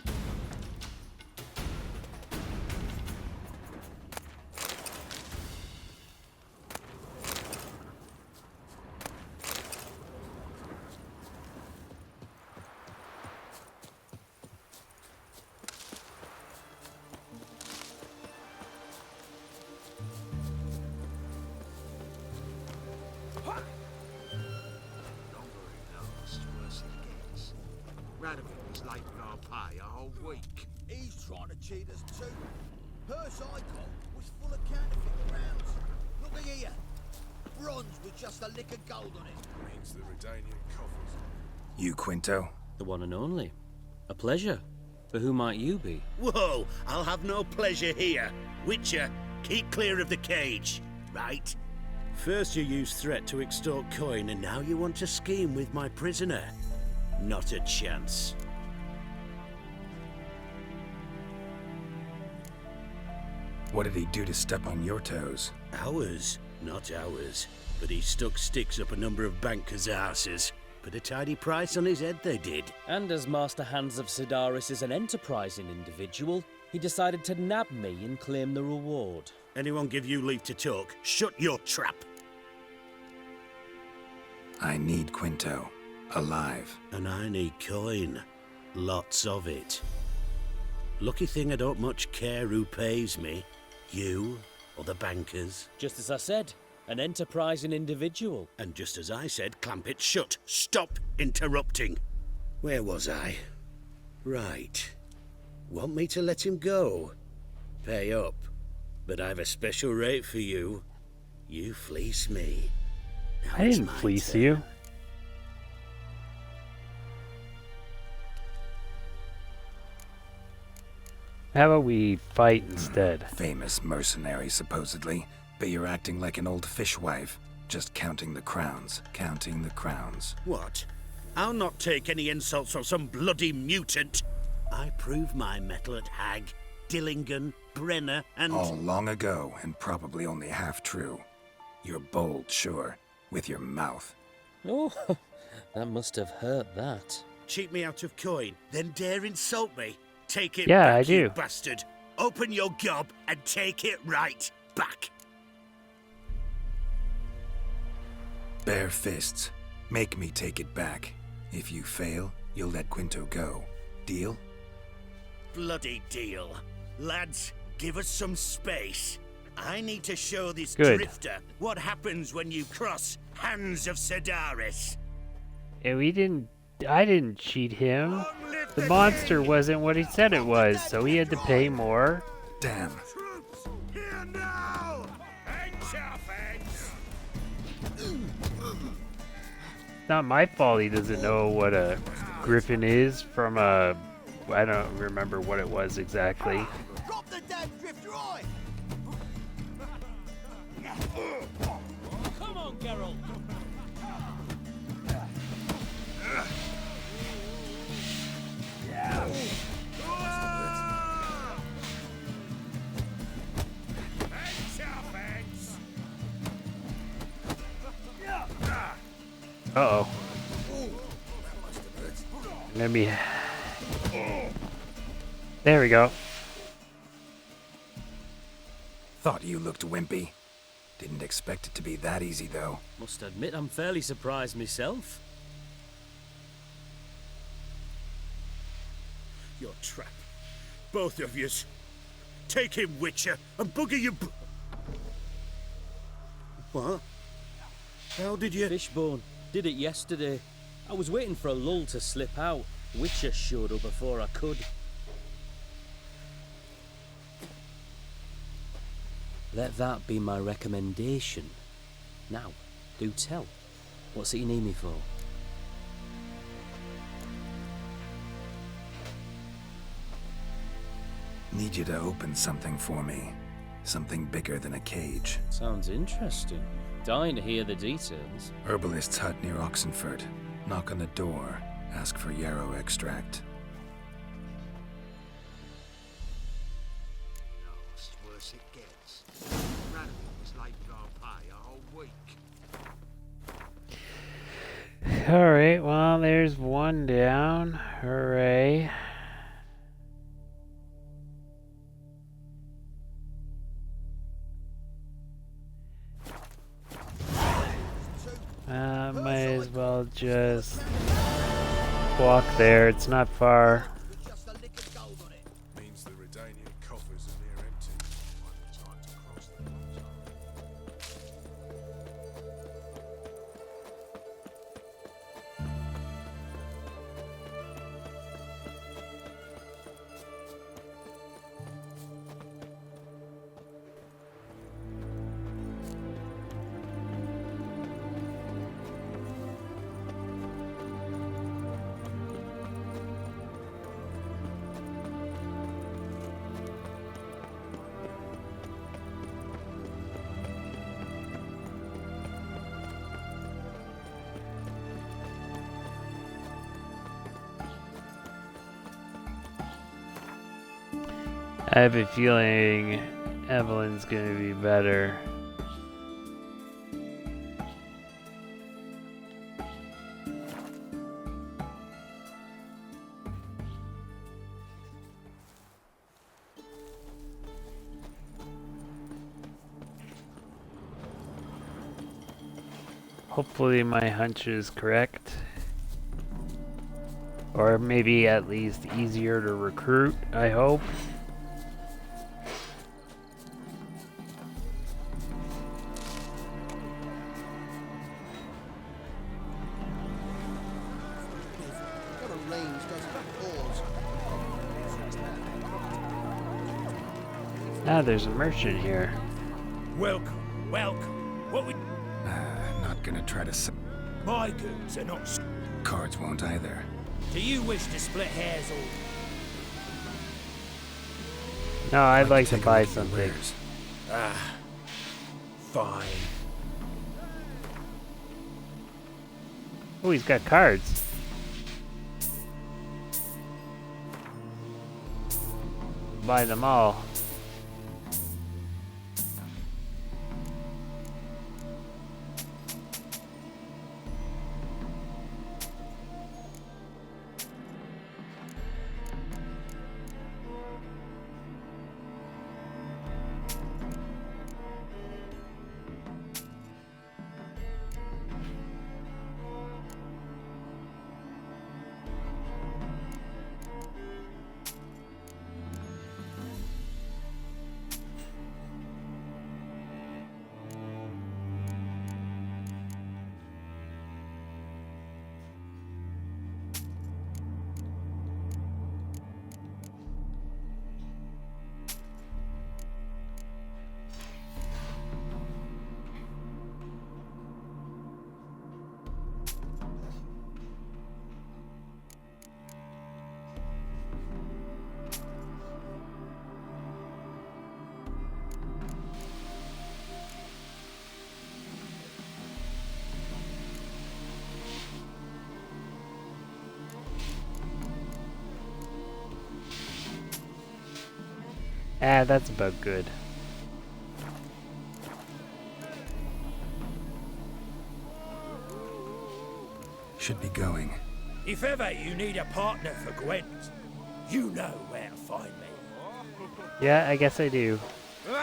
Radovic's late with our pay a whole week. He's trying to cheat us too. Purse I got was full of counterfeit rounds. Look at here. Bronze with just a lick of gold on it. Means the Redanian coffers. You, Quinto? The one and only. A pleasure. But who might you be? Whoa, I'll have no pleasure here. Witcher, keep clear of the cage, right? First you used threat to extort coin, and now you want to scheme with my prisoner. Not a chance. What did he do to step on your toes? Ours? Not ours. But he stuck sticks up a number of bankers' arses. Put a tidy price on his head, they did. And as Master Hans of Sidaris is an enterprising individual, he decided to nab me and claim the reward. Anyone give you leave to talk? Shut your trap! I need Quinto. Alive. And I need coin. Lots of it. Lucky thing I don't much care who pays me. You or the bankers. Just as I said, an enterprising individual. And just as I said, clamp it shut. Stop interrupting. Where was I? Right. Want me to let him go? Pay up. But I've a special rate for you. You fleece me. Now I it's didn't my fleece turn. you. How about we fight instead? Famous mercenary, supposedly. But you're acting like an old fishwife. Just counting the crowns. Counting the crowns. What? I'll not take any insults from some bloody mutant. I prove my mettle at Hag, Dillingen, Brenner, and... All long ago, and probably only half true. You're bold, sure. With your mouth. Oh, that must have hurt that. Cheat me out of coin, then dare insult me. Take it Yeah, back, I do. you bastard. Open your gob and take it right back. Bare fists. Make me take it back. If you fail, you'll let Quinto go. Deal? Bloody deal. Lads, give us some space. I need to show this Good. drifter what happens when you cross Hands of Sidaris. And I didn't cheat him. The monster wasn't what he said it was, so he had to pay more. Damn. Troops, here now! Heads off, heads! Not my fault he doesn't know what a griffin is from a... I don't remember what it was exactly. Drop the damn drift right! Come on, Geralt. Uh-oh. Let me... There we go. Thought you looked wimpy. Didn't expect it to be that easy, though. Must admit I'm fairly surprised myself. Your trap. Both of yous. Take him, Witcher, and bugger you... What? How did you... Fishbone. Did it yesterday. I was waiting for a lull to slip out. Witcher showed up before I could. Let that be my recommendation. Now, do tell. What's it you need me for? Need you to open something for me. Something bigger than a cage. Sounds interesting. Dying to hear the details. Herbalist's hut near Oxenford. Knock on the door. Ask for yarrow extract. It's worse it gets. Randy was late for our pay a whole week. Alright, well, there's one down. Hooray. Might as well just walk there. It's not far. Means the Redanian coffers are near empty. Time to cross the I have a feeling Evelyn's gonna be better. Hopefully my hunch is correct. Or maybe at least easier to recruit, I hope. Ah, there's a merchant here. Welcome, welcome. What would... Not gonna try to My goods are not... Cards won't either. Do you wish to split hairs or... No, I'd like to buy something. Ah, fine. Oh, he's got cards. Buy them all. Ah, that's about good. Should be going. If ever you need a partner for Gwent, you know where to find me. Yeah, I guess I do. Should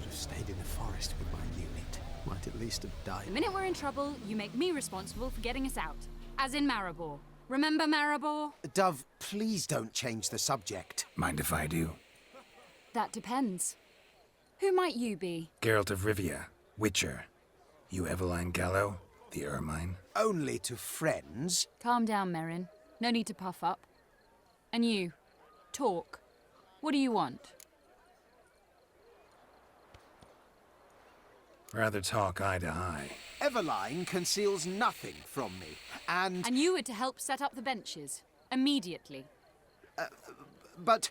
have stayed in the forest with my unit. Might at least have died. The minute we're in trouble, you make me responsible for getting us out. As in Maribor. Remember Maribor? Dove, please don't change the subject. Mind if I do? That depends. Who might you be? Geralt of Rivia, Witcher. You Eveline Gallo, the Ermine? Only to friends. Calm down, Merrin. No need to puff up. And you, talk. What do you want? Rather talk eye to eye. Eveline conceals nothing from me, and... And you were to help set up the benches. Immediately. But...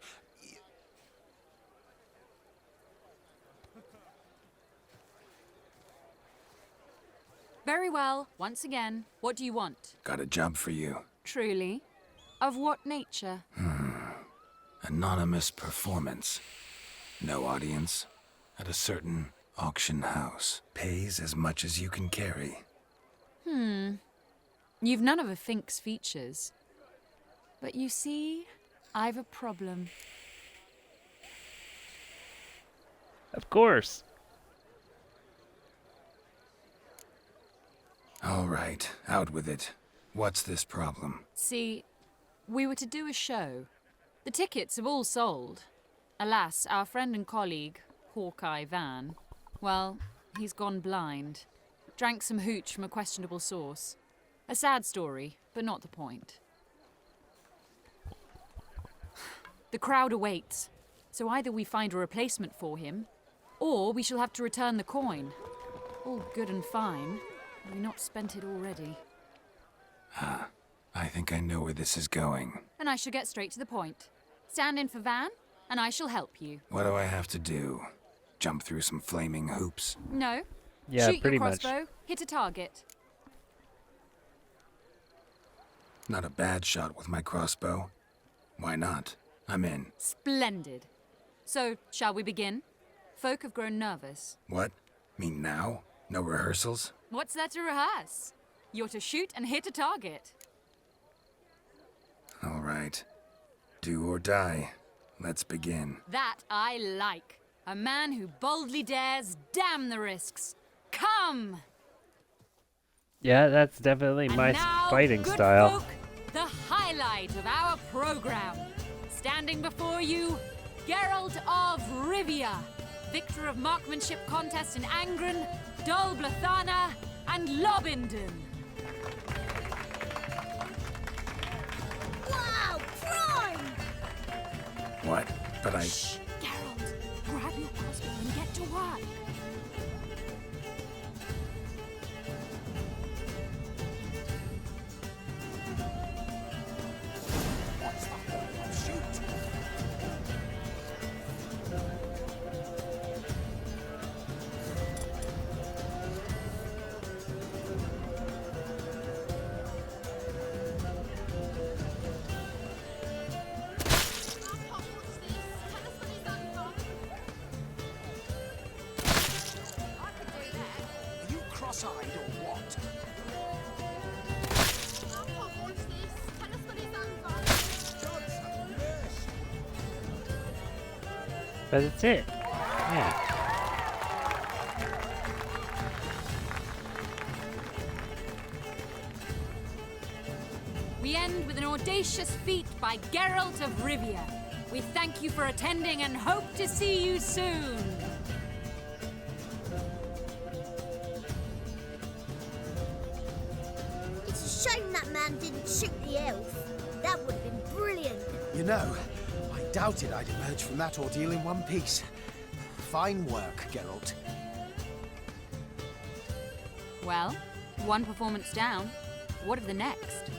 Very well. Once again, what do you want? Got a job for you. Truly? Of what nature? Anonymous performance. No audience. At a certain auction house. Pays as much as you can carry. You've none of a Fink's features. But you see, I've a problem. Of course. All right, out with it. What's this problem? See, we were to do a show. The tickets have all sold. Alas, our friend and colleague, Hawkeye Van, well, he's gone blind. Drank some hooch from a questionable source. A sad story, but not the point. The crowd awaits, so either we find a replacement for him, or we shall have to return the coin. All good and fine. Have we not spent it already? I think I know where this is going. And I shall get straight to the point. Stand in for Van, and I shall help you. What do I have to do? Jump through some flaming hoops? No. Yeah, Shoot pretty your much. crossbow, hit a target. Not a bad shot with my crossbow. Why not? I'm in. Splendid. So, shall we begin? Folk have grown nervous. What? Mean now? No rehearsals? What's there to rehearse? You're to shoot and hit a target. All right. Do or die. Let's begin. That I like. A man who boldly dares, damn the risks. Come! Yeah, that's definitely And my now, fighting good style. folk, the highlight of our program. Standing before you, Geralt of Rivia, victor of marksmanship contests in Angren, Dol Blathana, and Lobindon. Wow, prime! What? But I... Shh, Geralt, grab your crossbow and get to work. Are you cross-eyed or what? But it's it. Yeah. We end with an audacious feat by Geralt of Rivia. We thank you for attending and hope to see you soon. It's a shame that man didn't shoot the elf. That would have been brilliant. You know, I doubted I'd emerge from that ordeal in one piece. Fine work, Geralt. Well, one performance down. What of the next?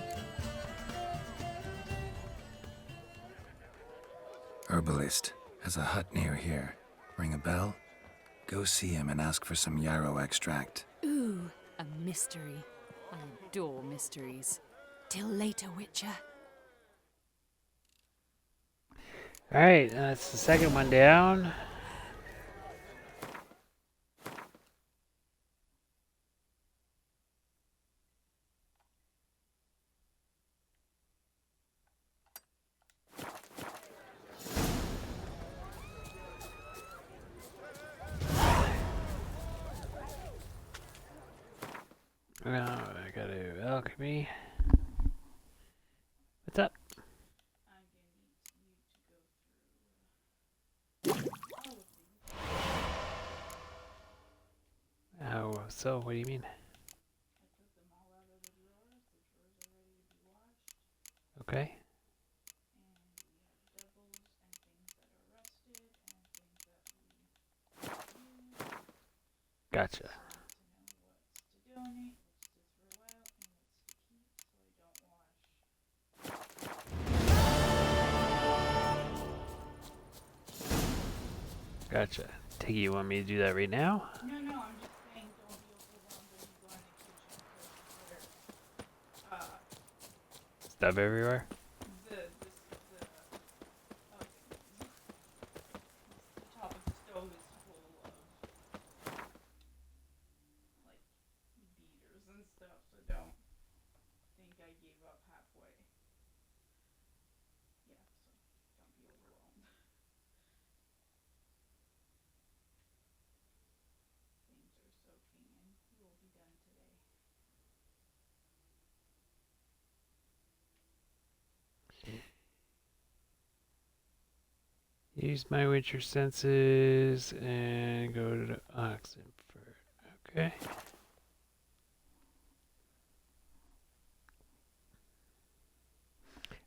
Herbalist has a hut near here. Ring a bell? Go see him and ask for some yarrow extract. Ooh, a mystery. I adore mysteries. Till later, Witcher. Alright, that's the second one down. Oh, I gotta alchemy. What's up? Oh, so what do you mean? Okay. Gotcha. Gotcha. Tiggy, you want me to do that right now? No, I'm just saying don't be overwhelmed when you go in the kitchen because Stuff everywhere? the top of the stove is full of like beaters and stuff, so don't think I gave up halfway. Yeah, so don't be overwhelmed. Things are soaking and will be done today. Use my Witcher senses and go to the Oxenford. Okay.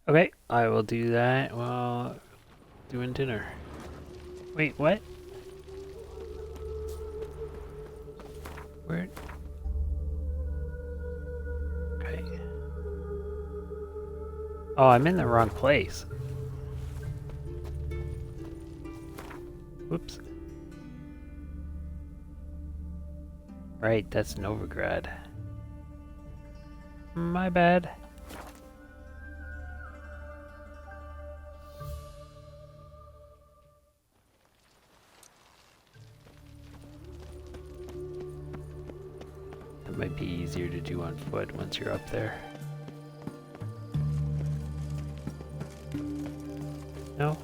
Okay, I will do that while doing dinner. Wait, what? Where? Okay. Oh, I'm in the wrong place. Whoops. Right, that's Novigrad. My bad. It might be easier to do on foot once you're up there. No?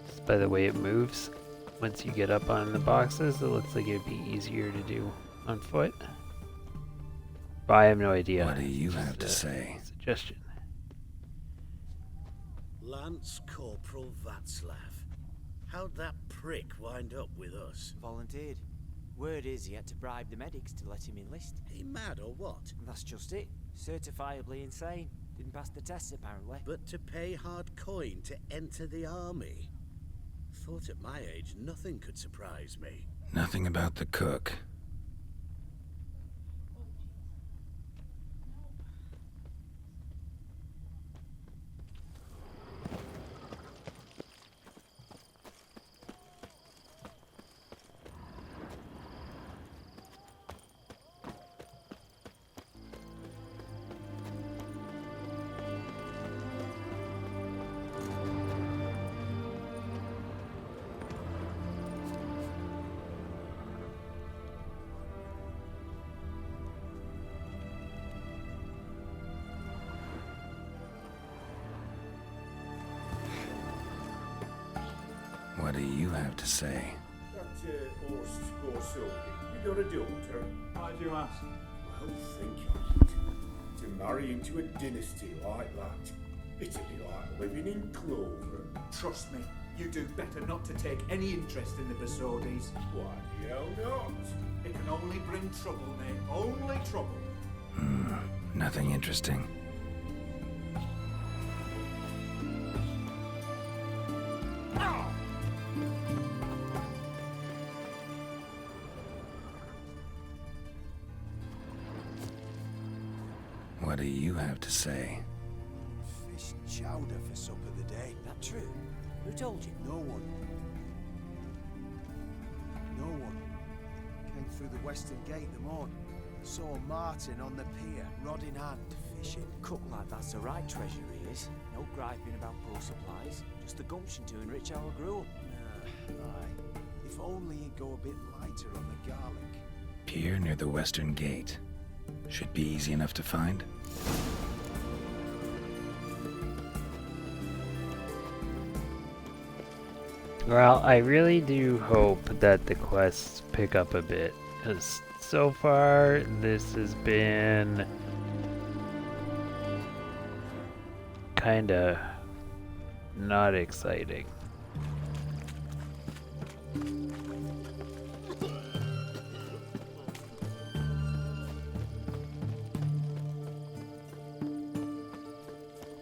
Just by the way it moves, once you get up on the boxes, it looks like it'd be easier to do on foot. But I have no idea. What do you have to say? Suggestion. Lance Corporal Václav. How'd that prick wind up with us? Volunteered. Word is he had to bribe the medics to let him enlist. He mad or what? That's just it. Certifiably insane. Didn't pass the tests apparently. But to pay hard coin to enter the army? Thought at my age nothing could surprise me. Nothing about the cook. What do you have to say? That horse scores so you got a daughter. Why do you ask? Well, think of it. To marry into a dynasty like that, it'd be like living in clover. Trust me, you do better not to take any interest in the Basodis. Why the hell not? It can only bring trouble, mate. Only trouble. Nothing interesting. What do you have to say? Fish chowder for supper the day. That true? Who told you? No one. No one. Came through the western gate the morning. Saw Martin on the pier, rod in hand, fishing. Cook lad, that's the right treasure he is. No griping about poor supplies. Just the gumption to enrich our gruel. Aye. If only he'd go a bit lighter on the garlic. Pier near the western gate. Should be easy enough to find. Well, I really do hope that the quests pick up a bit, because so far this has been kinda not exciting.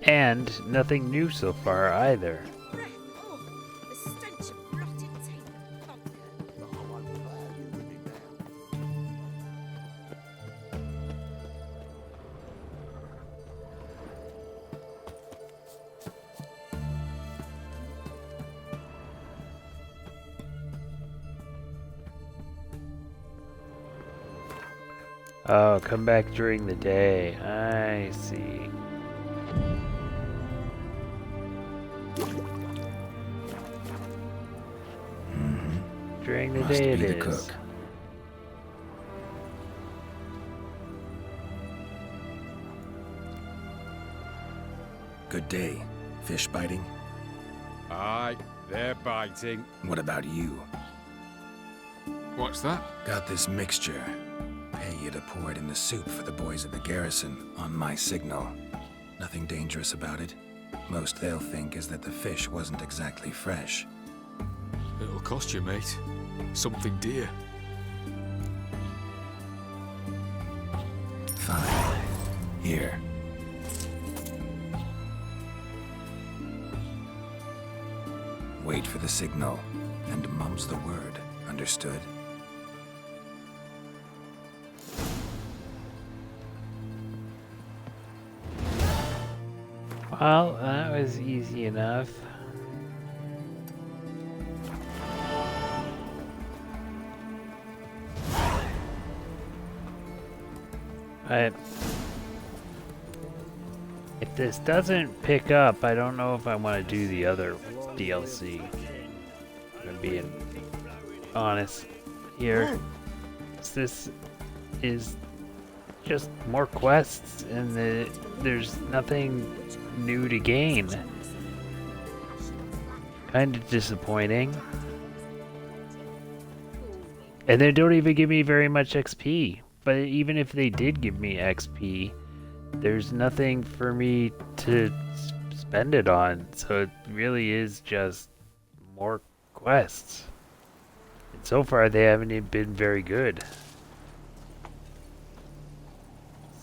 And nothing new so far either. The stench of rotted tape and vodka. Oh, I'm glad you're with me now. Oh, come back during the day. I see. During the Must day be it the is. cook. Good day. Fish biting? Aye, they're biting. What about you? What's that? Got this mixture. Pay you to pour it in the soup for the boys at the garrison, on my signal. Nothing dangerous about it. Most they'll think is that the fish wasn't exactly fresh. It'll cost you, mate. Something dear. Fine. Here. Wait for the signal, and mum's the word. Understood? Well, that was easy enough. But if this doesn't pick up, I don't know if I want to do the other DLC. I'm being honest here. This is just more quests, and there's nothing new to gain. Kind of disappointing. And they don't even give me very much XP. But even if they did give me XP, there's nothing for me to spend it on. So it really is just more quests. And so far they haven't even been very good.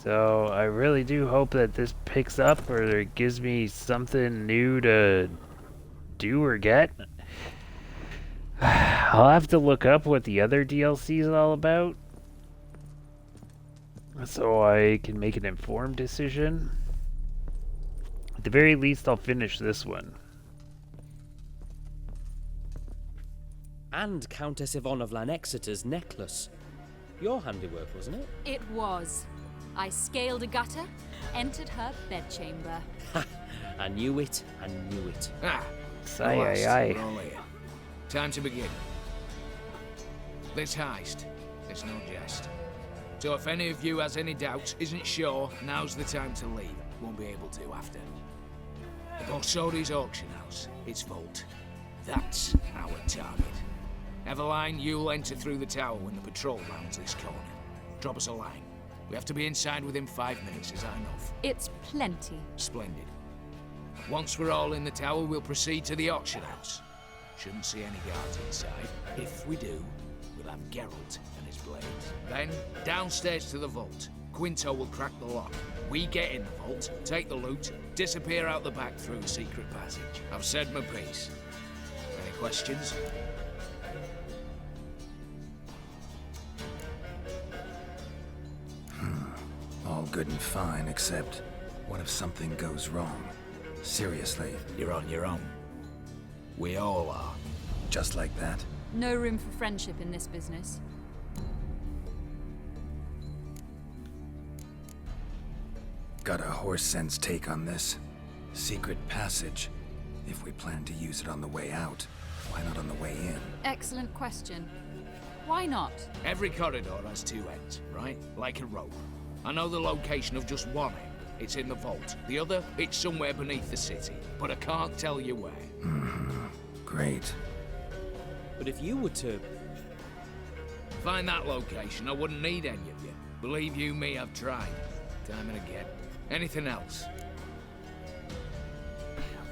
So I really do hope that this picks up, or it gives me something new to do or get. I'll have to look up what the other DLC is all about, so I can make an informed decision. At the very least, I'll finish this one. And Countess Yvonne of Lanexeter's necklace. Your handiwork, wasn't it? It was. I scaled a gutter, entered her bedchamber. Ha! I knew it. I knew it. Ah! Aye, aye, We're all here. Time to begin. This heist, it's no jest. So if any of you has any doubts, isn't sure, now's the time to leave. Won't be able to after. The Borsodi's auction house, its vault. That's our target. Eveline, you'll enter through the tower when the patrol rounds this corner. Drop us a line. We have to be inside within 5 minutes, is that enough? It's plenty. Splendid. Once we're all in the tower, we'll proceed to the auction house. Shouldn't see any guards inside. If we do, we'll have Geralt and his blades. Then, downstairs to the vault. Quinto will crack the lock. We get in the vault, take the loot, disappear out the back through a secret passage. I've said my piece. Any questions? All good and fine, except what if something goes wrong? Seriously. You're on your own. We all are. Just like that? No room for friendship in this business. Got a horse sense take on this. Secret passage. If we plan to use it on the way out, why not on the way in? Excellent question. Why not? Every corridor has two ends, right? Like a rope. I know the location of just one end. It's in the vault. The other, it's somewhere beneath the city. But I can't tell you where. Great. But if you were to... find that location, I wouldn't need any of you. Believe you me, I've tried. Time and again. Anything else?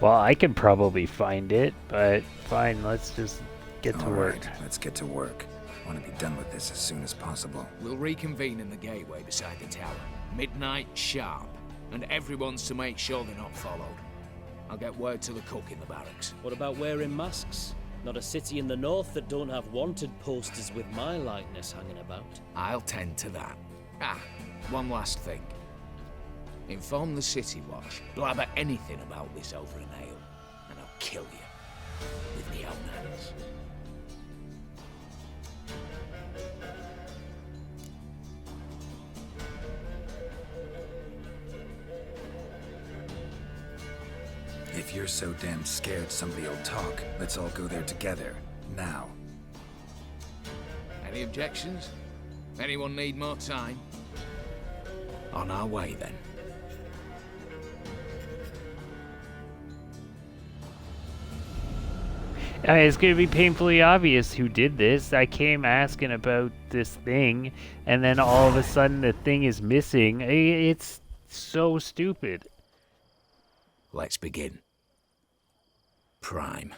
Well, I could probably find it, but fine, let's just get to work. Right, let's get to work. I want to be done with this as soon as possible. We'll reconvene in the gateway beside the tower. Midnight sharp. And everyone's to make sure they're not followed. I'll get word to the cook in the barracks. What about wearing masks? Not a city in the north that don't have wanted posters with my likeness hanging about. I'll tend to that. Ah, one last thing. Inform the City Watch. Blabber anything about this over an ale, and I'll kill you. With my own hands. If you're so damn scared somebody'll talk, let's all go there together. Now. Any objections? Anyone need more time? On our way, then. It's going to be painfully obvious who did this. I came asking about this thing, and then all of a sudden the thing is missing. It's so stupid. Let's begin. Prime.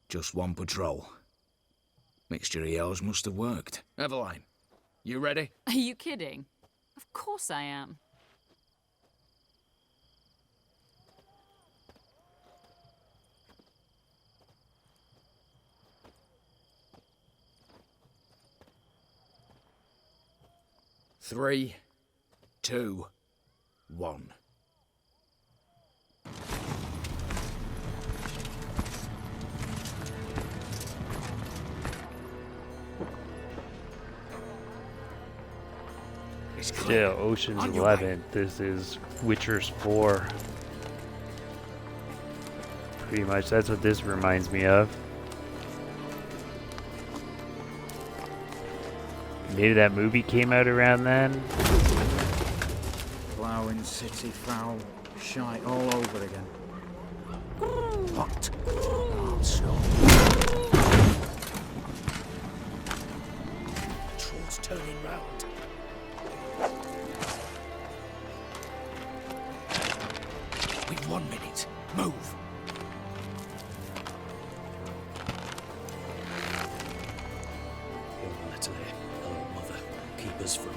Just one patrol. Mixture of yours must have worked. Eveline, you ready? Are you kidding? Of course I am. Three, 2, 1. Still, Ocean's 11. This is Witcher's 4. Pretty much, that's what this reminds me of. Maybe that movie came out around then. Ploughing city foul, shite all over again. What? Oh, so. Troll's turning round. We've 1 minute. Move. Hello, Mother. Keep us from.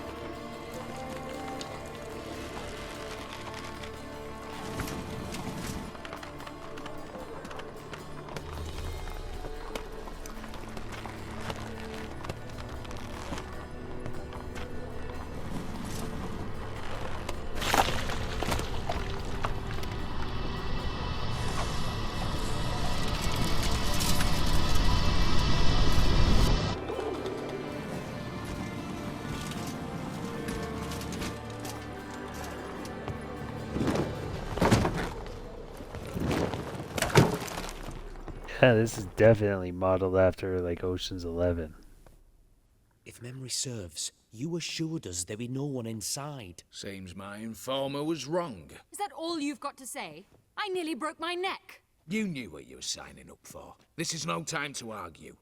Yeah, this is definitely modeled after like Ocean's 11. If memory serves, you assured us there be no one inside. Seems my informer was wrong. Is that all you've got to say? I nearly broke my neck. You knew what you were signing up for. This is no time to argue.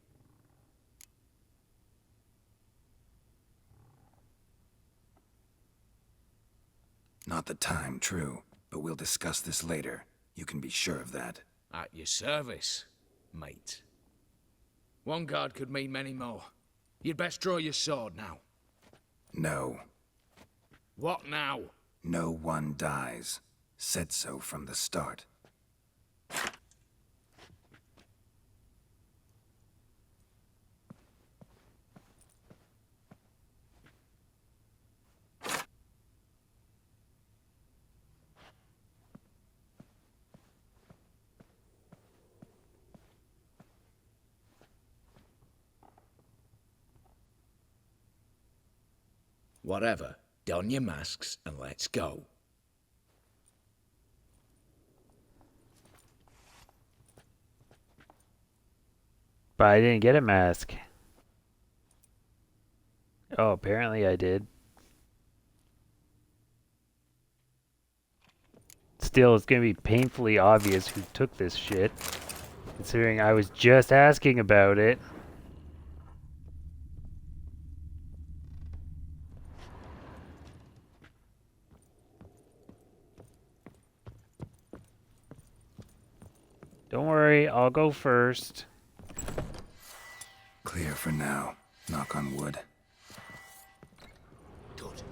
Not the time, true. But we'll discuss this later. You can be sure of that. At your service, mate. One guard could mean many more. You'd best draw your sword now. No. What now? No one dies. Said so from the start. Whatever. Don your masks and let's go. But I didn't get a mask. Oh, apparently I did. Still, it's gonna be painfully obvious who took this shit, considering I was just asking about it. Don't worry, I'll go first. Clear for now. Knock on wood. Good.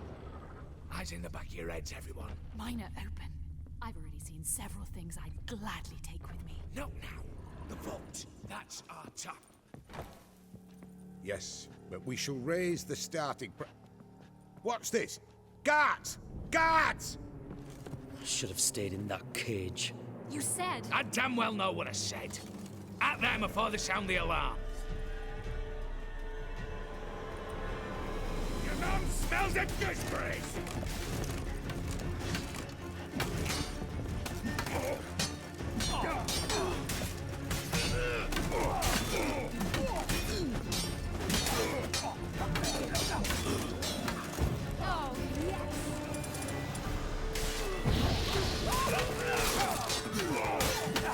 Eyes in the back of your heads, everyone. Mine are open. I've already seen several things I'd gladly take with me. Not now. The vault. That's our top. Yes, but we shall raise the starting What's this? Guards! Guards! I should have stayed in that cage. You said... I damn well know what I said. At them before they sound the alarm. Your mum smells of gooseberries!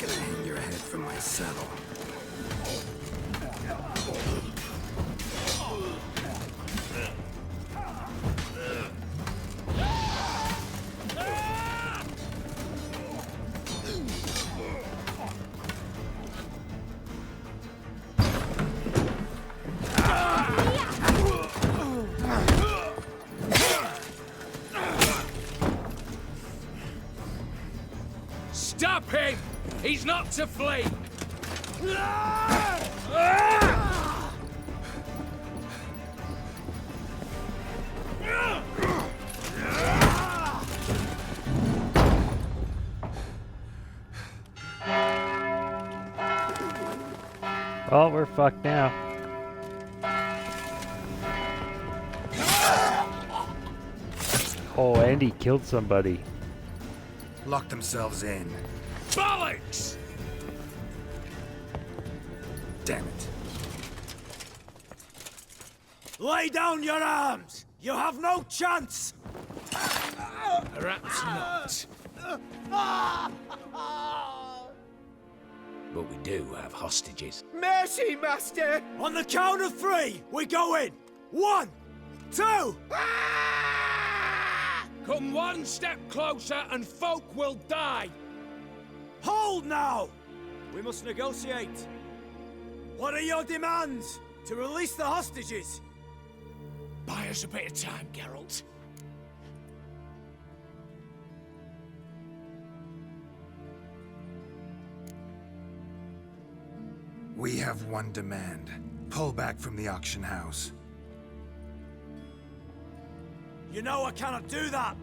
Gonna hang your head from my saddle. Stop him! He's not to flee! Well, we're fucked now. Oh, and he killed somebody. Lock themselves in. Bollocks! Damn it. Lay down your arms! You have no chance! Perhaps not. But we do have hostages. Mercy, Master! On the count of 3, we go in! 1, 2! Come one step closer and folk will die. Hold now! We must negotiate. What are your demands? To release the hostages? Buy us a bit of time, Geralt. We have one demand. Pull back from the auction house. You know I cannot do that!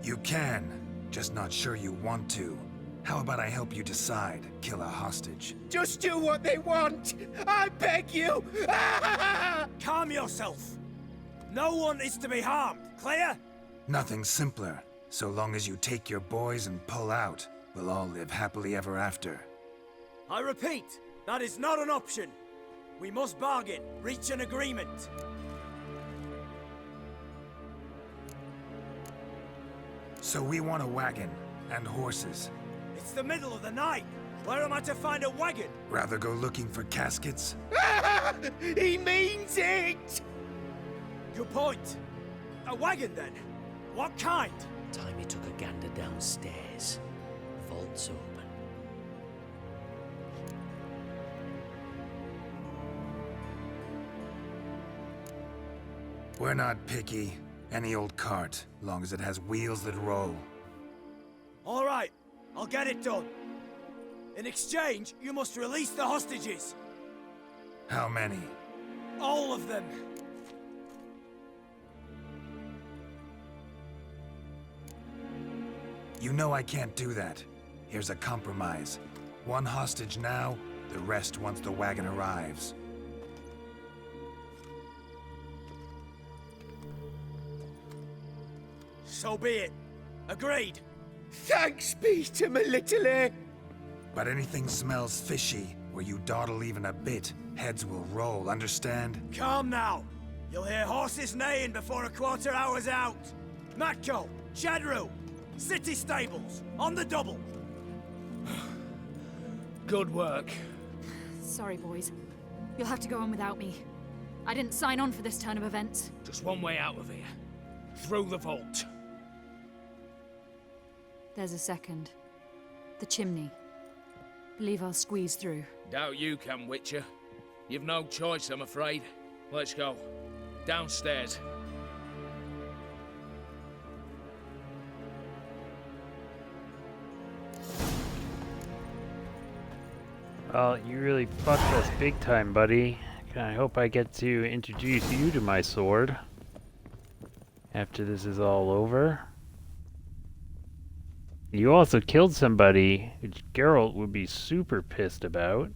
You can, just not sure you want to. How about I help you decide? Kill a hostage. Just do what they want! I beg you! Calm yourself! No one is to be harmed, clear? Nothing simpler. So long as you take your boys and pull out, we'll all live happily ever after. I repeat, that is not an option. We must bargain, reach an agreement. So we want a wagon and horses. It's the middle of the night. Where am I to find a wagon? Rather go looking for caskets? He means it! Good point. A wagon, then? What kind? Timey took a gander downstairs. Vault's open. We're not picky. Any old cart, long as it has wheels that roll. All right, I'll get it done. In exchange, you must release the hostages. How many? All of them. You know I can't do that. Here's a compromise. One hostage now, the rest once the wagon arrives. So be it. Agreed. Thanks be to my little But anything smells fishy, where you dawdle even a bit, heads will roll, understand? Calm now. You'll hear horses neighing before a quarter hour's out. Matco, Shadru, city stables, on the double. Good work. Sorry, boys. You'll have to go on without me. I didn't sign on for this turn of events. Just one way out of here. Through the vault. There's a second. The chimney. Believe I'll squeeze through. Doubt you can, Witcher. You've no choice, I'm afraid. Let's go. Downstairs. Well, you really fucked us big time, buddy. I hope I get to introduce you to my sword after this is all over. You also killed somebody, which Geralt would be super pissed about.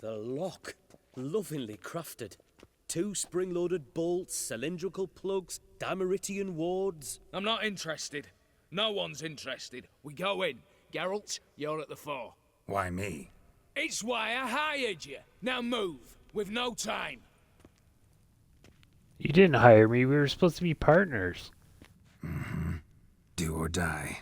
The lock. Lovingly crafted. 2 spring-loaded bolts, cylindrical plugs, Dimeritian wards. I'm not interested. No one's interested. We go in. Geralt, you're at the fore. Why me? It's why I hired you. Now move. We've no time. You didn't hire me. We were supposed to be partners. Mm-hmm. Do or die.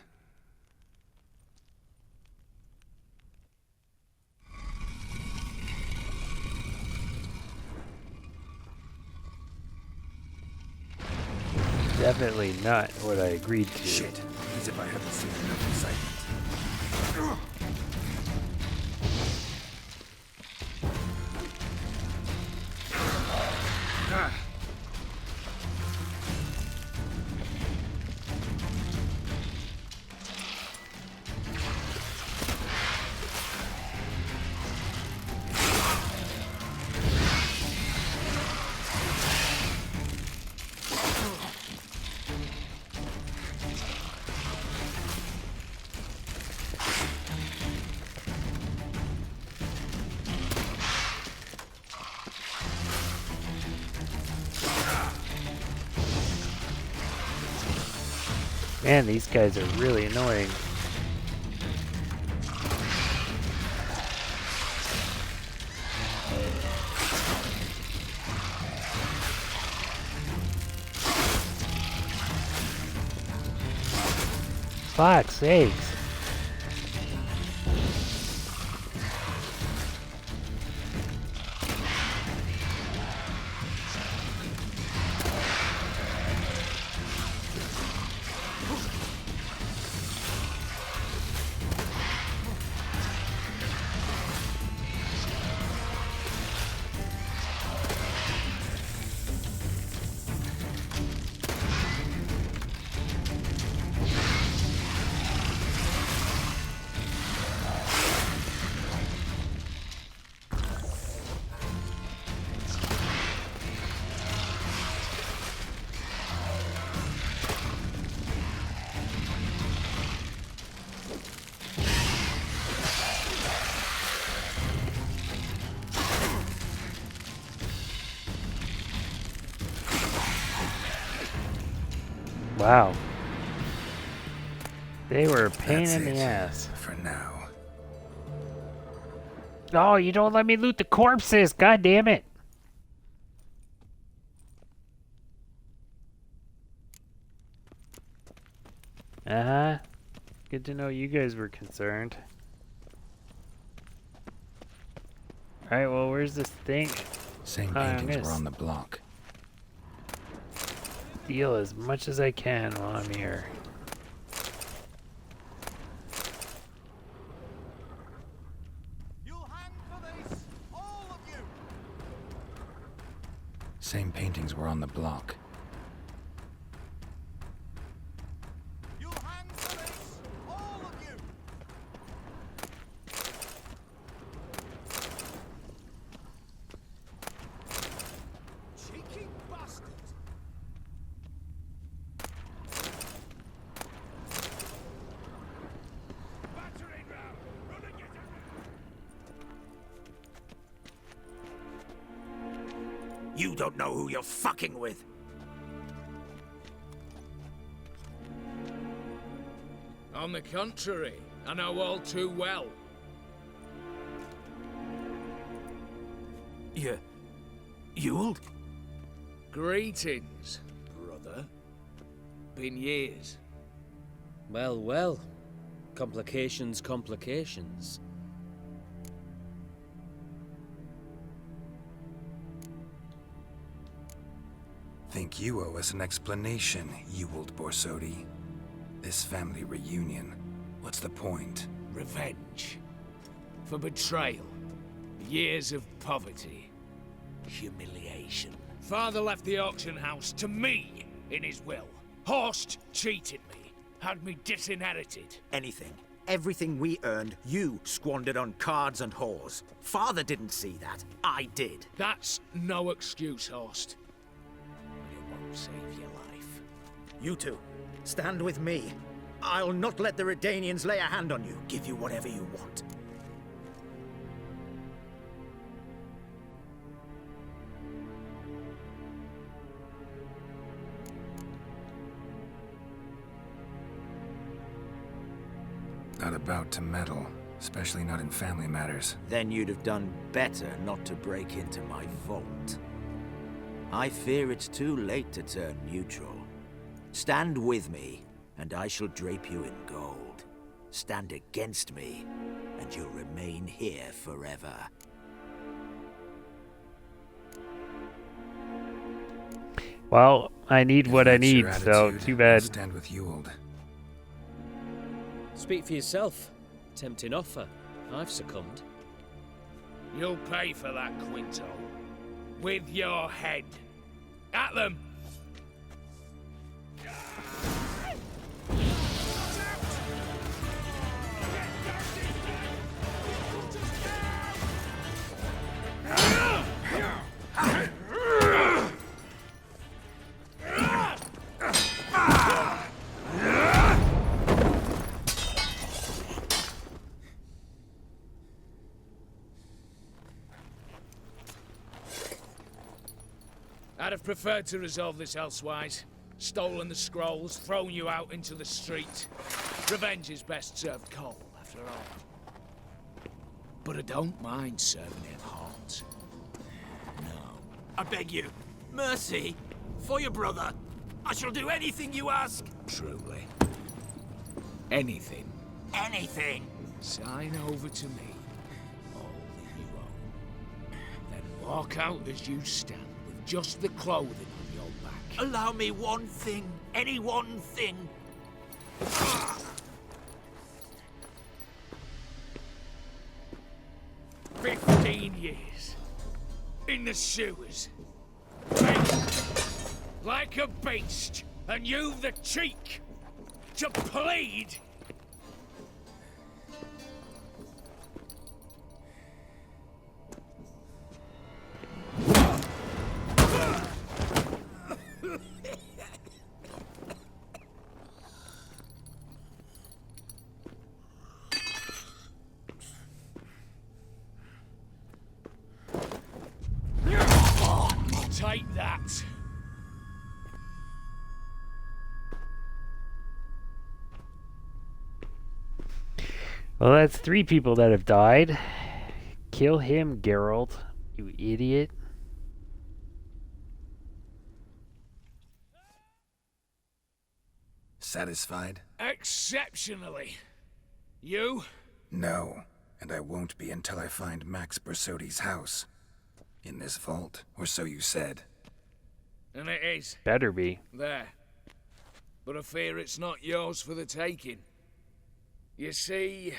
Definitely not what I agreed to. Shit. As if I haven't seen enough excitement. Man, these guys are really annoying. Fuck's sakes. Wow. They were a pain in the ass. For now. Oh, you don't let me loot the corpses! God damn it! Uh-huh. Good to know you guys were concerned. Alright, well, where's this thing? Same paintings were on the block. Steal as much as I can while I'm here. Same paintings were on the block. You don't know who you're fucking with. On the contrary, I know all too well. Ewald? Greetings, brother. Been years. Well, well. Complications, complications. Think you owe us an explanation, Ewald Borsodi. This family reunion, what's the point? Revenge. For betrayal. Years of poverty. Humiliation. Father left the auction house to me in his will. Horst cheated me. Had me disinherited. Anything. Everything we earned, you squandered on cards and whores. Father didn't see that. I did. That's no excuse, Horst. Save your life. You two, stand with me. I'll not let the Redanians lay a hand on you. Give you whatever you want. Not about to meddle, especially not in family matters. Then you'd have done better not to break into my vault. I fear it's too late to turn neutral. Stand with me, and I shall drape you in gold. Stand against me, and you'll remain here forever. Well, I need what I If that's your need, so attitude, too I'll bad. stand with you, old. Speak for yourself. Tempting offer. I've succumbed. You'll pay for that, Quinto. With your head. At them! I'd have preferred to resolve this elsewise. Stolen the scrolls, thrown you out into the street. Revenge is best served cold, after all. But I don't mind serving it hot. No. I beg you, mercy, for your brother. I shall do anything you ask. Truly. Anything. Anything. Sign over to me. All that you own. Then walk out as you stand, with just the clothing on your back. Allow me one thing, any one thing. 15 years. In the sewers. Like a beast. And you've the cheek to plead. Take that. Well, that's 3 people that have died. Kill him, Geralt, you idiot. Satisfied? Exceptionally. You? No, and I won't be until I find Max Bersodi's house. In this vault, or so you said. And it is. Better be. There. But I fear it's not yours for the taking. You see,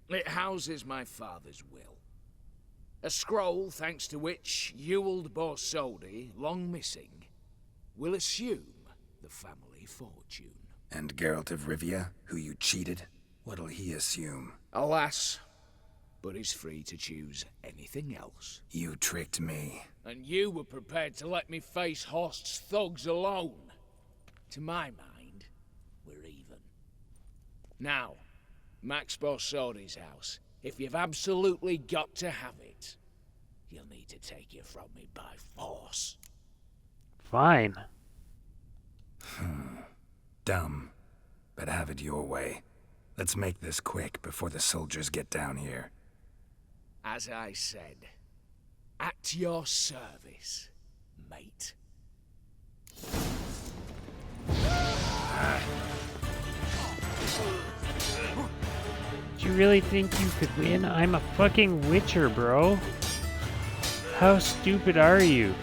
it houses my father's will. A scroll thanks to which Ewald Borsodi, long missing, will assume the family fortune. And Geralt of Rivia, who you cheated, what'll he assume? Alas, but he's free to choose anything else. You tricked me. And you were prepared to let me face Horst's thugs alone. To my mind, we're even. Now, Max Borsodi's house. If you've absolutely got to have it, you'll need to take it from me by force. Fine. Dumb, but have it your way. Let's make this quick before the soldiers get down here. As I said, at your service, mate. Do you really think you could win? I'm a fucking Witcher, bro. How stupid are you?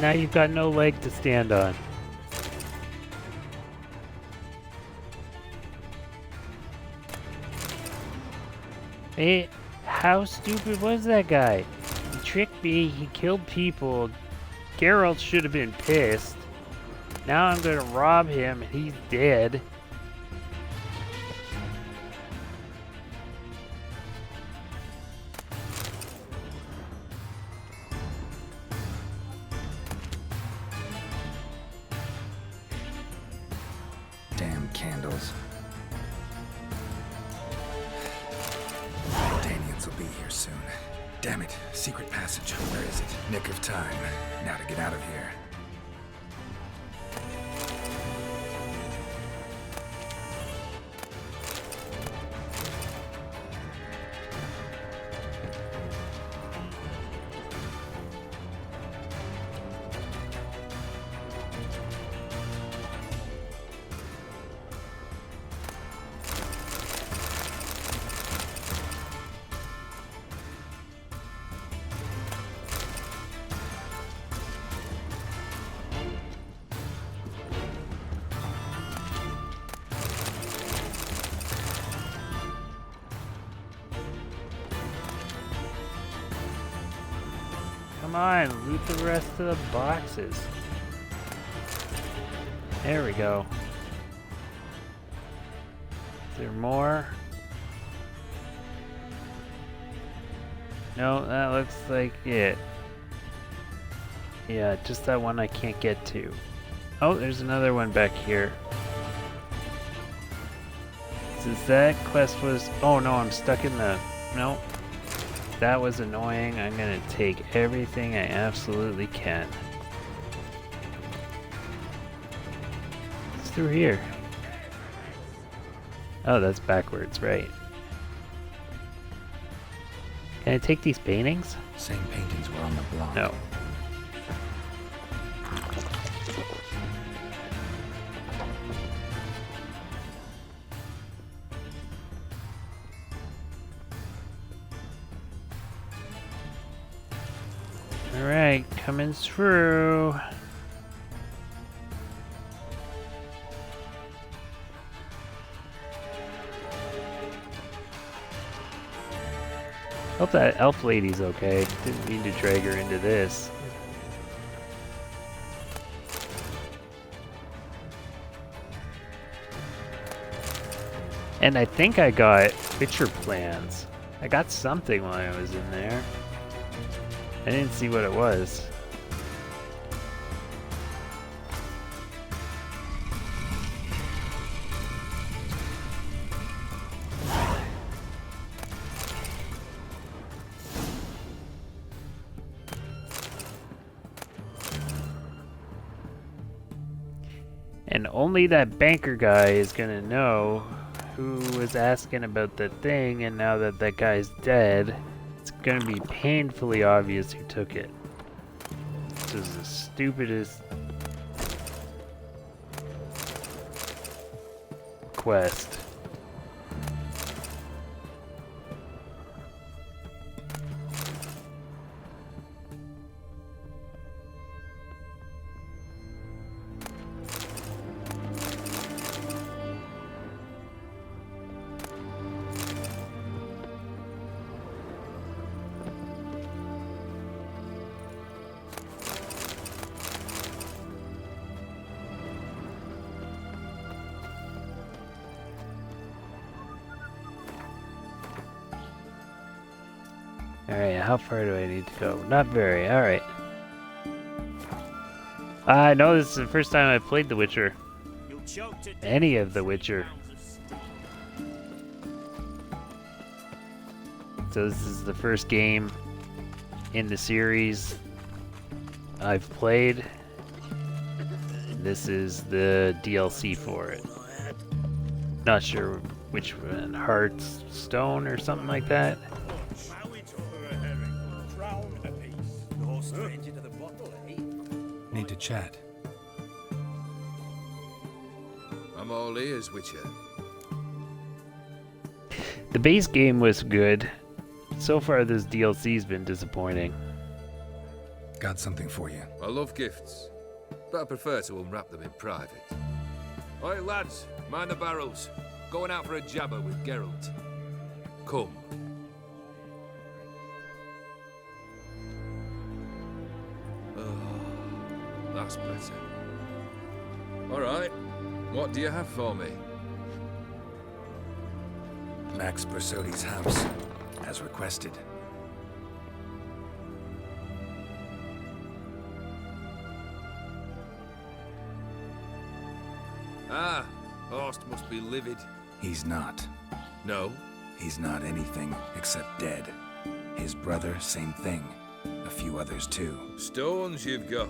Now you've got no leg to stand on. Hey, how stupid was that guy? He tricked me, he killed people. Geralt should have been pissed. Now I'm gonna rob him and he's dead. Damn candles. soon. Damn it, secret passage. Where is it? Nick of time. Now to get out of here. Come on, loot the rest of the boxes. There we go. Is there more? No, that looks like it. Yeah, just that one I can't get to. Oh, there's another one back here. Since that quest was... Oh no, I'm stuck in the... Nope. That was annoying. I'm gonna take everything I absolutely can. It's through here. Oh, that's backwards, right. Can I take these paintings? Same paintings were on the block. No. Alright, coming through. Hope that elf lady's okay. Didn't mean to drag her into this. And I think I got Witcher plans. I got something while I was in there. I didn't see what it was. And only that banker guy is gonna know who was asking about the thing, and now that that guy's dead, it's gonna be painfully obvious who took it. This is the stupidest quest. Alright, how far do I need to go? Not very, alright. I know this is the first time I've played The Witcher. Any of The Witcher. So this is the first game in the series I've played. This is the DLC for it. Not sure which one, Hearthstone or something like that. Need to chat. I'm all ears, Witcher. The base game was good. So far, this DLC's been disappointing. Got something for you. I love gifts, but I prefer to unwrap them in private. Oi, lads, mind the barrels. Going out for a jabber with Geralt. Come. That's better. Alright, what do you have for me? Max Bersodi's house, as requested. Ah, Horst must be livid. He's not. No? He's not anything except dead. His brother, same thing. A few others too. Stones you've got.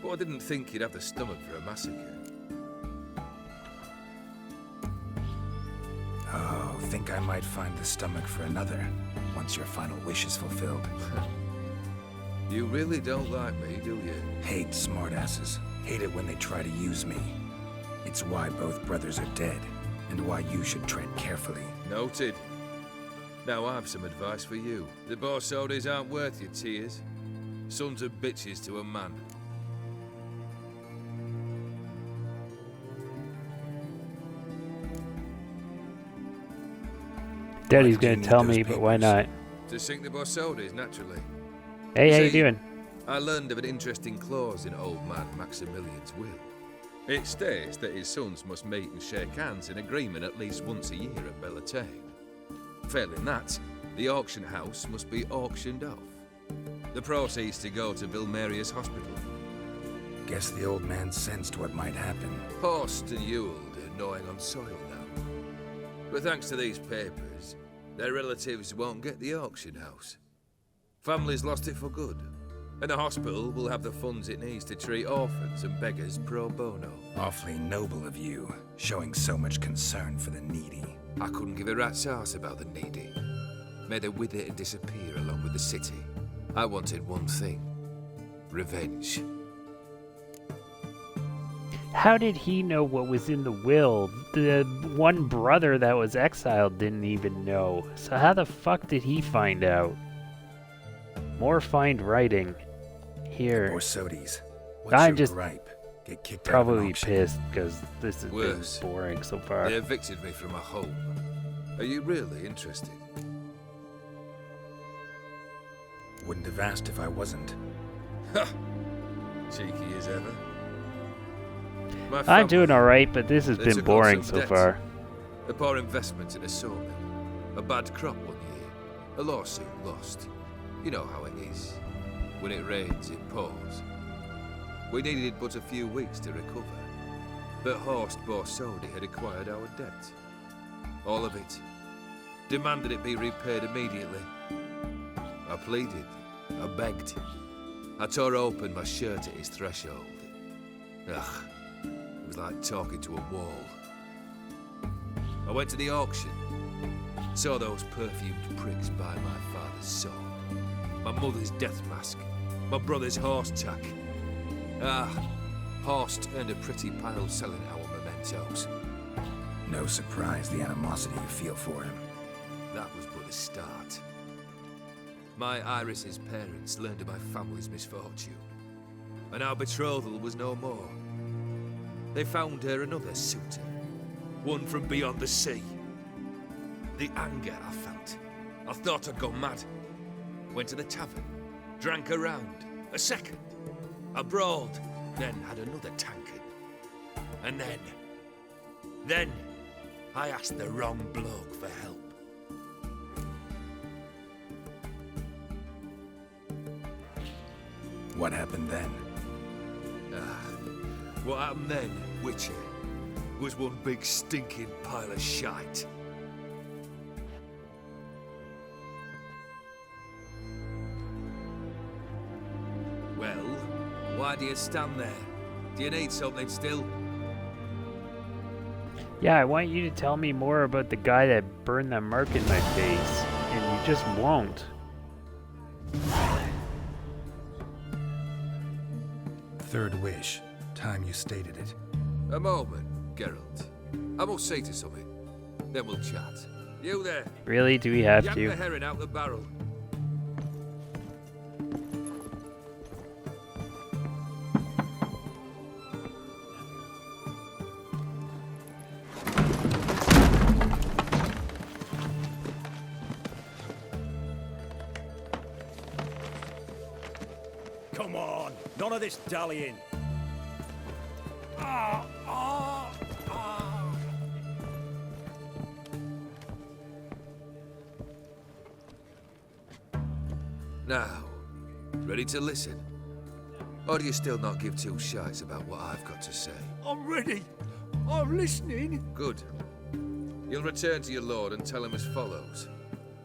But I didn't think you'd have the stomach for a massacre. Oh, think I might find the stomach for another, once your final wish is fulfilled. You really don't like me, do you? Hate smartasses. Hate it when they try to use me. It's why both brothers are dead, and why you should tread carefully. Noted. Now I've some advice for you. The Borsodis aren't worth your tears. Sons of bitches to a man. Daddy's gonna tell me, but why not? To sink the Borsodis, naturally. Hey, how you See, doing? I learned of an interesting clause in old man Maximilian's will. It states that his sons must meet and shake hands in agreement at least once a year at Bellatane. Failing that, the auction house must be auctioned off. The proceeds to go to Vilmeria's hospital. Guess the old man sensed what might happen. Horst and Ewald are gnawing on soil now. But thanks to these papers, their relatives won't get the auction house. Family's lost it for good, and the hospital will have the funds it needs to treat orphans and beggars pro bono. Awfully noble of you, showing so much concern for the needy. I couldn't give a rat's ass about the needy. Made her wither and disappear along with the city. I wanted one thing. Revenge. How did he know what was in the will? The one brother that was exiled didn't even know. So how the fuck did he find out? More find writing. Here. Borsodis. I'm just gripe? Get kicked probably out of an auction. pissed because this has Worse. been boring so far. They evicted me from my home. Are you really interested? Wouldn't have asked if I wasn't. Ha! Cheeky as ever. My I'm doing family, alright, but this has they been took on boring some so debt. far. A poor investment in a sawmill. A bad crop one year. A lawsuit lost. You know how it is. When it rains, it pours. We needed but a few weeks to recover. But Horst Borsodi had acquired our debt. All of it. Demanded it be repaid immediately. I pleaded. I begged. I tore open my shirt at his threshold. Ugh. It was like talking to a wall. I went to the auction. Saw those perfumed pricks buy my father's sword. My mother's death mask. My brother's horse tack. Ah, Horst earned a pretty pile selling our mementos. No surprise the animosity you feel for him. That was but the start. My Iris's parents learned of my family's misfortune, and our betrothal was no more. They found her another suitor, one from beyond the sea. The anger I felt, I thought I'd gone mad. Went to the tavern, drank a round, a second. I brawled, then had another tankard. And then I asked the wrong bloke for help. What happened then? What happened then, Witcher, was one big stinking pile of shite. Well, why do you stand there? Do you need something still? Yeah, I want you to tell me more about the guy that burned that mark in my face, and you just won't. Third wish. Time you stated it. A moment, Geralt. I must say to something. Then we'll chat. You there. Really? Do we have Yank to? the herring out the barrel. Come on, none of this dallying. Ah, ah, ah. Now, ready to listen? Or do you still not give two shites about what I've got to say? I'm ready. I'm listening. Good. You'll return to your lord and tell him as follows.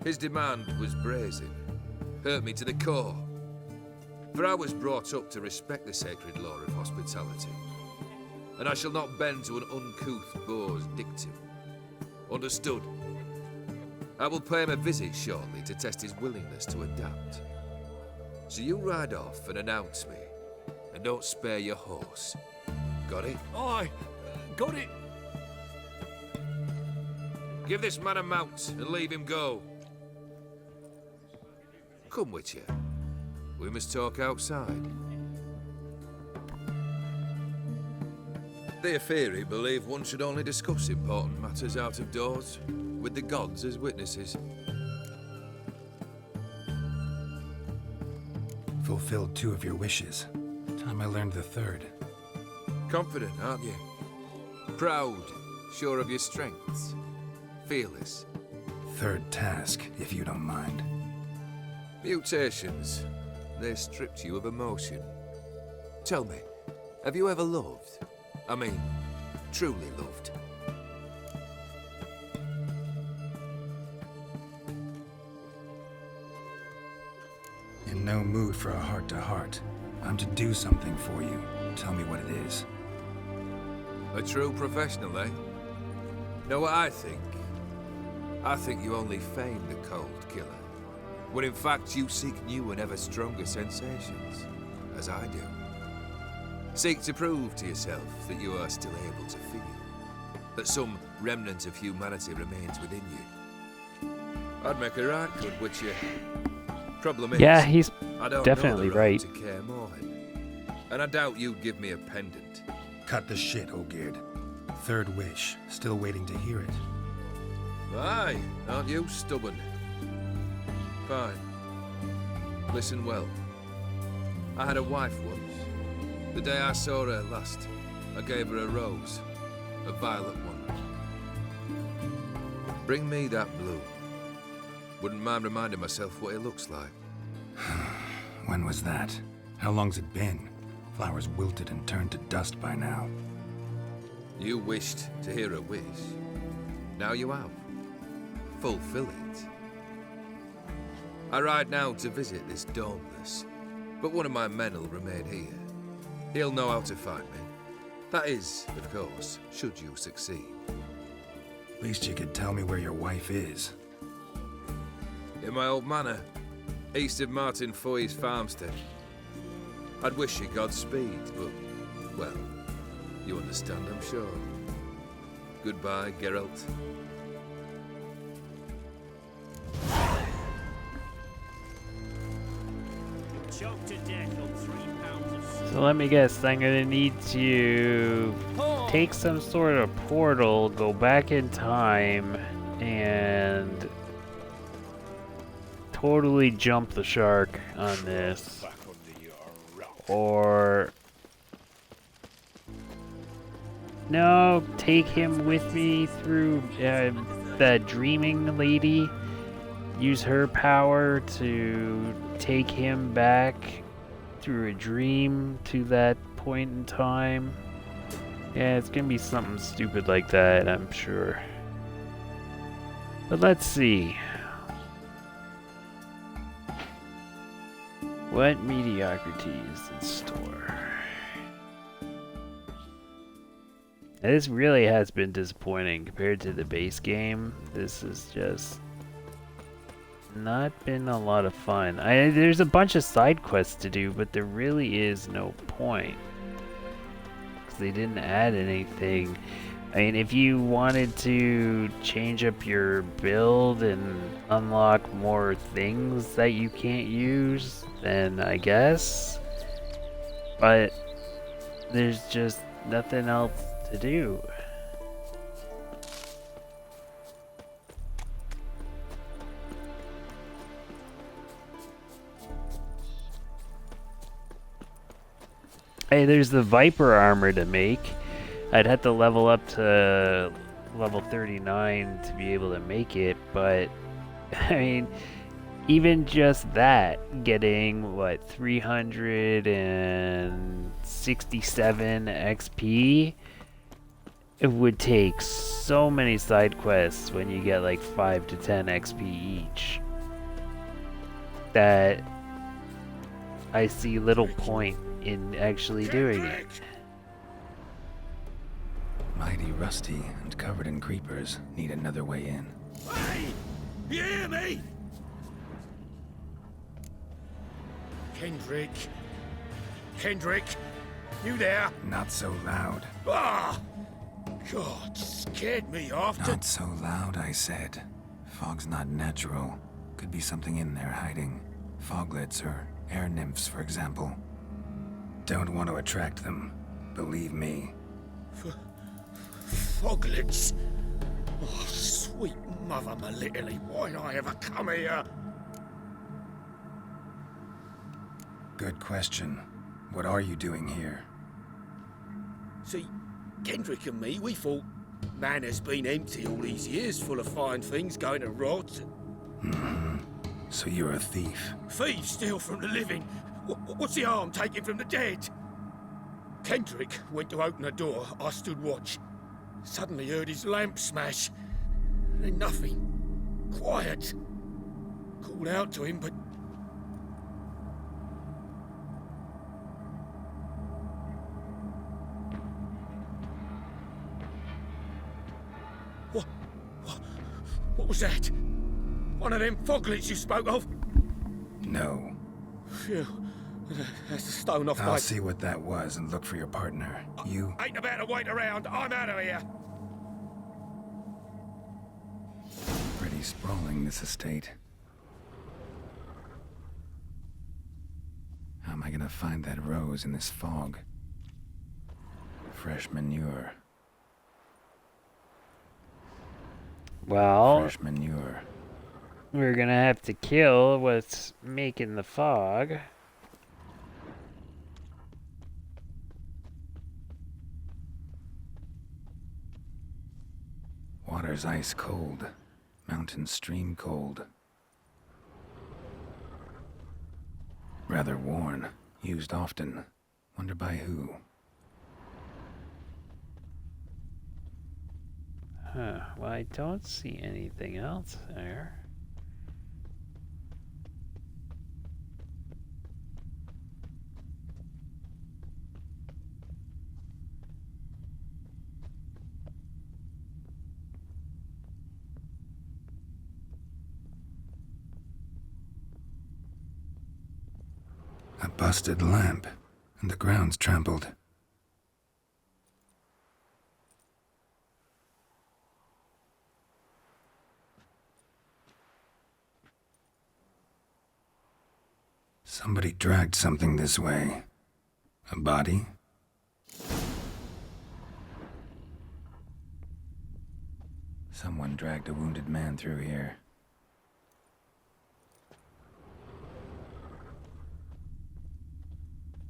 His demand was brazen, hurt me to the core. For I was brought up to respect the sacred law of hospitality, and I shall not bend to an uncouth boor's dictum. Understood? I will pay him a visit shortly to test his willingness to adapt. So you ride off and announce me, and don't spare your horse. Got it? Aye, got it. Give this man a mount and leave him go. Come, Witcher. We must talk outside. The Aetheri believe one should only discuss important matters out of doors, with the gods as witnesses. Fulfilled 2 of your wishes. Time I learned the 3rd. Confident, aren't you? Proud, sure of your strengths. Fearless. 3rd task, if you don't mind. Mutations. They stripped you of emotion. Tell me, have you ever loved? I mean, truly loved? In no mood for a heart-to-heart. I'm to do something for you. Tell me what it is. A true professional, eh? Know what I think? I think you only feign the cold killer, when in fact you seek new and ever stronger sensations, as I do. Seek to prove to yourself that you are still able to feel, that some remnant of humanity remains within you. I'd make a right good Witcher. Problem is, yeah, he's I don't definitely know the road right. to Kaer Morhen, and I doubt you'd give me a pendant. Cut the shit, Ogierd. 3rd wish. Still waiting to hear it. Aye, aren't you stubborn? Fine. Listen well. I had a wife once. The day I saw her last, I gave her a rose. A violet one. Bring me that bloom. Wouldn't mind reminding myself what it looks like. When was that? How long's it been? Flowers wilted and turned to dust by now. You wished to hear a wish. Now you have. Fulfill it. I ride now to visit this Dauntless, but one of my men will remain here. He'll know how to find me. That is, of course, should you succeed. Least you could tell me where your wife is. In my old manor, east of Martin Foy's farmstead. I'd wish you Godspeed, but, well, you understand, I'm sure. Goodbye, Geralt. Choked to death on 3 pounds of So let me guess, I'm gonna need to take some sort of portal, go back in time, and totally jump the shark on this. Or no, take him with me through the dreaming lady. Use her power to take him back through a dream to that point in time. Yeah, it's gonna be something stupid like that, I'm sure. But let's see. What mediocrity is in store? This really has been disappointing compared to the base game. This has just not been a lot of fun. There's a bunch of side quests to do, but there really is no point. Because they didn't add anything. I mean, if you wanted to change up your build and unlock more things that you can't use, then I guess. But there's just nothing else to do. Hey, there's the Viper armor to make. I'd have to level up to level 39 to be able to make it, but I mean, even just that, getting what, 367 XP, it would take so many side quests when you get like 5 to 10 XP each that I see little point in actually doing it. Mighty rusty and covered in creepers need another way in. Hey! You hear me? Kendrick? Kendrick? You there? Not so loud. Ah! God, scared me off. Not so loud, I said. Fog's not natural. Could be something in there hiding. Foglets or air nymphs, for example. Don't want to attract them. Believe me. Foglets? Oh, sweet mother Melitterly, why'd I ever come here? Good question. What are you doing here? See, Kendrick and me, we thought Manor's been empty all these years, full of fine things going to rot. Mm-hmm. So you're a thief? Thieves steal from the living. What's the harm taking from the dead? Kendrick went to open a door. I stood watch. Suddenly heard his lamp smash. Then nothing. Quiet. Called out to him, but... What was that? One of them foglets you spoke of? No. Phew. That's the stone off I'll my... see what that was and look for your partner. You... Ain't about to wait around. I'm out of here. Pretty sprawling, this estate. How am I gonna find that rose in this fog? Fresh manure. Well, Fresh manure. we're gonna have to kill what's making the fog. Water's ice cold. Mountain stream cold. Rather worn. Used often. Wonder by who. Huh. Well, I don't see anything else there. A busted lamp, and the ground's trampled. Somebody dragged something this way. A body? Someone dragged a wounded man through here.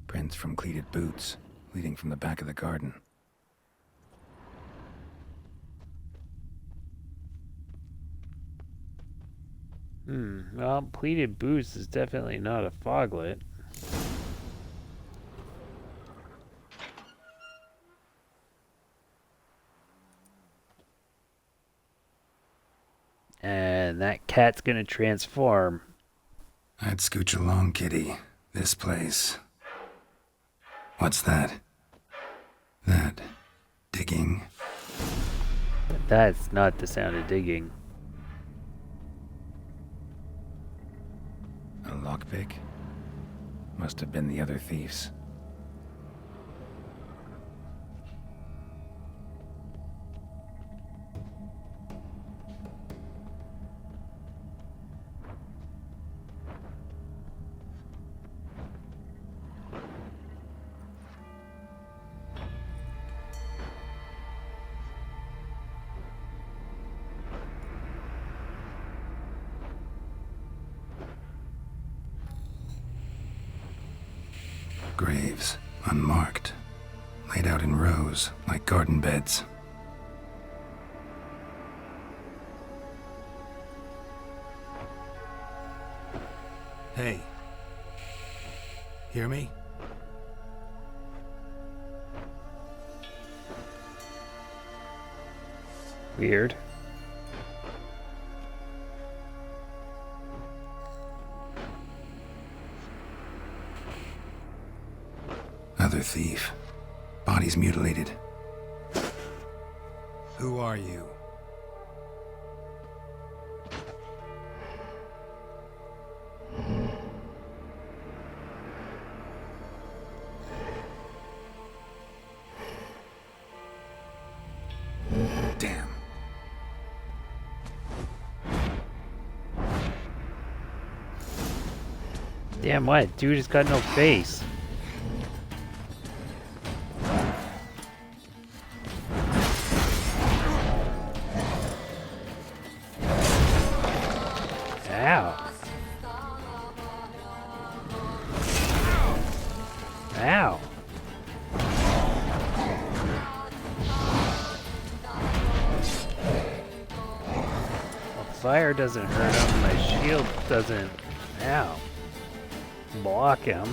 Prints from cleated boots, leading from the back of the garden. Well, pleated boots is definitely not a foglet. And that cat's gonna transform. I'd scooch along, kitty. This place. What's that? That digging? That's not the sound of digging. A lockpick? Must have been the other thieves. Graves, unmarked, laid out in rows like garden beds. Hey. Hear me? Weird. Other thief. Body's mutilated. Who are you? Damn. Damn what? Dude has got no face. Ow. Ow. Well, fire doesn't hurt him, my shield doesn't. Ow. Block him.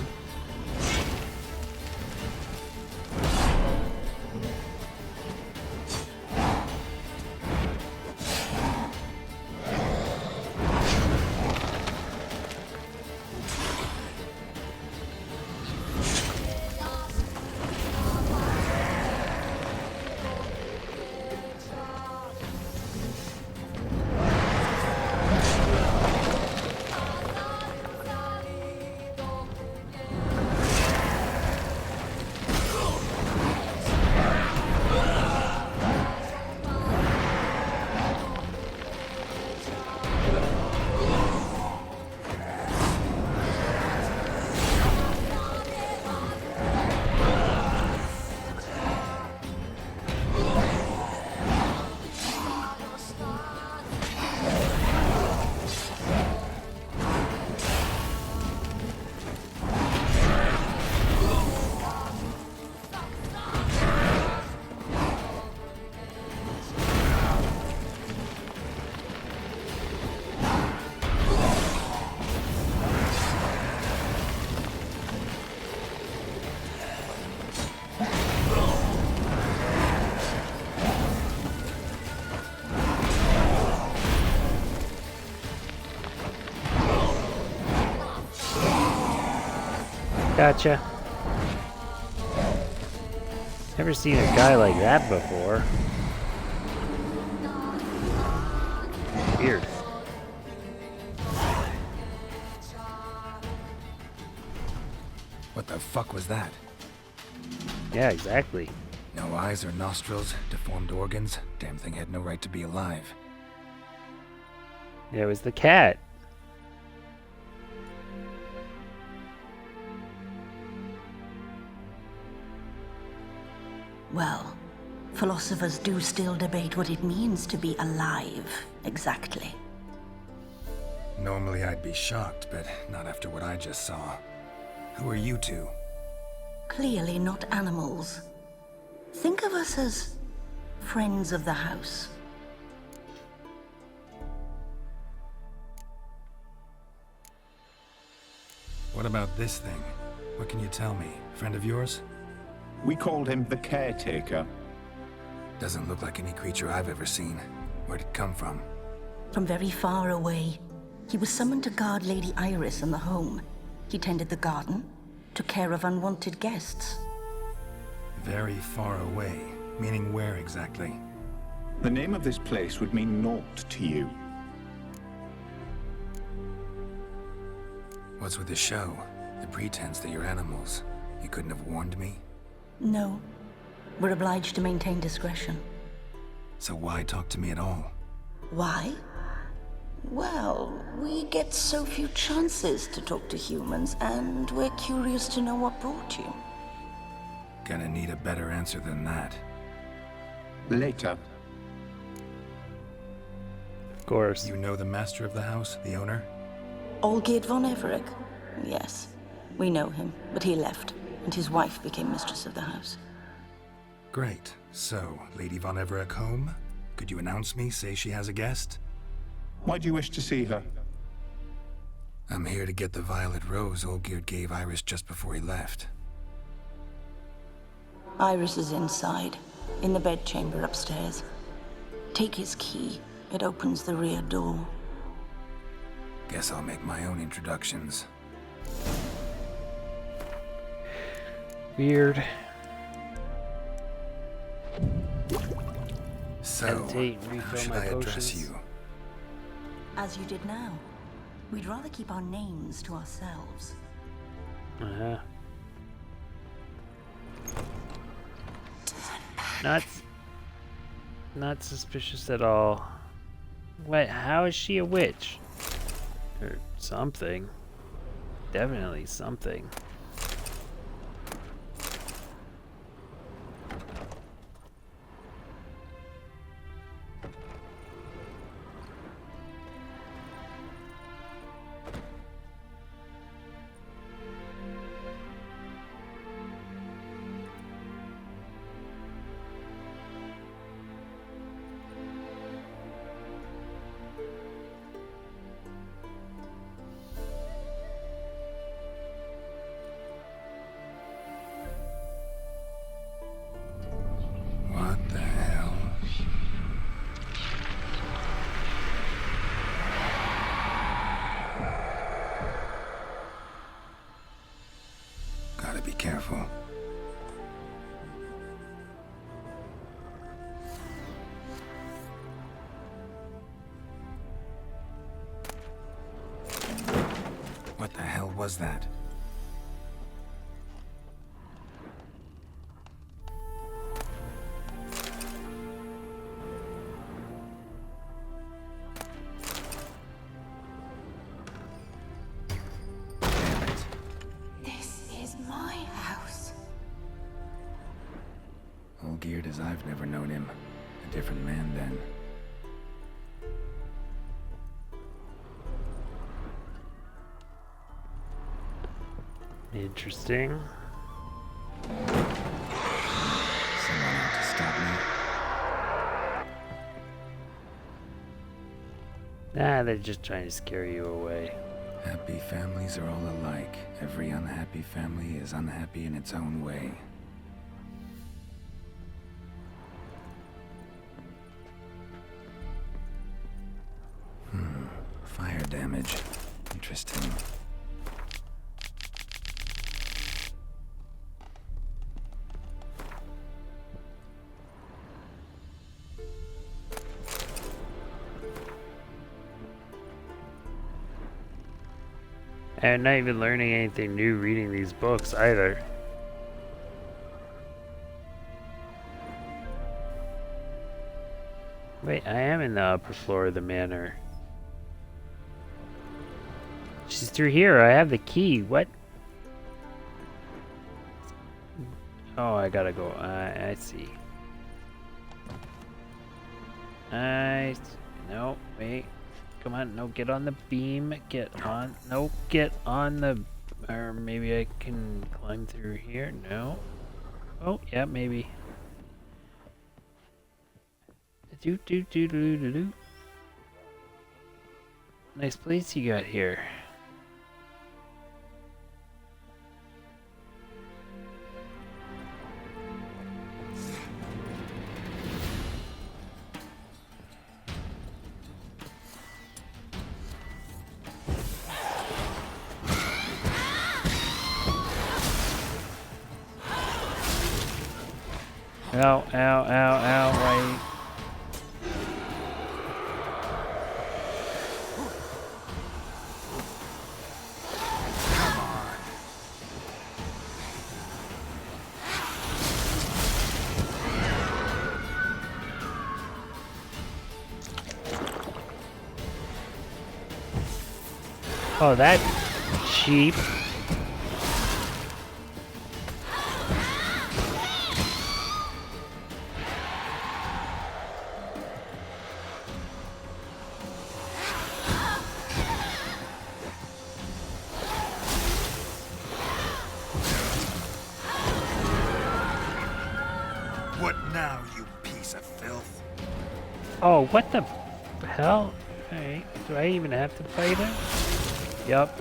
Gotcha. Never seen a guy like that before. Weird. What the fuck was that? Yeah, exactly. No eyes or nostrils, deformed organs. Damn thing had no right to be alive. Yeah, it was the cat. Well, philosophers do still debate what it means to be alive, exactly. Normally I'd be shocked, but not after what I just saw. Who are you two? Clearly not animals. Think of us as friends of the house. What about this thing? What can you tell me? Friend of yours? We called him the Caretaker. Doesn't look like any creature I've ever seen. Where'd it come from? From very far away. He was summoned to guard Lady Iris in the home. He tended the garden, took care of unwanted guests. Very far away. Meaning where exactly? The name of this place would mean naught to you. What's with the show? The pretense that you're animals. You couldn't have warned me? No. We're obliged to maintain discretion. So why talk to me at all? Why? Well, we get so few chances to talk to humans, and we're curious to know what brought you. Gonna need a better answer than that. Later. Of course. You know the master of the house, the owner? Olgierd von Everec? Yes. We know him, but he left, and his wife became mistress of the house. Great. So, Lady von Everec home? Could you announce me, say she has a guest? Why do you wish to see her? I'm here to get the violet rose Olgierd gave Iris just before he left. Iris is inside, in the bedchamber upstairs. Take his key. It opens the rear door. Guess I'll make my own introductions. Weird. So, Meditate, how refill should my I address potions. you? As you did now. We'd rather keep our names to ourselves. Uh-huh. Not suspicious at all. What? How is she a witch? Or something. Definitely something. What the hell? Gotta be careful. What the hell was that? This is my house. All geared as I've never known him. A different man then. Interesting. Someone out to stop me. Nah, they're just trying to scare you away. Happy families are all alike. Every unhappy family is unhappy in its own way. Fire damage. Interesting. I'm not even learning anything new reading these books either. Wait, I am in the upper floor of the manor. She's through here. I have the key. What? Oh, I gotta go. I see. No, wait. Come on, no, get on the beam. Get on. No, get on the. Or maybe I can climb through here. No. Oh, yeah, maybe. Do. Nice place you got here. Ow, ow, ow, ow, right. Oh, that's cheap. What now, you piece of filth? Oh, what the hell? Alright, do I even have to fight him? Yup.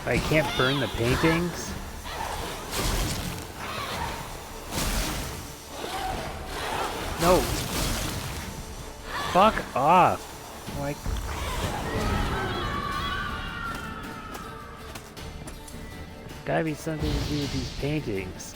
I can't burn the paintings? No. Fuck off. Like. Gotta be something to do with these paintings.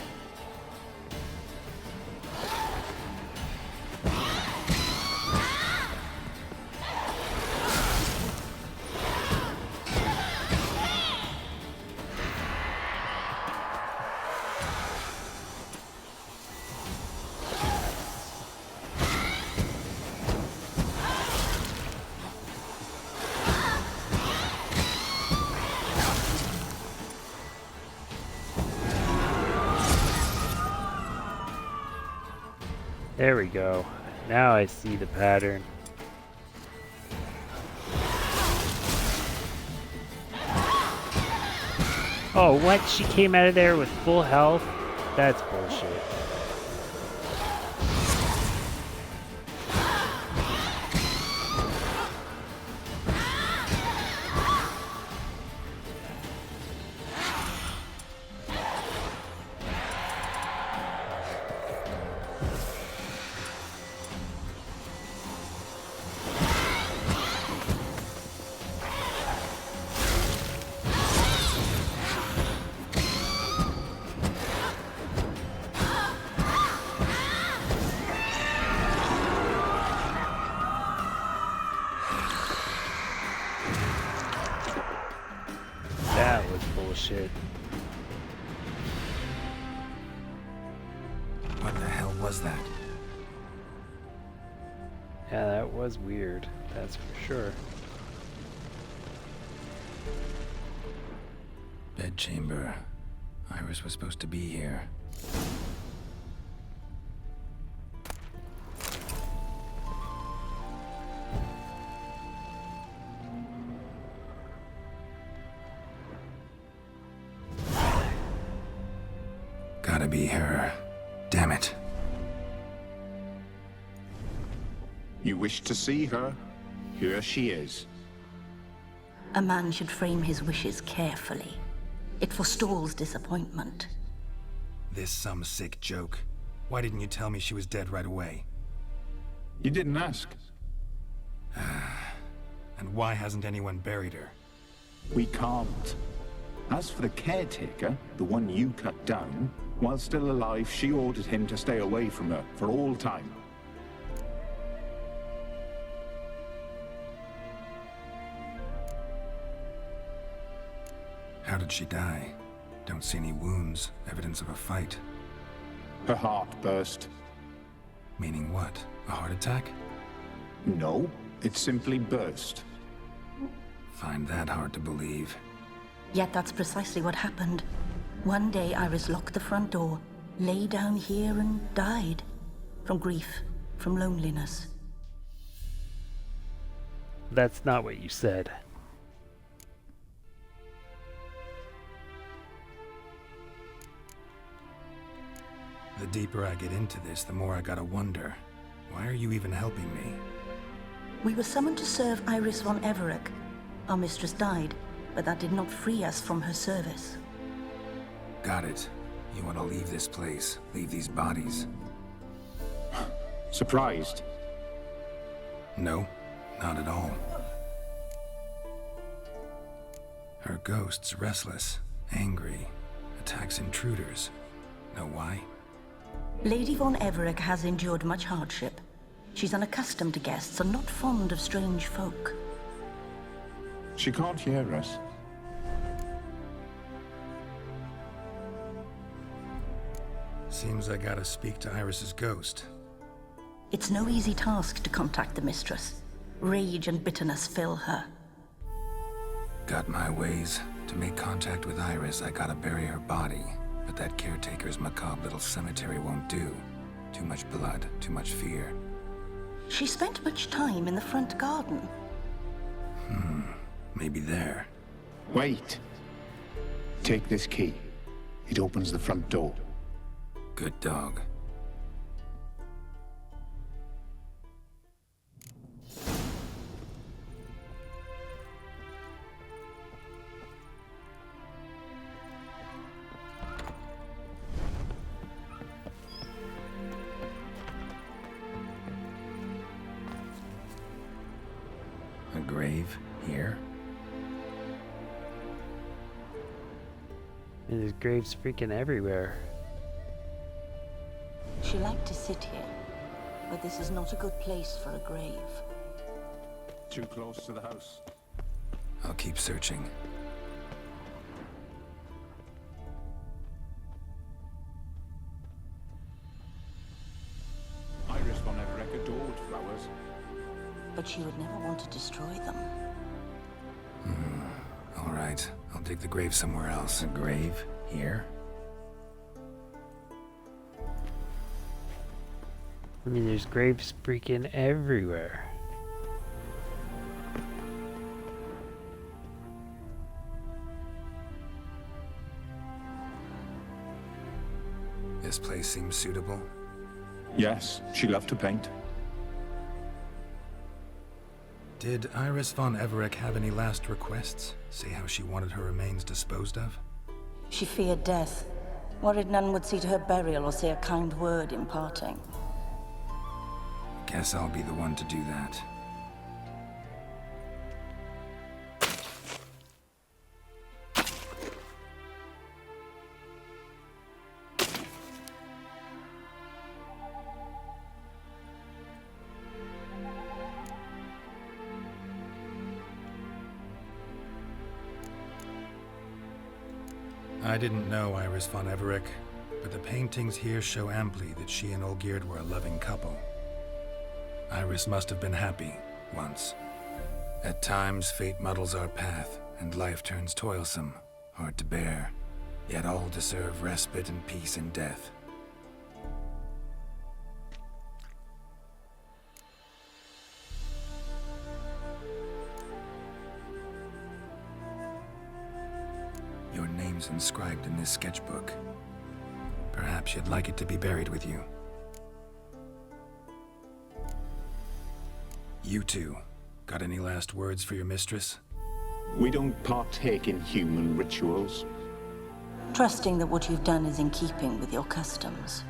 There we go. Now I see the pattern. Oh, what? She came out of there with full health? That's bullshit. That was bullshit. What the hell was that? Yeah, that was weird. That's for sure. Bedchamber. Iris was supposed to be here. Gotta be her. Damn it. You wish to see her? Here she is. A man should frame his wishes carefully. It forestalls disappointment. This some sick joke. Why didn't you tell me she was dead right away? You didn't ask. And why hasn't anyone buried her? We can't. As for the caretaker, the one you cut down, while still alive, she ordered him to stay away from her for all time. How did she die? Don't see any wounds, evidence of a fight. Her heart burst. Meaning what? A heart attack? No, it simply burst. Find that hard to believe. Yet that's precisely what happened. One day Iris locked the front door, lay down here and died. From grief, from loneliness. That's not what you said. The deeper I get into this, the more I gotta wonder. Why are you even helping me? We were summoned to serve Iris von Everec. Our mistress died, but that did not free us from her service. Got it. You want to leave this place, leave these bodies. Surprised? No, not at all. Her ghost's restless, angry, attacks intruders. Know why? Lady von Everec has endured much hardship. She's unaccustomed to guests and not fond of strange folk. She can't hear us. Seems I gotta speak to Iris's ghost. It's no easy task to contact the mistress. Rage and bitterness fill her. Got my ways. To make contact with Iris, I gotta bury her body. But that caretaker's macabre little cemetery won't do. Too much blood, too much fear. She spent much time in the front garden. Maybe there. Wait. Take this key. It opens the front door. Good dog. grave here? And there's graves freaking everywhere. She liked to sit here, but this is not a good place for a grave. Too close to the house. I'll keep searching. Iris von Everett adored flowers. But she would never want to destroy them. All right, I'll dig the grave somewhere else. A grave here? I mean, there's graves freaking everywhere. This place seems suitable. Yes, she loved to paint. Did Iris von Everett have any last requests? Say how she wanted her remains disposed of? She feared death, worried none would see to her burial or say a kind word in parting. Guess I'll be the one to do that. I didn't know Iris von Everett, but the paintings here show amply that she and Olgierd were a loving couple. Iris must have been happy, once. At times, fate muddles our path, and life turns toilsome, hard to bear. Yet all deserve respite and peace in death. Your name's inscribed in this sketchbook. Perhaps you'd like it to be buried with you. You two, got any last words for your mistress? We don't partake in human rituals. Trusting that what you've done is in keeping with your customs.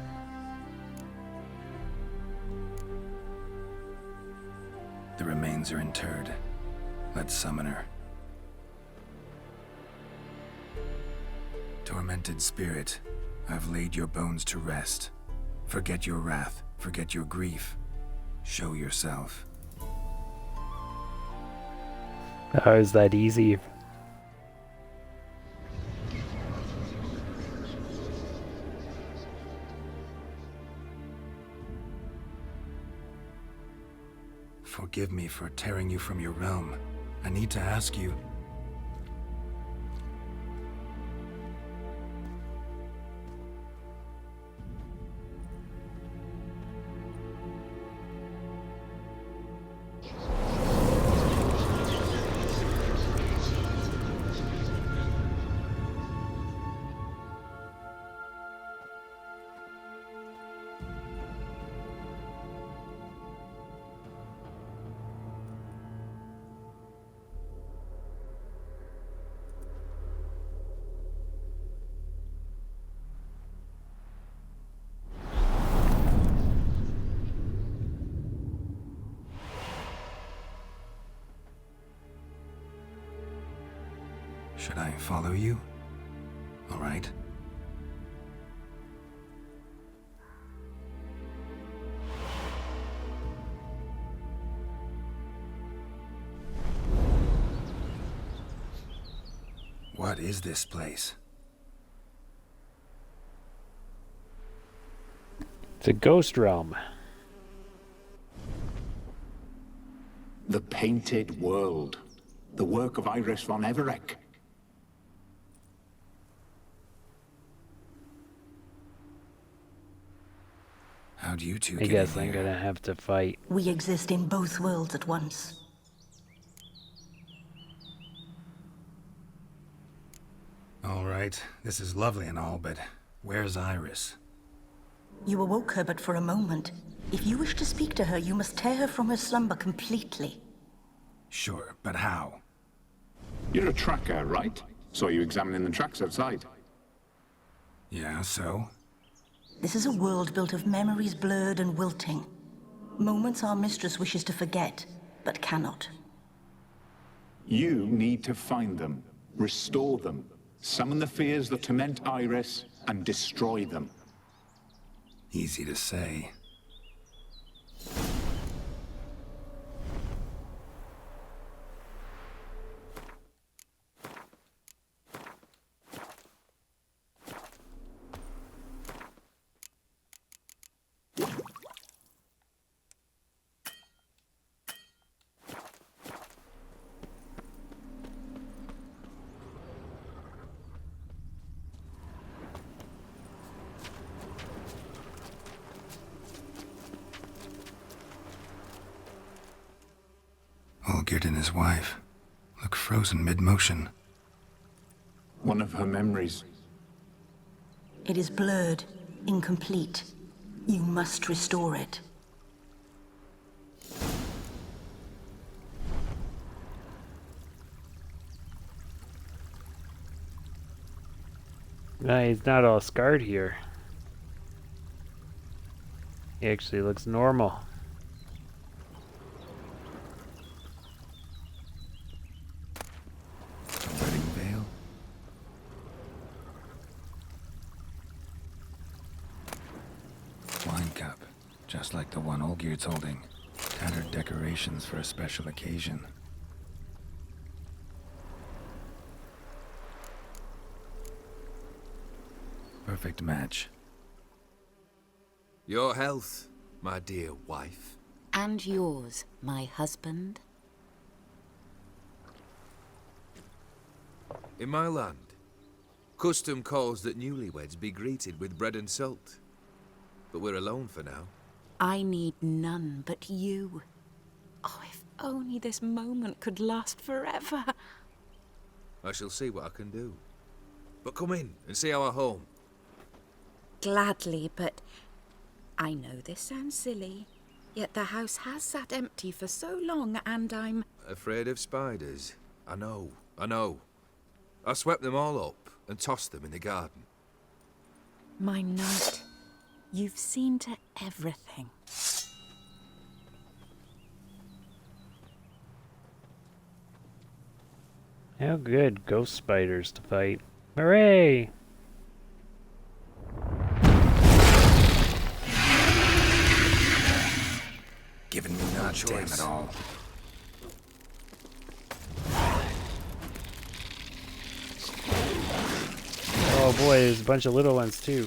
The remains are interred. Let's summon her. Tormented spirit, I've laid your bones to rest. Forget your wrath, forget your grief. Show yourself. How is that easy? Forgive me for tearing you from your realm. I need to ask you... Should I follow you? All right. What is this place? It's a ghost realm. The Painted World. The work of Iris von Everett. How'd you two I get guess in I'm here? gonna have to fight. We exist in both worlds at once. All right, this is lovely and all, but where's Iris? You awoke her but for a moment. If you wish to speak to her, you must tear her from her slumber completely. Sure, but how? You're a tracker, right? Saw you examining the tracks outside. Yeah, so? This is a world built of memories blurred and wilting. Moments our mistress wishes to forget, but cannot. You need to find them, restore them, summon the fears that torment Iris, and destroy them. Easy to say. Olgierd and his wife look frozen mid-motion. One of her memories. It is blurred, incomplete. You must restore it. No, he's not all scarred here. He actually looks normal. Wedding veil. Wine cup, just like the one Olgierd's holding. Tattered decorations for a special occasion. Perfect match. Your health, my dear wife. And yours, my husband. In my land, custom calls that newlyweds be greeted with bread and salt. But we're alone for now. I need none but you. Oh, if only this moment could last forever. I shall see what I can do. But come in and see our home. Gladly, but I know this sounds silly, yet the house has sat empty for so long, and I'm... Afraid of spiders? I know. I swept them all up and tossed them in the garden. My knight, you've seen to everything. How good ghost spiders to fight. Hooray! Giving me no choice. Damn it all. Oh boy, there's a bunch of little ones too.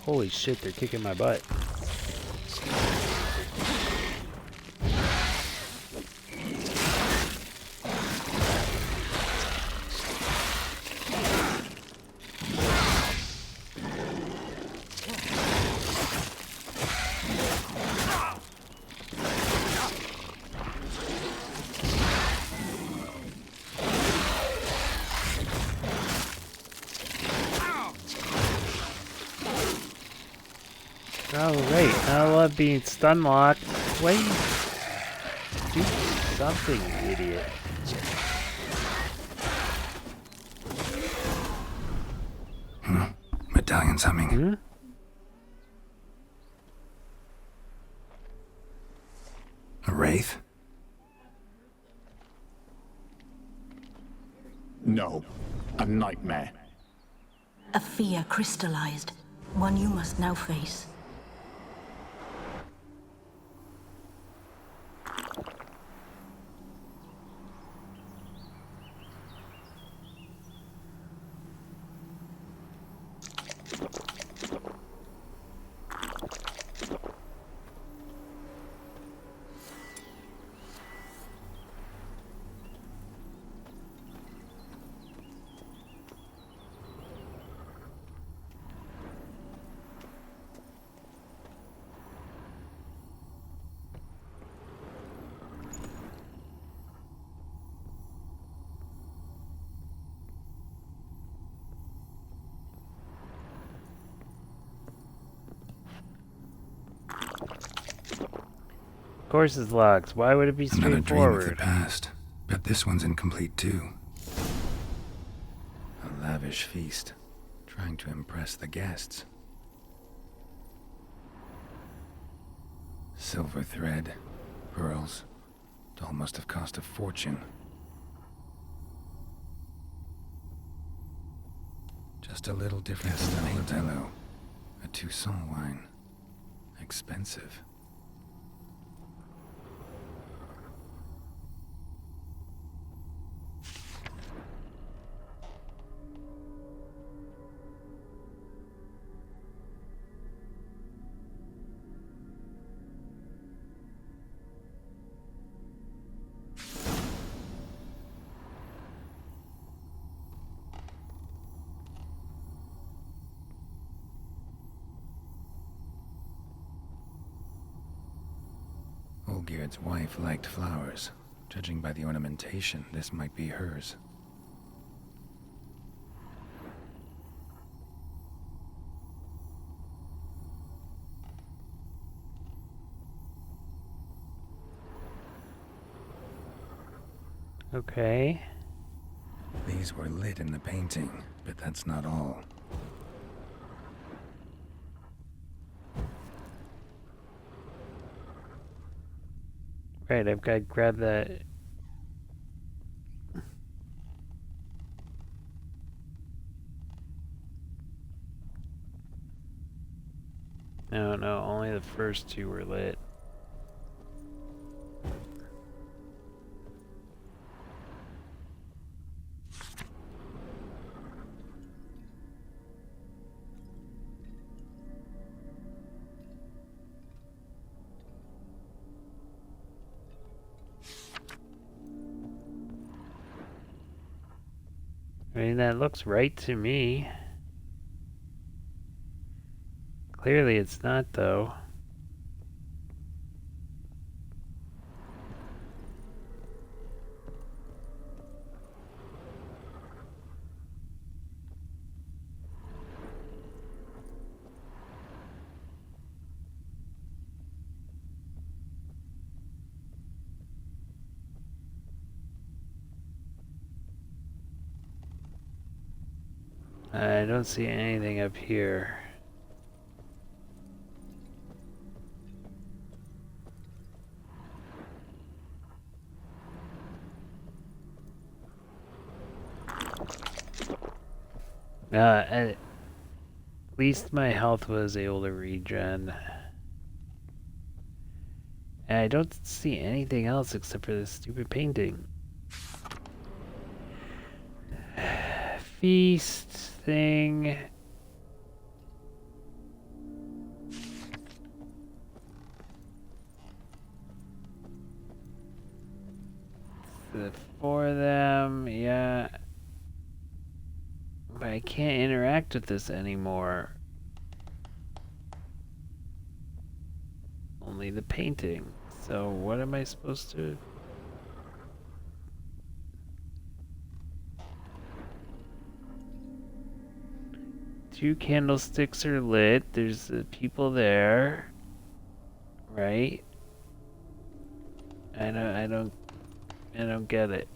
Holy shit, they're kicking my butt. Oh wait, I love being stun locked. Wait, do something, you idiot. Medallion's humming. A wraith? No, a nightmare. A fear crystallized, one you must now face. Course is locked. Why would it be Another dream of the straightforward? past. Bet this one's incomplete too. A lavish feast. Trying to impress the guests. Silver thread, pearls. It all must have cost a fortune. Just a little different than Modello. A Toussaint wine. Expensive. Olgierd's wife liked flowers. Judging by the ornamentation, this might be hers. Okay. These were lit in the painting, but that's not all. Right, I've got to grab that. No, only the first two were lit. I mean, that looks right to me. Clearly it's not, though. I don't see anything up here. At least my health was able to regen. And I don't see anything else except for this stupid painting. Feast thing. For them, yeah. But I can't interact with this anymore. Only the painting. So what am I supposed to... Two candlesticks are lit. There's people there. Right? I don't get it.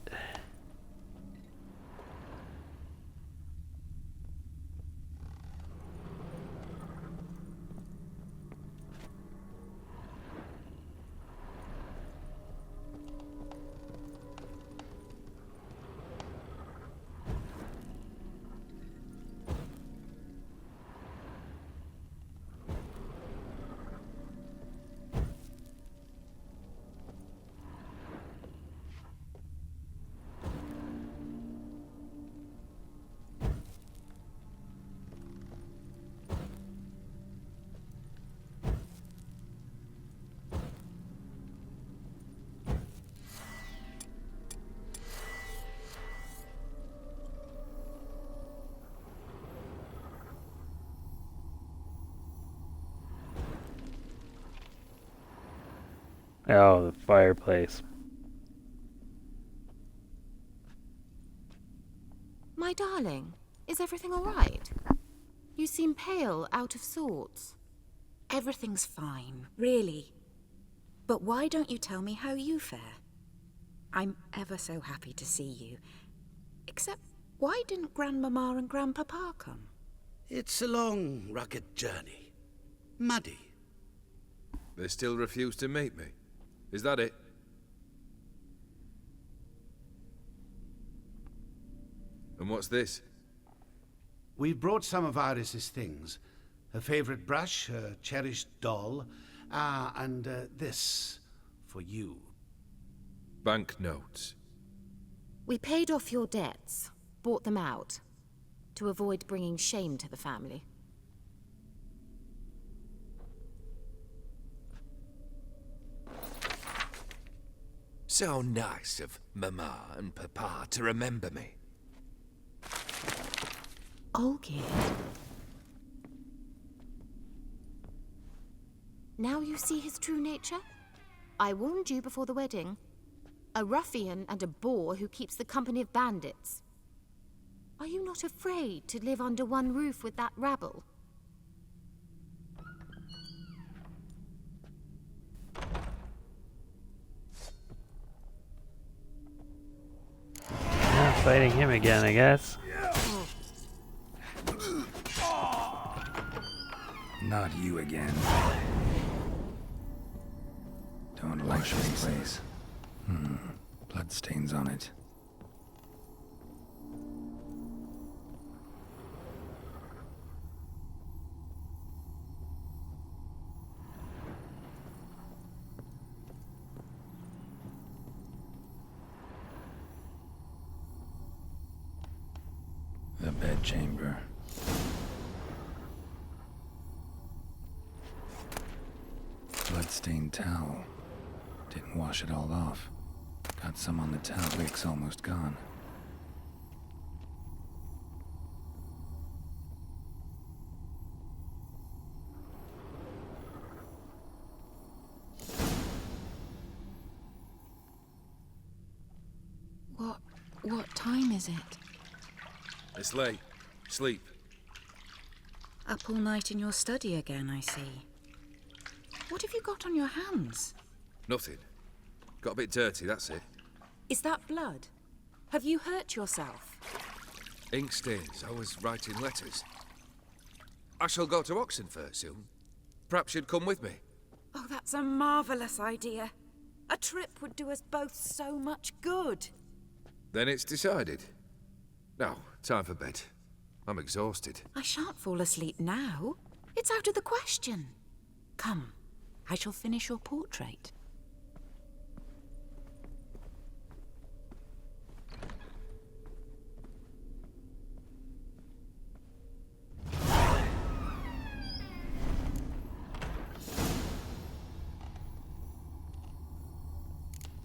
Oh, the fireplace. My darling, is everything all right? You seem pale, out of sorts. Everything's fine, really. But why don't you tell me how you fare? I'm ever so happy to see you. Except, why didn't Grandmama and Grandpapa come? It's a long, rugged journey. Muddy. They still refuse to meet me. Is that it? And what's this? We've brought some of Iris's things. Her favorite brush, her cherished doll, and this for you. Banknotes. We paid off your debts, bought them out, to avoid bringing shame to the family. So nice of Mama and Papa to remember me. Olgierd. Now you see his true nature? I warned you before the wedding. A ruffian and a boor who keeps the company of bandits. Are you not afraid to live under one roof with that rabble? Fighting him again, I guess. Not you again. Don't like this place. Bloodstains on it. The bedchamber. Bloodstained towel. Didn't wash it all off. Got some on the towel, wick's almost gone. What time is it? It's late. Sleep. Up all night in your study again, I see. What have you got on your hands? Nothing. Got a bit dirty, that's it. Is that blood? Have you hurt yourself? Ink stains. I was writing letters. I shall go to Oxenfurt soon. Perhaps you'd come with me. Oh, that's a marvellous idea. A trip would do us both so much good. Then it's decided. Now, time for bed. I'm exhausted. I shan't fall asleep now. It's out of the question. Come, I shall finish your portrait.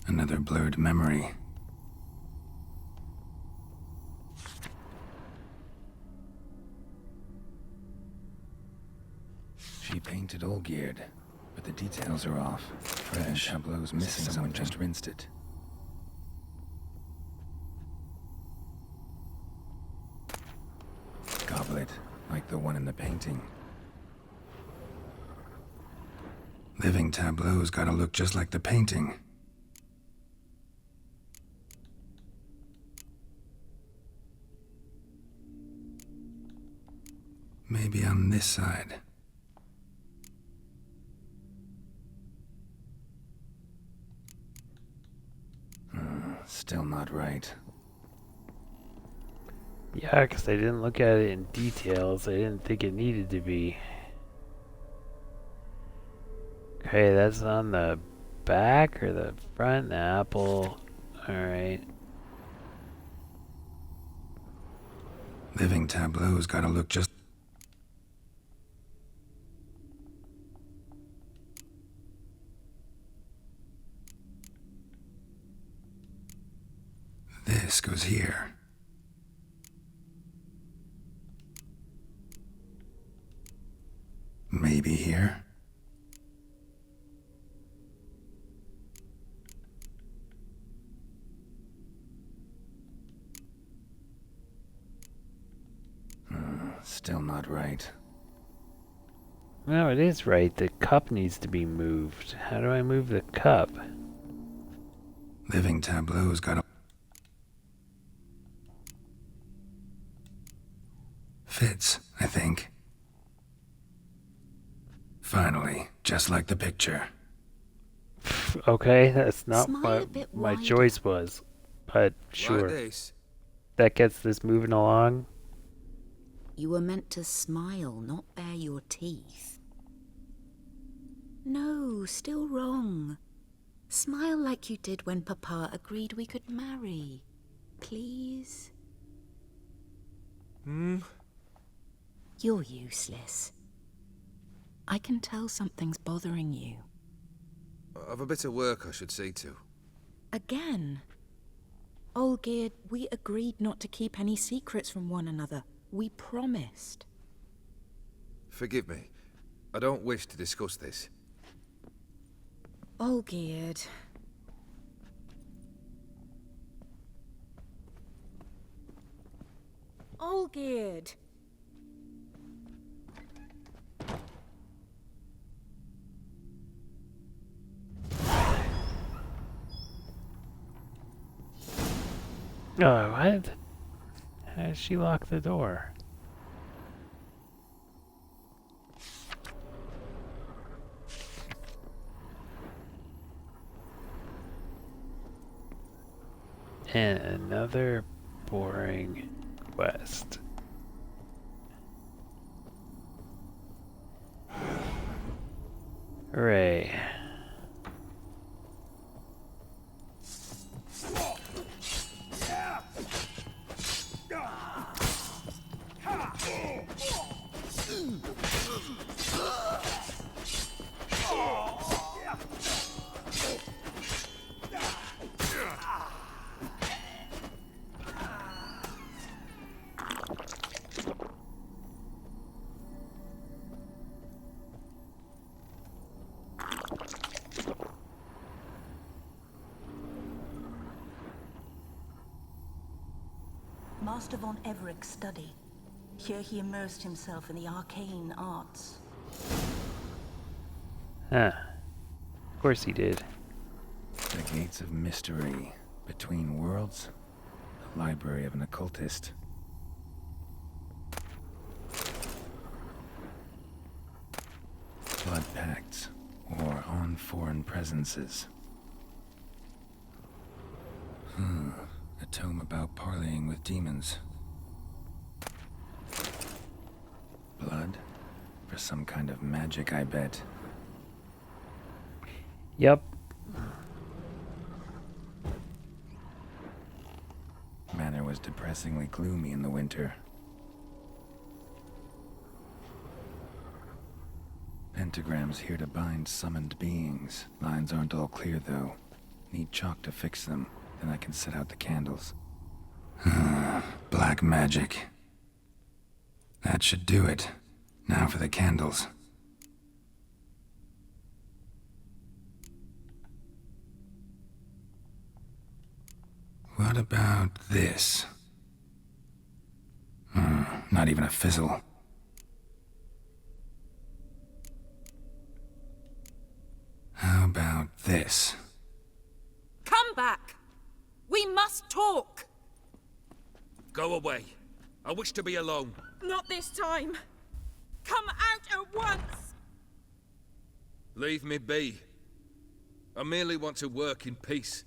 Another blurred memory. She painted Olgierd, but the details are off. Fresh tableau's missing. Someone just rinsed it. Goblet, like the one in the painting. Living tableau's gotta look just like the painting. Maybe on this side. Still not right. Yeah, because I didn't look at it in details. I didn't think it needed to be. Okay, that's on the back or the front? The apple. Alright. Living tableau's gotta look just... This goes here. Maybe here. Still not right. No, it is right. The cup needs to be moved. How do I move the cup? Living tableau's gotta... Fits. I think. Finally, just like the picture. Okay, that's not Smile a what bit my wider. choice was. But sure. Like this. That gets this moving along. You were meant to smile, not bare your teeth. No, still wrong. Smile like you did when Papa agreed we could marry. Please? You're useless. I can tell something's bothering you. I've a bit of work I should see to. Again. Olgierd, we agreed not to keep any secrets from one another. We promised. Forgive me. I don't wish to discuss this. Olgierd. Olgierd. Oh, what? How did she lock the door? And another boring quest. Hooray. Master von Everett's study. Here he immersed himself in the arcane arts. Huh. Of course he did. The gates of mystery between worlds. The library of an occultist. Blood pacts or on foreign presences. A tome about parleying with demons. Blood? For some kind of magic, I bet. Yep. Manor was depressingly gloomy in the winter. Pentagrams here to bind summoned beings. Lines aren't all clear, though. Need chalk to fix them. Then I can set out the candles. Black magic. That should do it. Now for the candles. What about this? Not even a fizzle. How about this? Come back! We must talk! Go away. I wish to be alone. Not this time! Come out at once! Leave me be. I merely want to work in peace.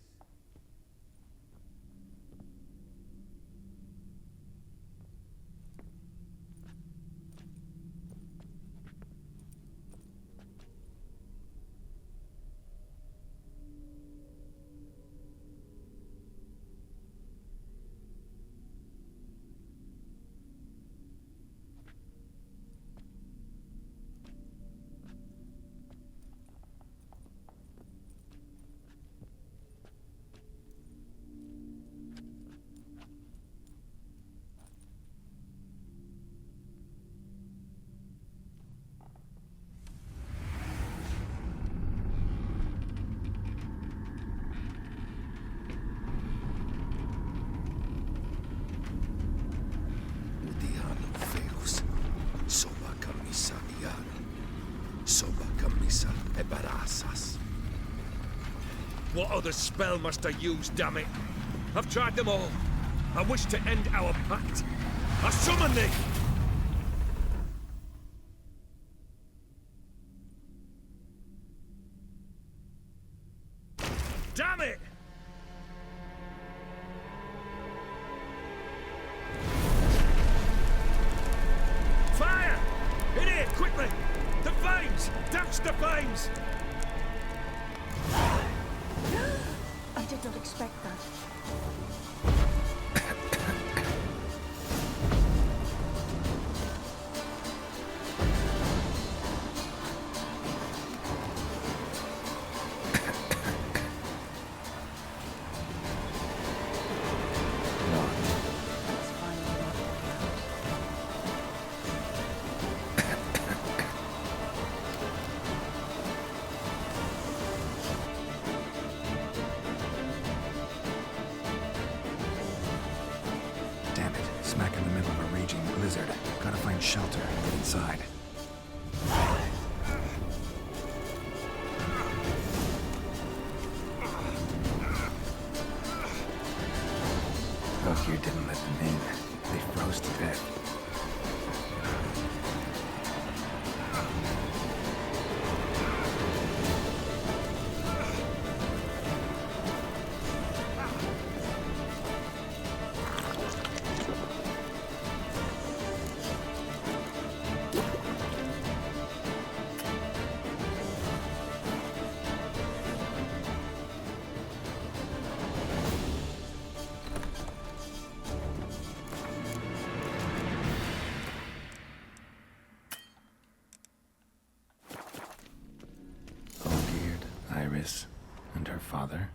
What other spell must I use, damn it? I've tried them all. I wish to end our pact. I summon thee! it! Fire! In here, quickly! The flames! Douse the flames! I did not expect that. Damn it, smack in the middle of a raging blizzard. Gotta find shelter inside. Ogier didn't let them in. They froze to death. Iris and her father.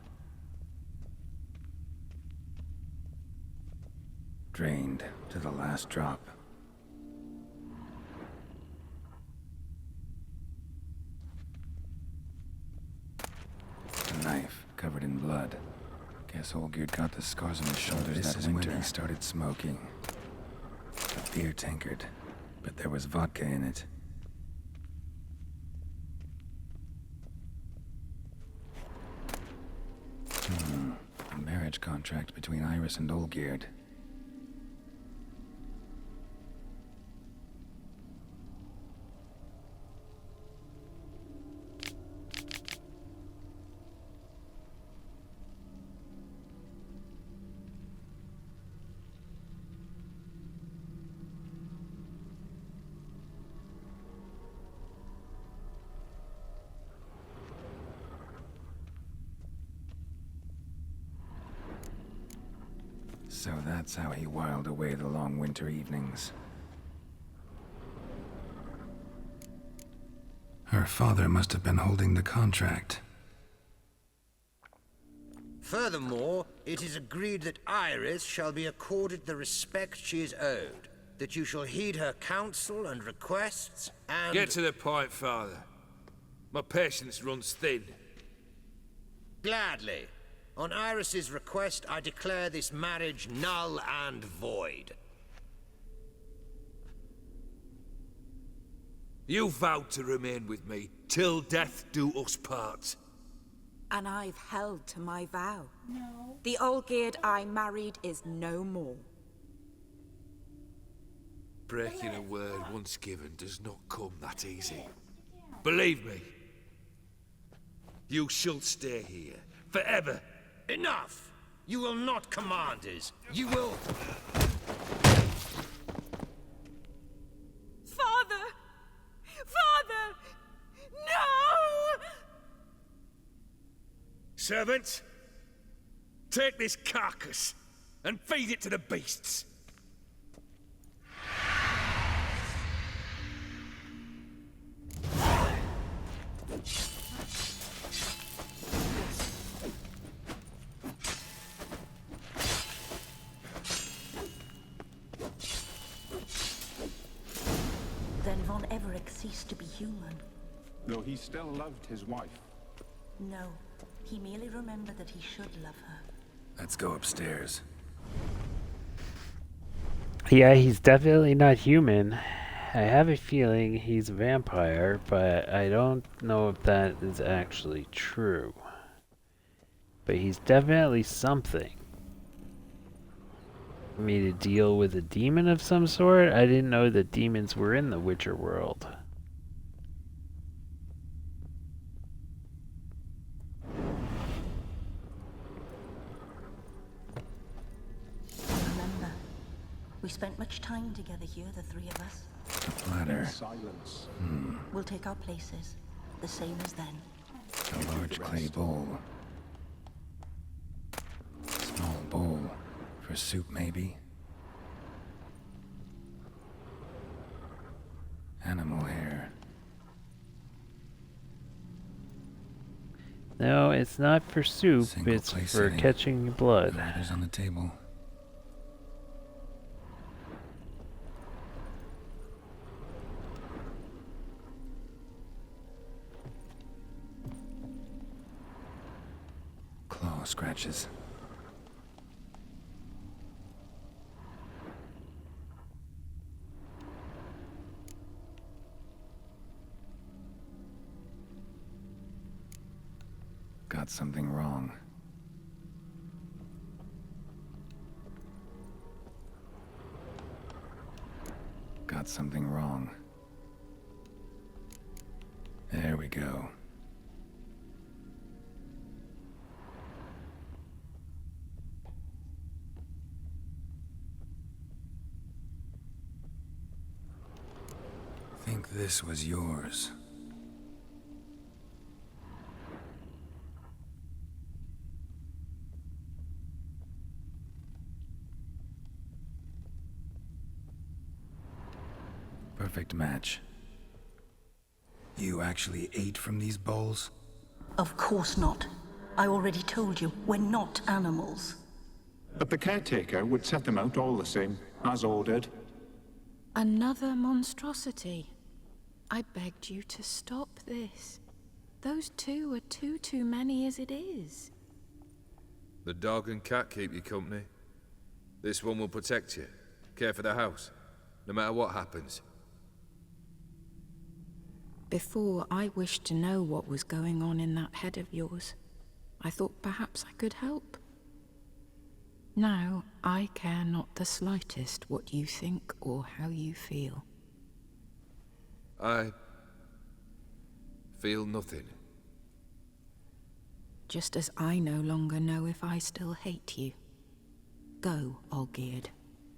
Drained to the last drop. A knife covered in blood. Guess Olgierd got the scars on his shoulders that winter. When he started smoking. A beer tankard, but there was vodka in it. A marriage contract between Iris and Olgierd. So that's how he whiled away the long winter evenings. Her father must have been holding the contract. Furthermore, it is agreed that Iris shall be accorded the respect she is owed, that you shall heed her counsel and requests, and... Get to the point, Father. My patience runs thin. Gladly. On Iris's request, I declare this marriage null and void. You vowed to remain with me till death do us part. And I've held to my vow. No. The Olgierd I married is no more. Breaking a word once given does not come that easy. Believe me. You shall stay here, forever. Enough! You will not command us. You will... Father! Father! No! Servant, take this carcass and feed it to the beasts. Then Von Everett ceased to be human. Though he still loved his wife. No, he merely remembered that he should love her. Let's go upstairs. Yeah, he's definitely not human. I have a feeling he's a vampire, but I don't know if that is actually true. But he's definitely something. Me to deal with a demon of some sort? I didn't know that demons were in the Witcher world. spent much time together here, the three of us. A platter. Silence. We'll take our places, the same as then. A large clay bowl. Small bowl. For soup, maybe? Animal hair. No, it's not for soup, Single it's place for setting. catching blood. The letter's on the table. Claw scratches. Got something wrong. Got something wrong. There we go. Think this was yours. Perfect match. You actually ate from these bowls? Of course not. I already told you, we're not animals. But the caretaker would set them out all the same, as ordered. Another monstrosity. I begged you to stop this. Those two are too many as it is. The dog and cat keep you company. This one will protect you, care for the house, no matter what happens. Before, I wished to know what was going on in that head of yours. I thought perhaps I could help. Now, I care not the slightest what you think or how you feel. I feel nothing. Just as I no longer know if I still hate you. Go, Olgierd.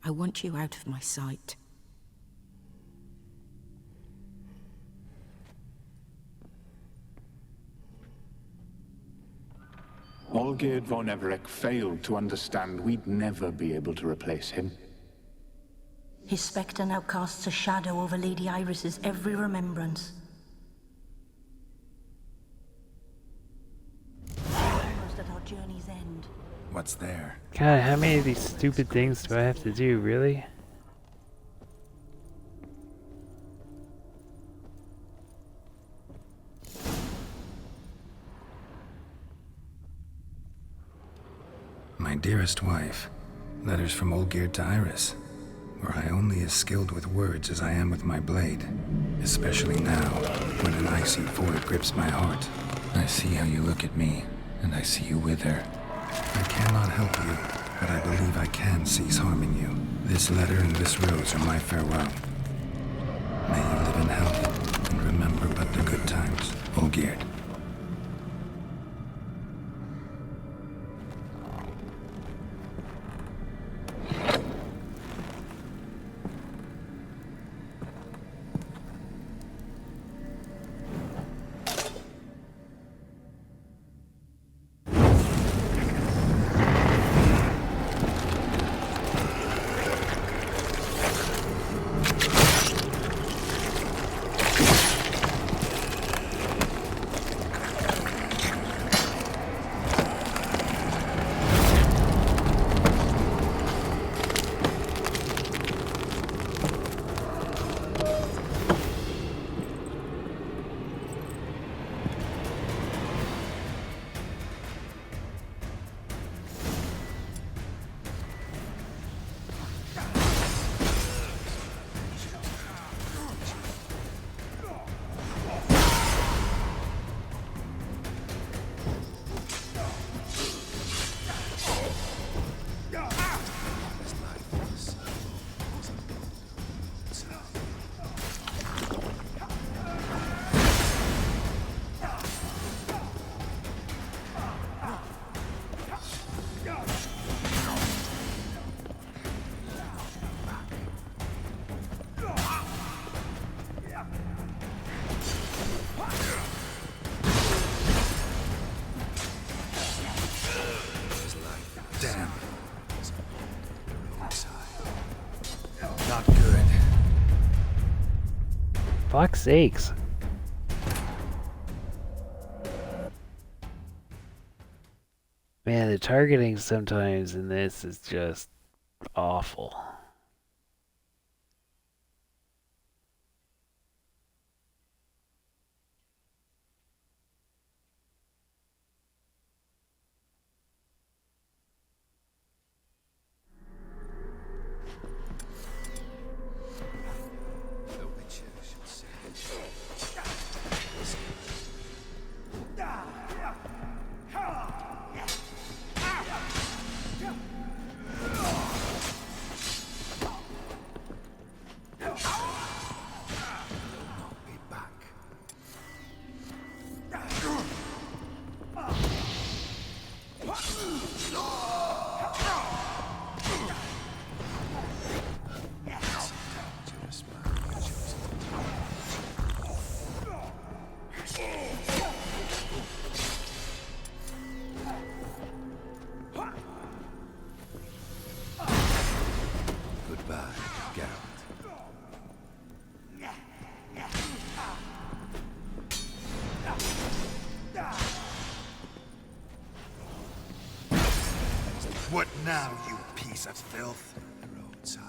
I want you out of my sight. Olgierd von Everec failed to understand we'd never be able to replace him. His spectre now casts a shadow over Lady Iris's every remembrance. Almost at our journey's end. What's there? God, how many of these stupid things do I have to do, really? My dearest wife, letters from Olgierd to Iris, where I only as skilled with words as I am with my blade, especially now, when an icy void grips my heart. I see how you look at me, and I see you wither. I cannot help you, but I believe I can cease harming you. This letter and this rose are my farewell. May you live in health, and remember but the good times, Olgierd. fuck's sakes. Man, the targeting sometimes in this is just awful. What now, you piece of filth? Roadside.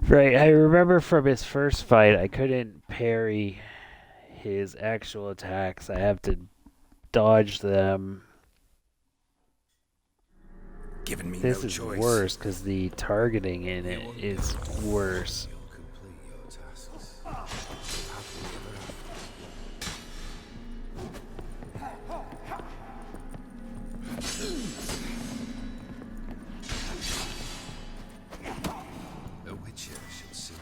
Right, I remember from his first fight, I couldn't parry his actual attacks. I have to dodge them. Giving me This no is choice. worse because the targeting in it is worse. A witcher should sing.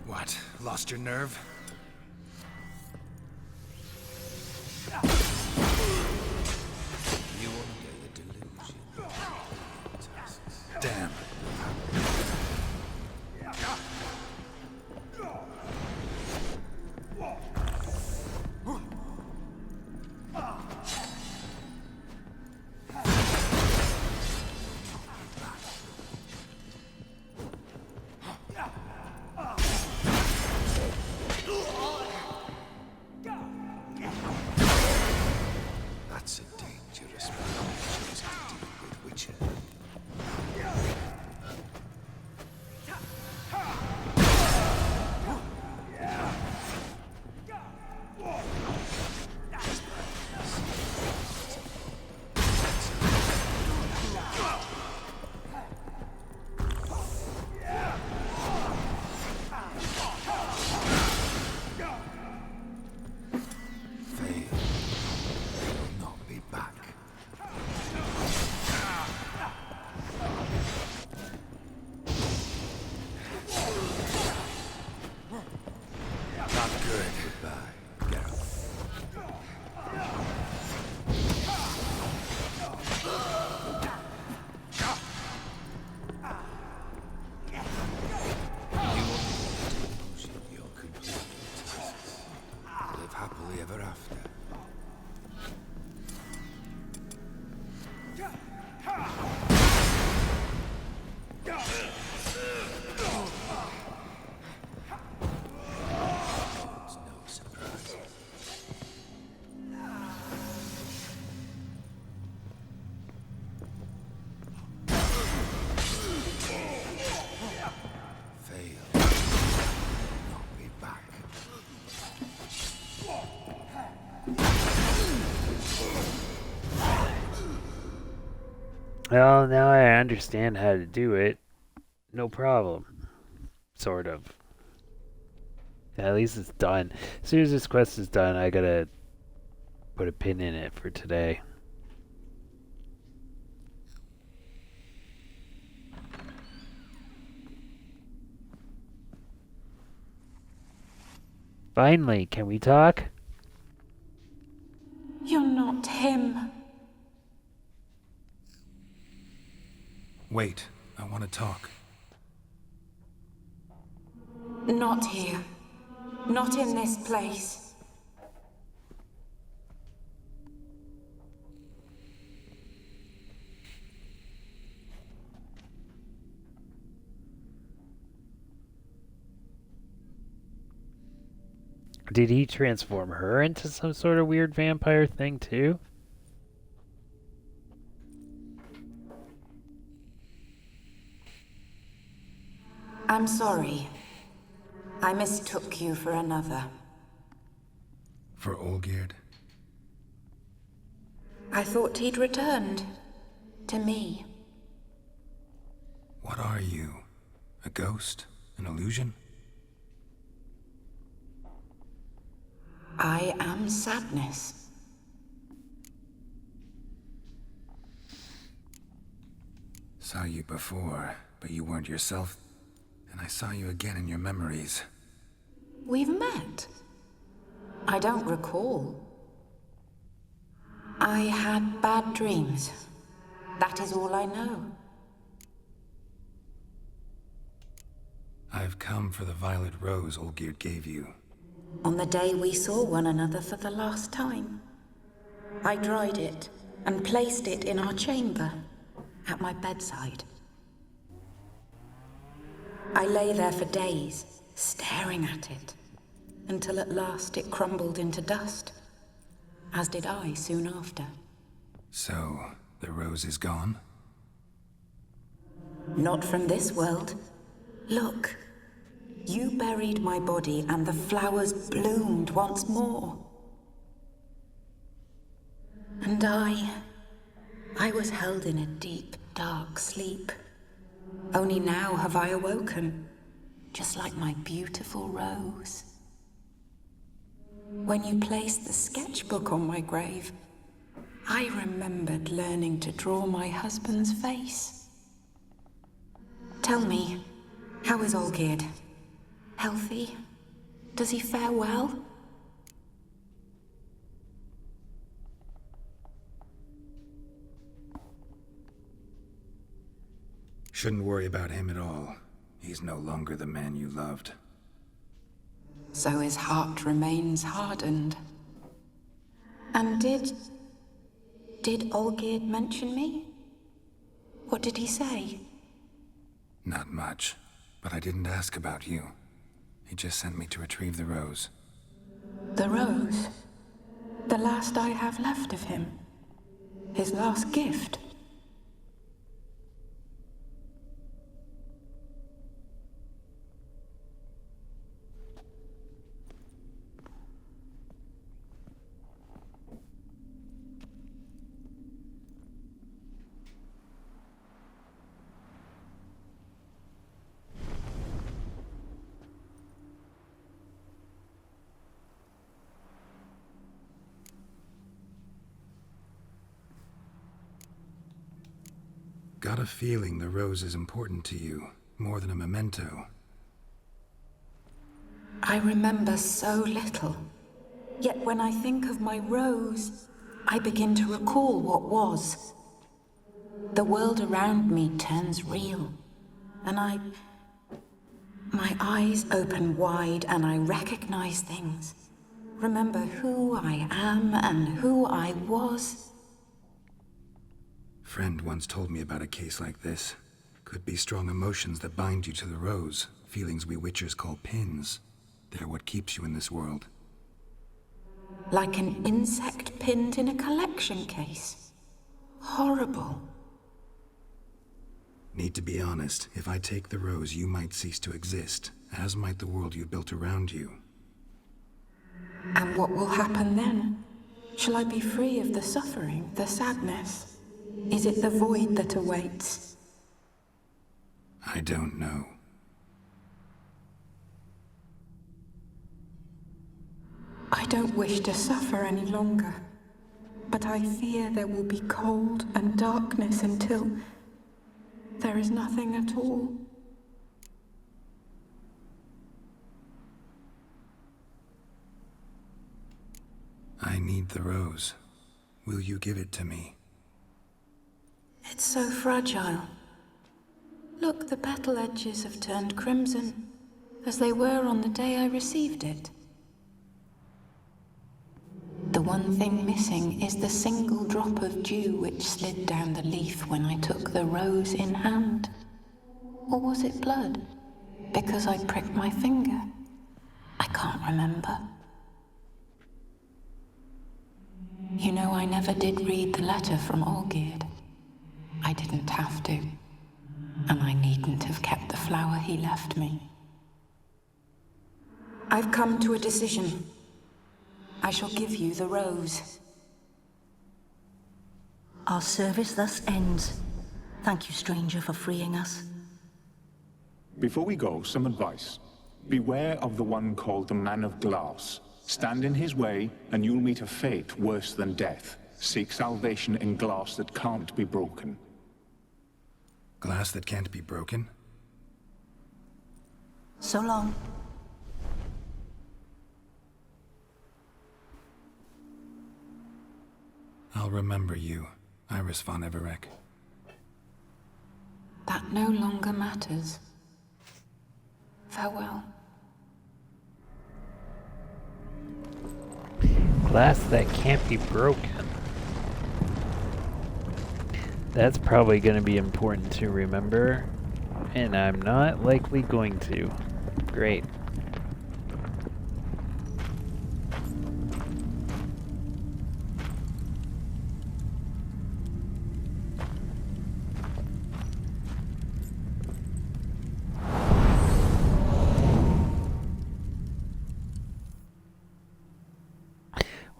What? Lost your nerve? You won't get your delusion. Damn. That's a dangerous man chosen to deal with witcher. Not good. Goodbye, Geralt. You won't get your delusion. You're completely tasks. Live happily ever after. It's no surprise. Fail. Not be back. Well, now I understand how to do it. No problem. Sort of. Yeah, at least it's done. As soon as this quest is done, I gotta put a pin in it for today. Finally, can we talk? You're not him. Wait, I want to talk. Not here. Not in this place. Did he transform her into some sort of weird vampire thing too? I'm sorry. I mistook you for another. For Olgierd? I thought he'd returned. To me. What are you? A ghost? An illusion? I am sadness. Saw you before, but you weren't yourself. And I saw you again in your memories. We've met. I don't recall. I had bad dreams. That is all I know. I've come for the violet rose Olgierd gave you. On the day we saw one another for the last time, I dried it and placed it in our chamber, at my bedside. I lay there for days, staring at it, until at last it crumbled into dust, as did I soon after. So, the rose is gone? Not from this world. Look. You buried my body and the flowers bloomed once more. And I was held in a deep, dark sleep. Only now have I awoken, just like my beautiful rose. When you placed the sketchbook on my grave, I remembered learning to draw my husband's face. Tell me, how is Olgierd? Healthy? Does he fare well? Shouldn't worry about him at all. He's no longer the man you loved. So his heart remains hardened. And did Olgierd mention me? What did he say? Not much, but I didn't ask about you. He just sent me to retrieve the rose. The rose? The last I have left of him? His last gift? Got a feeling the rose is important to you, more than a memento. I remember so little. Yet when I think of my rose, I begin to recall what was. The world around me turns real, and my eyes open wide and I recognize things. Remember who I am and who I was. Friend once told me about a case like this. Could be strong emotions that bind you to the rose, feelings we witchers call pins. They're what keeps you in this world. Like an insect pinned in a collection case. Horrible. Need to be honest, if I take the rose, you might cease to exist, as might the world you built around you. And what will happen then? Shall I be free of the suffering, the sadness? Is it the void that awaits? I don't know. I don't wish to suffer any longer, but I fear there will be cold and darkness until there is nothing at all. I need the rose. Will you give it to me? It's so fragile. Look, the petal edges have turned crimson, as they were on the day I received it. The one thing missing is the single drop of dew which slid down the leaf when I took the rose in hand. Or was it blood? Because I pricked my finger. I can't remember. You know, I never did read the letter from Olgierd. I didn't have to. And I needn't have kept the flower he left me. I've come to a decision. I shall give you the rose. Our service thus ends. Thank you, stranger, for freeing us. Before we go, some advice. Beware of the one called the Man of Glass. Stand in his way, and you'll meet a fate worse than death. Seek salvation in glass that can't be broken. Glass that can't be broken? So long. I'll remember you, Iris von Everec. That no longer matters. Farewell. Glass that can't be broken. That's probably going to be important to remember, and I'm not likely going to. Great.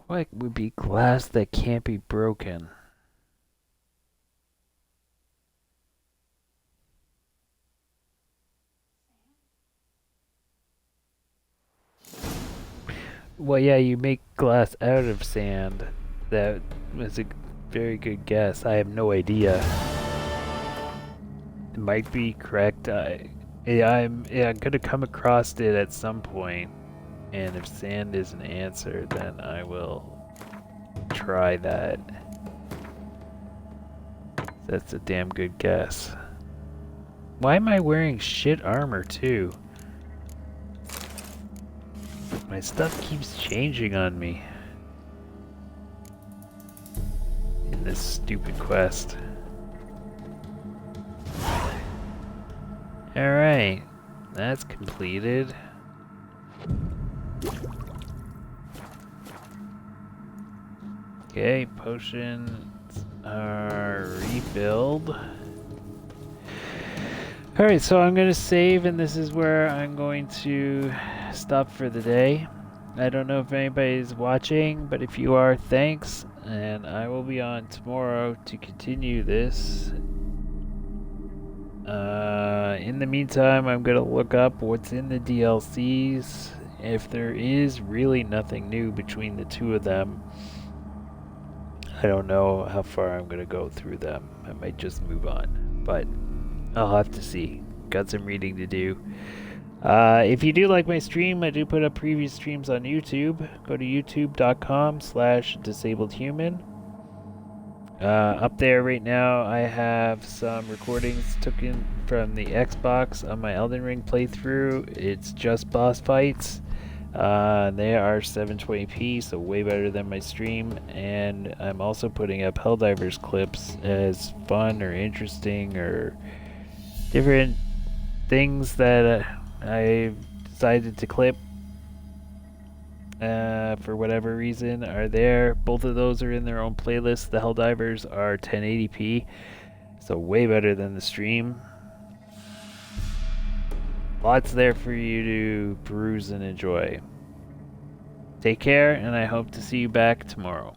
What would be glass that can't be broken? Well, yeah, you make glass out of sand. That was a very good guess. I have no idea. It might be correct. I'm gonna come across it at some point. And if sand is an answer, then I will try that. That's a damn good guess. Why am I wearing shit armor too? My stuff keeps changing on me in this stupid quest. Alright, that's completed. Okay, potions are refilled. Alright, so I'm going to save, and this is where I'm going to stop for the day. I don't know if anybody's watching, but if you are, thanks. And I will be on tomorrow to continue this. In the meantime, I'm going to look up what's in the DLCs. If there is really nothing new between the two of them, I don't know how far I'm going to go through them. I might just move on, but I'll have to see. Got some reading to do. If you do like my stream, I do put up previous streams on YouTube. Go to youtube.com/disabledhuman. Up there right now, I have some recordings taken from the Xbox on my Elden Ring playthrough. It's just boss fights. They are 720p, so way better than my stream. And I'm also putting up Helldivers clips as fun or interesting or different things that I decided to clip for whatever reason are there. Both of those are in their own playlist. The Helldivers are 1080p, so way better than the stream. Lots there for you to peruse and enjoy. Take care, and I hope to see you back tomorrow.